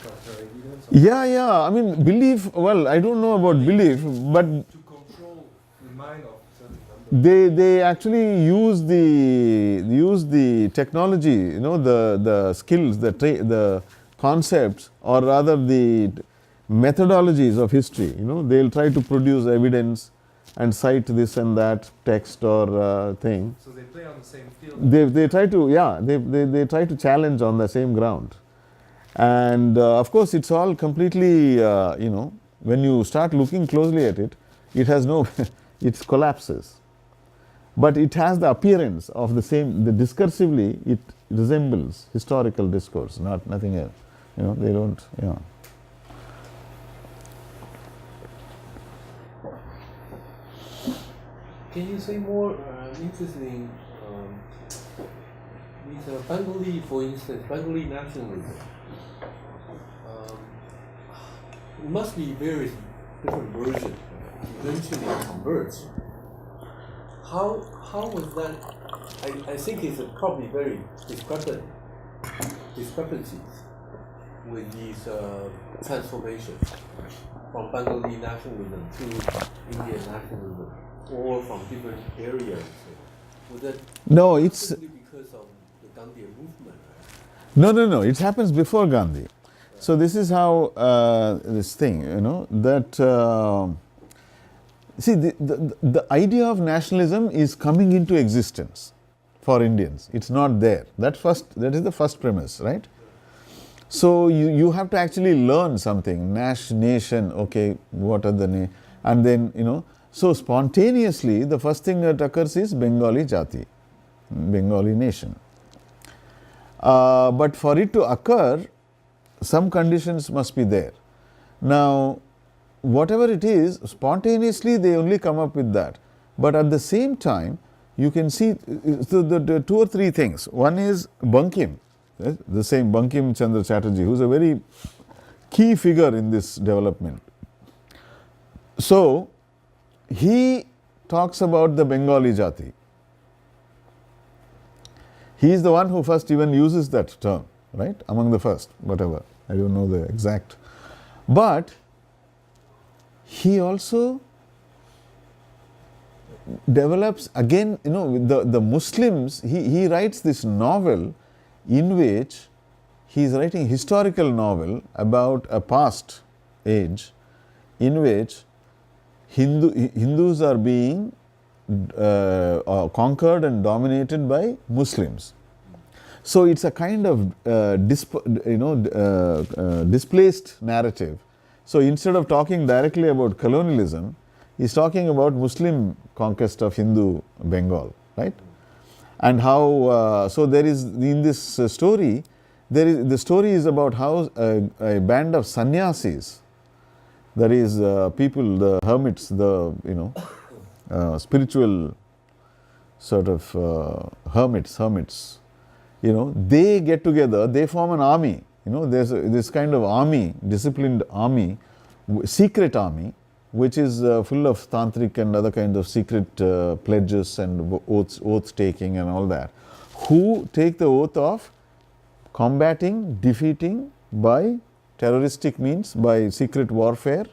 counter evidence? Yeah. I mean, belief. Well, I don't know about belief, but to control the mind of certain numbers. They actually use the technology, the skills, the concepts, or rather the methodologies of history. They'll try to produce evidence and cite this and that text or thing. So they play on the same field. They try to they try to challenge on the same ground, and of course it's all completely when you start looking closely at it, it has no it collapses. But it has the appearance of the same. Discursively, it resembles historical discourse, nothing else. They don't. Can you say more interesting with Bengali, for instance, Bengali nationalism? It must be various different versions. Eventually converge. How was that? I think it's probably very discrepancies with these transformations from Bengali nationalism to Indian nationalism, or from different areas. Was that it's because of the Gandhian movement? Right? No. It happens before Gandhi. So this is how this thing, that. See, the idea of nationalism is coming into existence for Indians. It's not there. That is the first premise, right? So you have to actually learn something. Nation, okay, what are the and then, so spontaneously the first thing that occurs is Bengali Jati, Bengali nation. But for it to occur, some conditions must be there. Now, whatever it is, spontaneously they only come up with that. But at the same time, you can see the two or three things. One is Bankim, the same Bankim Chandra Chatterjee, who is a very key figure in this development. So, he talks about the Bengali Jati. He is the one who first even uses that term, right? Among the first, whatever. I don't know the exact. But he also develops again, the Muslims, he writes this novel in which he is writing a historical novel about a past age in which Hindus are being conquered and dominated by Muslims. So it's a kind of displaced narrative. So instead of talking directly about colonialism, he's talking about Muslim conquest of Hindu Bengal, right? And how, so there is, in this story, the story is about how a band of sannyasis, that is people, the hermits, the, spiritual sort of hermits, they get together, they form an army. There's this kind of army, disciplined army, secret army, which is full of tantric and other kinds of secret pledges and oath taking and all that, who take the oath of combating, defeating by terroristic means, by secret warfare,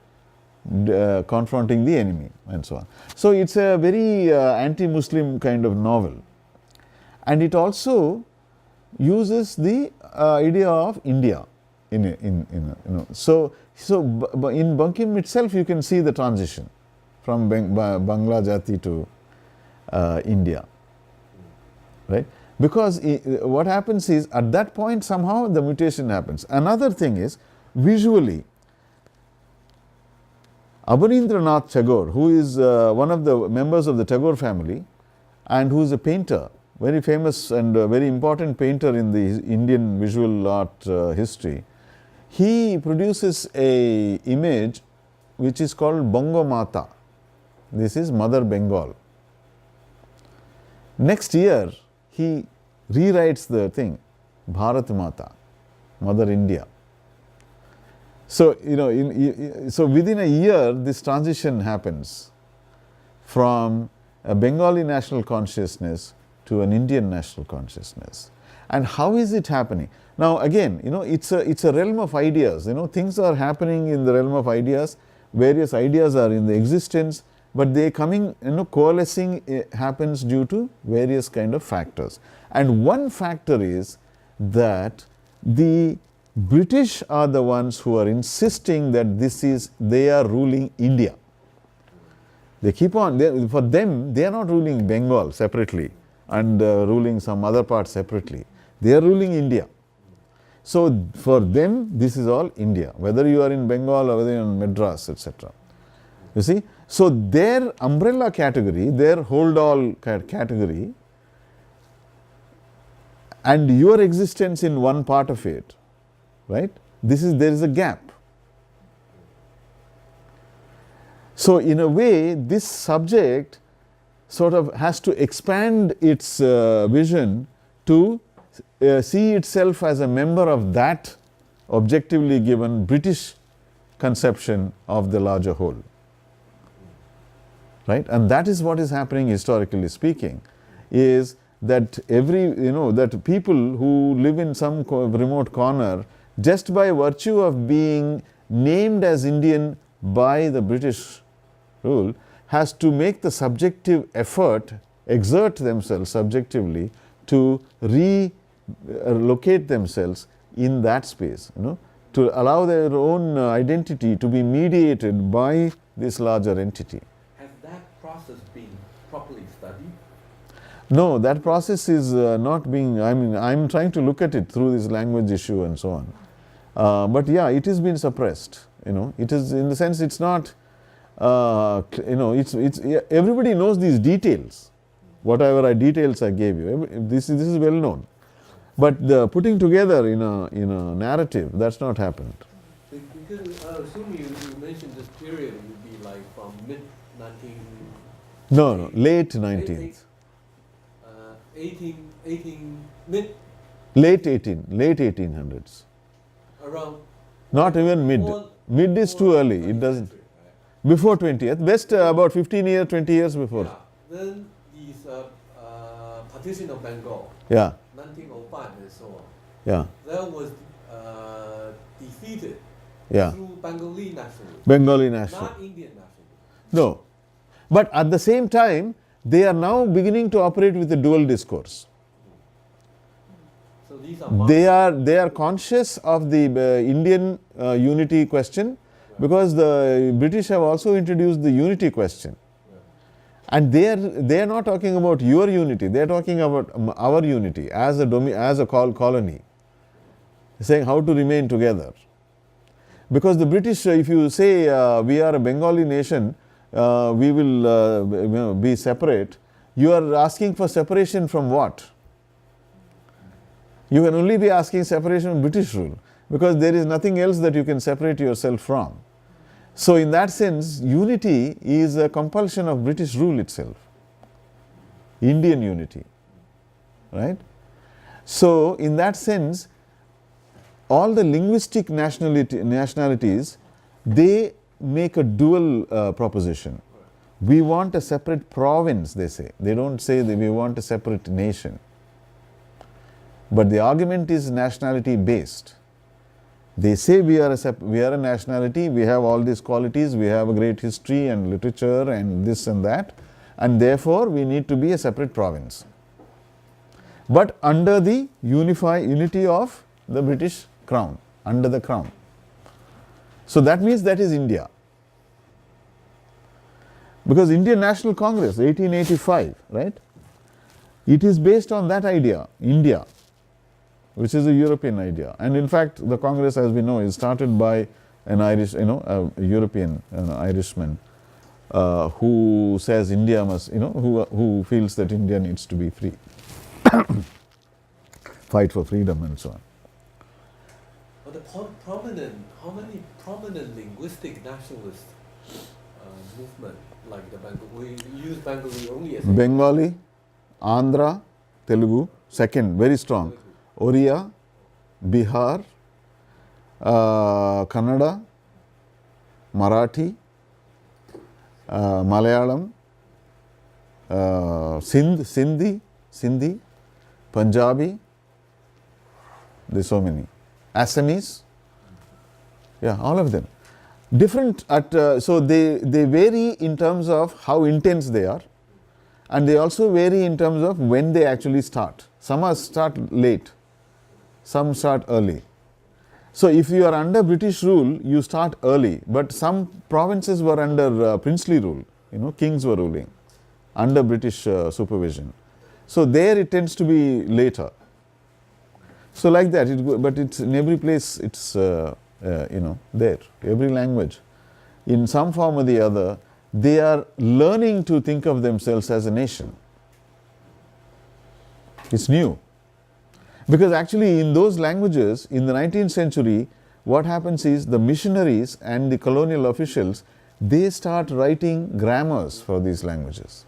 confronting the enemy and so on. So it's a very anti-Muslim kind of novel, and it also uses the idea of India So in Bankim itself you can see the transition from Bangla Jati to India, right? Because what happens is, at that point somehow the mutation happens. Another thing is, visually, Abanindranath Tagore, who is one of the members of the Tagore family and who is a painter, very famous and very important painter in the Indian visual art history, he produces a image which is called Bongo Mata. This is Mother Bengal. Next year he rewrites the thing, Bharat Mata, Mother India. So, so within a year this transition happens from a Bengali national consciousness to an Indian national consciousness. And how is it happening? Now again, it's a realm of ideas. Things are happening in the realm of ideas. Various ideas are in the existence, but they coming, coalescing happens due to various kind of factors. And one factor is that the British are the ones who are insisting that they are ruling India. They keep on, for them, they are not ruling Bengal separately and ruling some other part separately. They are ruling India. So for them, this is all India, whether you are in Bengal or whether you are in Madras, etc. You see? So their umbrella category, their hold-all category, and your existence in one part of it, right? There is a gap. So in a way, this subject sort of has to expand its vision to see itself as a member of that objectively given British conception of the larger whole, right? And that is what is happening historically speaking, is that that people who live in some remote corner, just by virtue of being named as Indian by the British rule, has to make the subjective effort, exert themselves subjectively to relocate themselves in that space, to allow their own identity to be mediated by this larger entity. Has that process been properly studied? No, that process is not being, I'm trying to look at it through this language issue and so on. But yeah, it has been suppressed, it is, in the sense it's not, everybody knows these details, whatever details I gave you, this is well known. But the putting together in a narrative, that's not happened. Because assuming you mentioned this period would be like from mid-19... No, late 19th. Late 1800s. Around... Not even mid. Mid is too early, it doesn't... Before 20th, best about 15 years, 20 years before. Yeah. Then these partition of Bengal, yeah. 1905 and so on. Yeah. That was defeated yeah. through Bengali nationalism. Bengali nationalism. Not Indian nationalism. No. But at the same time, they are now beginning to operate with a dual discourse. So these are they are conscious of the Indian unity question, because the British have also introduced the unity question. And they are not talking about your unity, they are talking about our unity as a colony, saying how to remain together. Because the British, if you say we are a Bengali nation, we will be separate, you are asking for separation from what? You can only be asking separation from British rule, because there is nothing else that you can separate yourself from. So in that sense, unity is a compulsion of British rule itself, Indian unity, right? So in that sense, all the linguistic nationalities, they make a dual proposition. We want a separate province, they say. They don't say that we want a separate nation. but the argument is nationality based. They say we are a nationality, we have all these qualities, we have a great history and literature and this and that, and therefore we need to be a separate province, but under the unity of the British Crown, under the Crown. So that means that is India. Because Indian National Congress, 1885, right? It is based on that idea, India, which is a European idea. And in fact, the Congress, as we know, is started by an Irish, a European, an Irishman, who says India must, who feels that India needs to be free, fight for freedom and so on. But how many prominent linguistic nationalist movement, like the Bengali, we use Bengali only as Bengali, Andhra, Telugu, second, very strong. Oriya, Bihar, Kannada, Marathi, Malayalam, Sindhi, Punjabi, there's so many. Assamese, yeah, all of them. Different so they vary in terms of how intense they are, and they also vary in terms of when they actually start. Some start late, some start early. So if you are under British rule, you start early, but some provinces were under princely rule, kings were ruling under British supervision. So there it tends to be later. So like that, but it's in every place, it's there, every language. In some form or the other, they are learning to think of themselves as a nation. It's new. Because actually in those languages, in the 19th century, what happens is the missionaries and the colonial officials, they start writing grammars for these languages.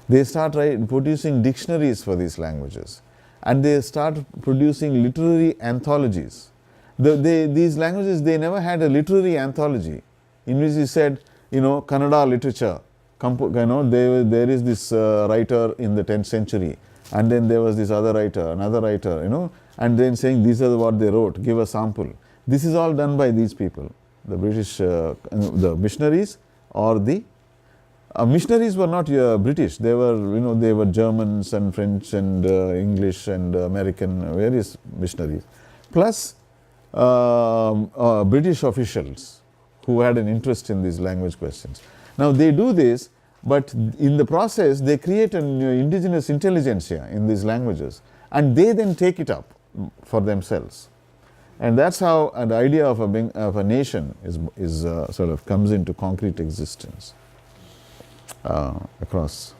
They start producing dictionaries for these languages. And they start producing literary anthologies. These languages, they never had a literary anthology in which he said, Kannada literature, there is this writer in the 10th century, and then there was this other writer, another writer, and then saying these are what they wrote, give a sample. This is all done by these people, the British, the missionaries, or the missionaries were not British. They were, they were Germans and French and English and American, various missionaries, plus British officials who had an interest in these language questions. Now they do this, but in the process they create an indigenous intelligentsia in these languages, and they then take it up for themselves. And that's how the idea of a nation is sort of comes into concrete existence. Across.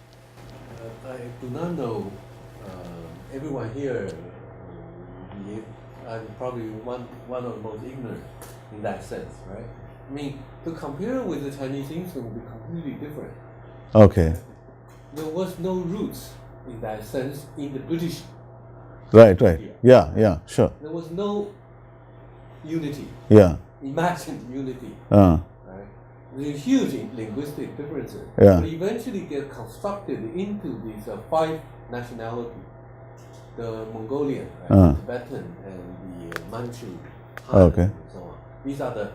I do not know everyone here. I'm probably one of the most ignorant in that sense, right? I mean, to compare with the Chinese English would be completely different. Okay. There was no roots in that sense in the British. Right. idea. Yeah, sure. There was no unity. Yeah. Imagined unity. There's huge linguistic differences, but eventually get constructed into these 5 nationalities: the Mongolian, the Tibetan, and the Manchu, Han, and so on. These are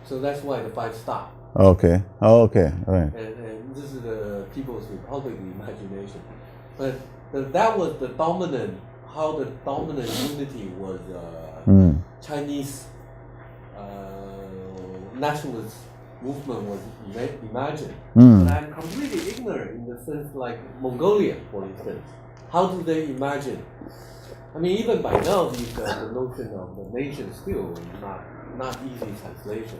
so that's why the 5 stop. Okay, right. And this is the People's Republic imagination. But that was the dominant, how the dominant unity was Chinese nationalist movement was imagined. But I'm completely ignorant in the sense like Mongolia, for instance. How do they imagine? I mean, even by now, the notion of the nation still not easy translation.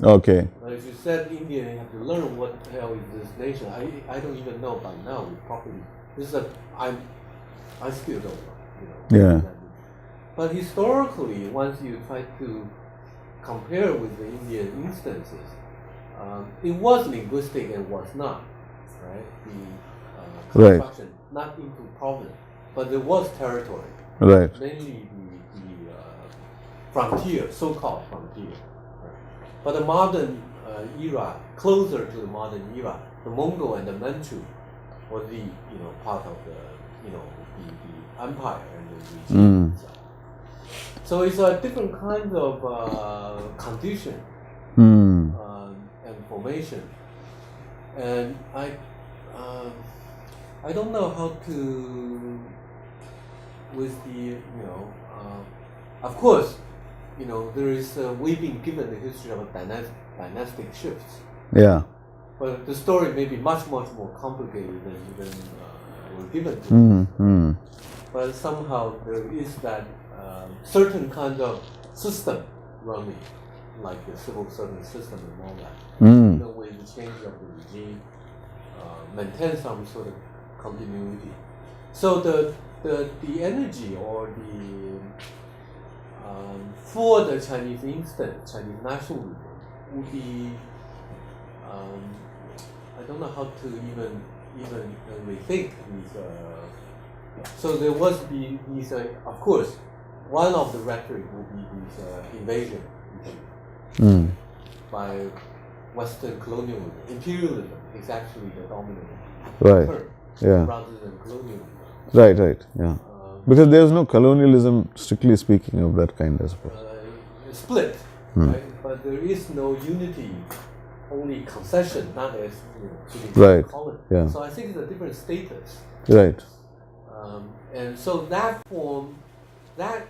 Okay. But if you said India, you have to learn what the hell is this nation. I don't even know by now properly. I still don't know. Yeah. But historically, once you try to compare with the Indian instances, it was linguistic and was not, right? The construction, not into province, but there was territory. Right. Mainly the frontier, so-called frontier. Right? But the modern era, closer to the modern era, the Mongol and the Manchu was the part of the empire and the regime itself. So it's a different kind of condition and formation, and I don't know how to with the of course there is we've been given the history of a dynastic shifts. Yeah. But the story may be much more complicated than we're given to. But somehow there is that certain kind of system running, like the civil service system and all that. With the change of the regime, maintain some sort of continuity. So the energy or the for the Chinese instant, Chinese nationalism would be I don't know how to even rethink these. So there was these. Of course, one of the rhetoric would be this invasion issue by Western colonialism. Imperialism is actually the dominant term, rather than colonialism. Right. Yeah. Because there is no colonialism, strictly speaking, of that kind as well. Split, right? But there is no unity. Only concession, not as colony. Yeah. So I think it's a different status. Right. And so that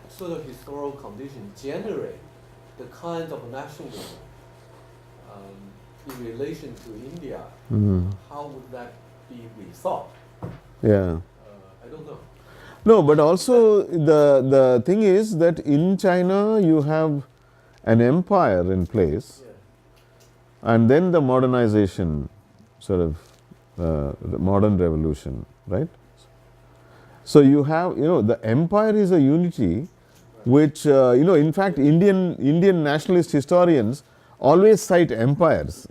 sort of historical condition generate the kind of nationalism in relation to India. How would that be rethought? Yeah. I don't know. No, but also the thing is that in China you have an empire in place. And then the modernization, sort of the modern revolution, right? So you have, the empire is a unity, which in fact Indian nationalist historians always cite empires,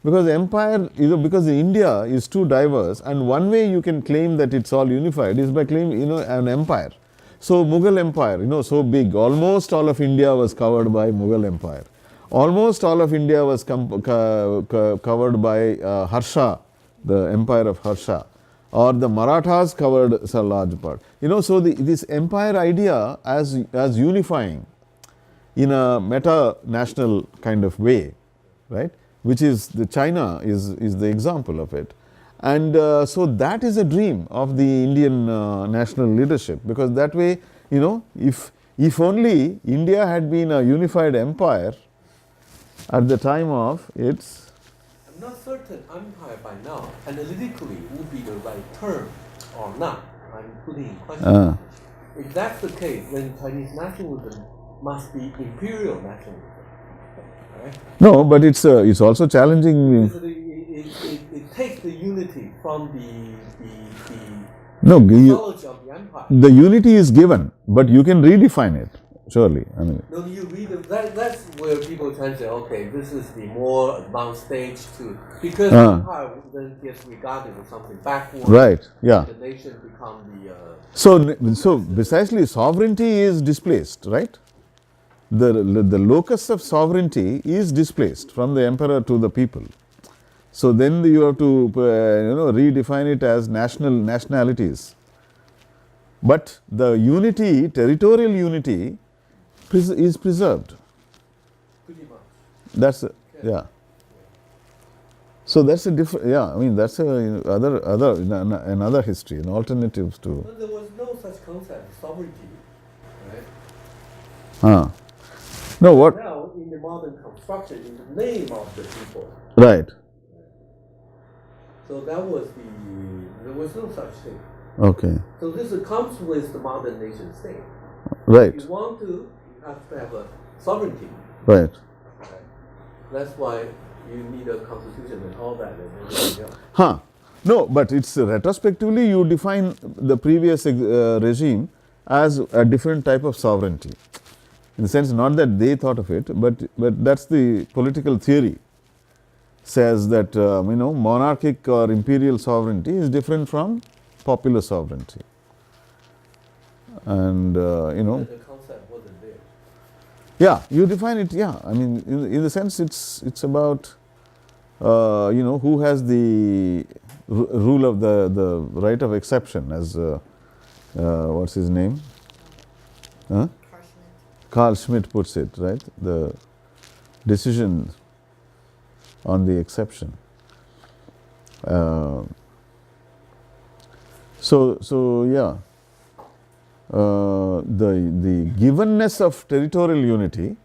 because empire, because India is too diverse, and one way you can claim that it's all unified is by claiming, an empire. So Mughal Empire, so big, almost all of India was covered by Mughal Empire. Almost all of India was covered by Harsha, the empire of Harsha, or the Marathas covered a large part. So this empire idea as unifying in a meta-national kind of way, right? Which is China is the example of it, and so that is a dream of the Indian national leadership, because that way, if only India had been a unified empire at the time of its. I'm not certain empire by now analytically would be the right term or not. I'm putting in question. If that's the case, then Chinese nationalism must be imperial nationalism. Right? No, but it's also challenging. It takes the unity from the knowledge of the empire. The unity is given, but you can redefine it. Surely, I mean. No, you read it. That's where people tend to say, okay, this is the more advanced stage too, because the empire then gets regarded as something backward. Right. Yeah. The nation become the. So precisely, sovereignty is displaced, right? The locus of sovereignty is displaced from the emperor to the people. So then you have to redefine it as nationalities. But the unity, territorial unity, is preserved. Pretty much. That's yeah. So that's a different. Yeah, I mean that's another history, an alternatives to. Well, there was no such concept, sovereignty, right? No, what? Now in the modern construction, in the name of the people. Right. So there was no such thing. Okay. So this comes with the modern nation state. Right. If you want to, you have to have a sovereignty. Right. That's why you need a constitution and all that and everything else. No, but it's retrospectively you define the previous regime as a different type of sovereignty. In the sense, not that they thought of it, but that's the political theory. Says that monarchic or imperial sovereignty is different from popular sovereignty, and The concept wasn't there. Yeah, you define it. Yeah, I mean, in the sense, it's about who has the rule of the right of exception, as what's his name? Huh? Carson. Carl Schmitt puts it, right? The decision on the exception. So yeah, the givenness of territorial unity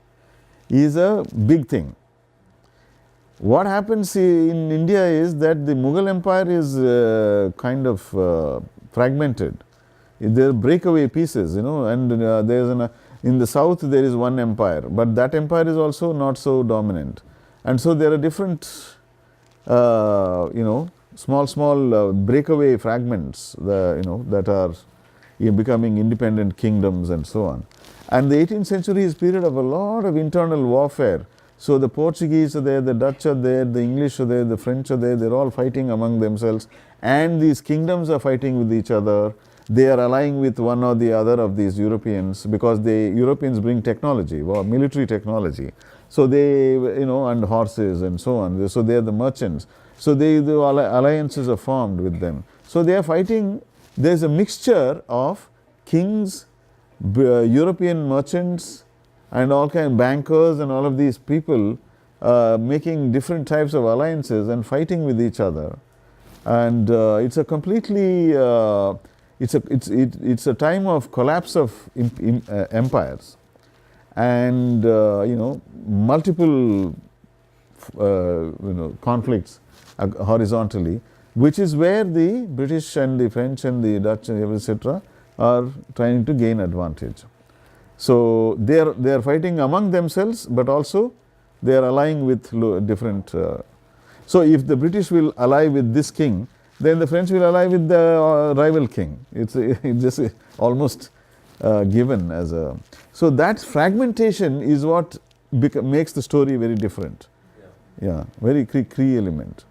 is a big thing. What happens in India is that the Mughal Empire is kind of fragmented. There are breakaway pieces, and there's in the south there is one empire, but that empire is also not so dominant. And so there are different, small breakaway fragments, that are becoming independent kingdoms and so on. And the 18th century is a period of a lot of internal warfare. So the Portuguese are there, the Dutch are there, the English are there, the French are there, they're all fighting among themselves, and these kingdoms are fighting with each other. They are allying with one or the other of these Europeans, because the Europeans bring technology, military technology. So they, and horses and so on. So they are the merchants. So the alliances are formed with them. So they are fighting. There's a mixture of kings, European merchants, and all kind of bankers and all of these people making different types of alliances and fighting with each other. And it's a completely it's a time of collapse of empires, and multiple conflicts horizontally, which is where the British and the French and the Dutch and etc. are trying to gain advantage. So they are fighting among themselves, but also they are allying with different. So if the British will ally with this king, then the French will ally with the rival king. It's just almost given as a. So that fragmentation is what makes the story very different. Yeah, very Cree element.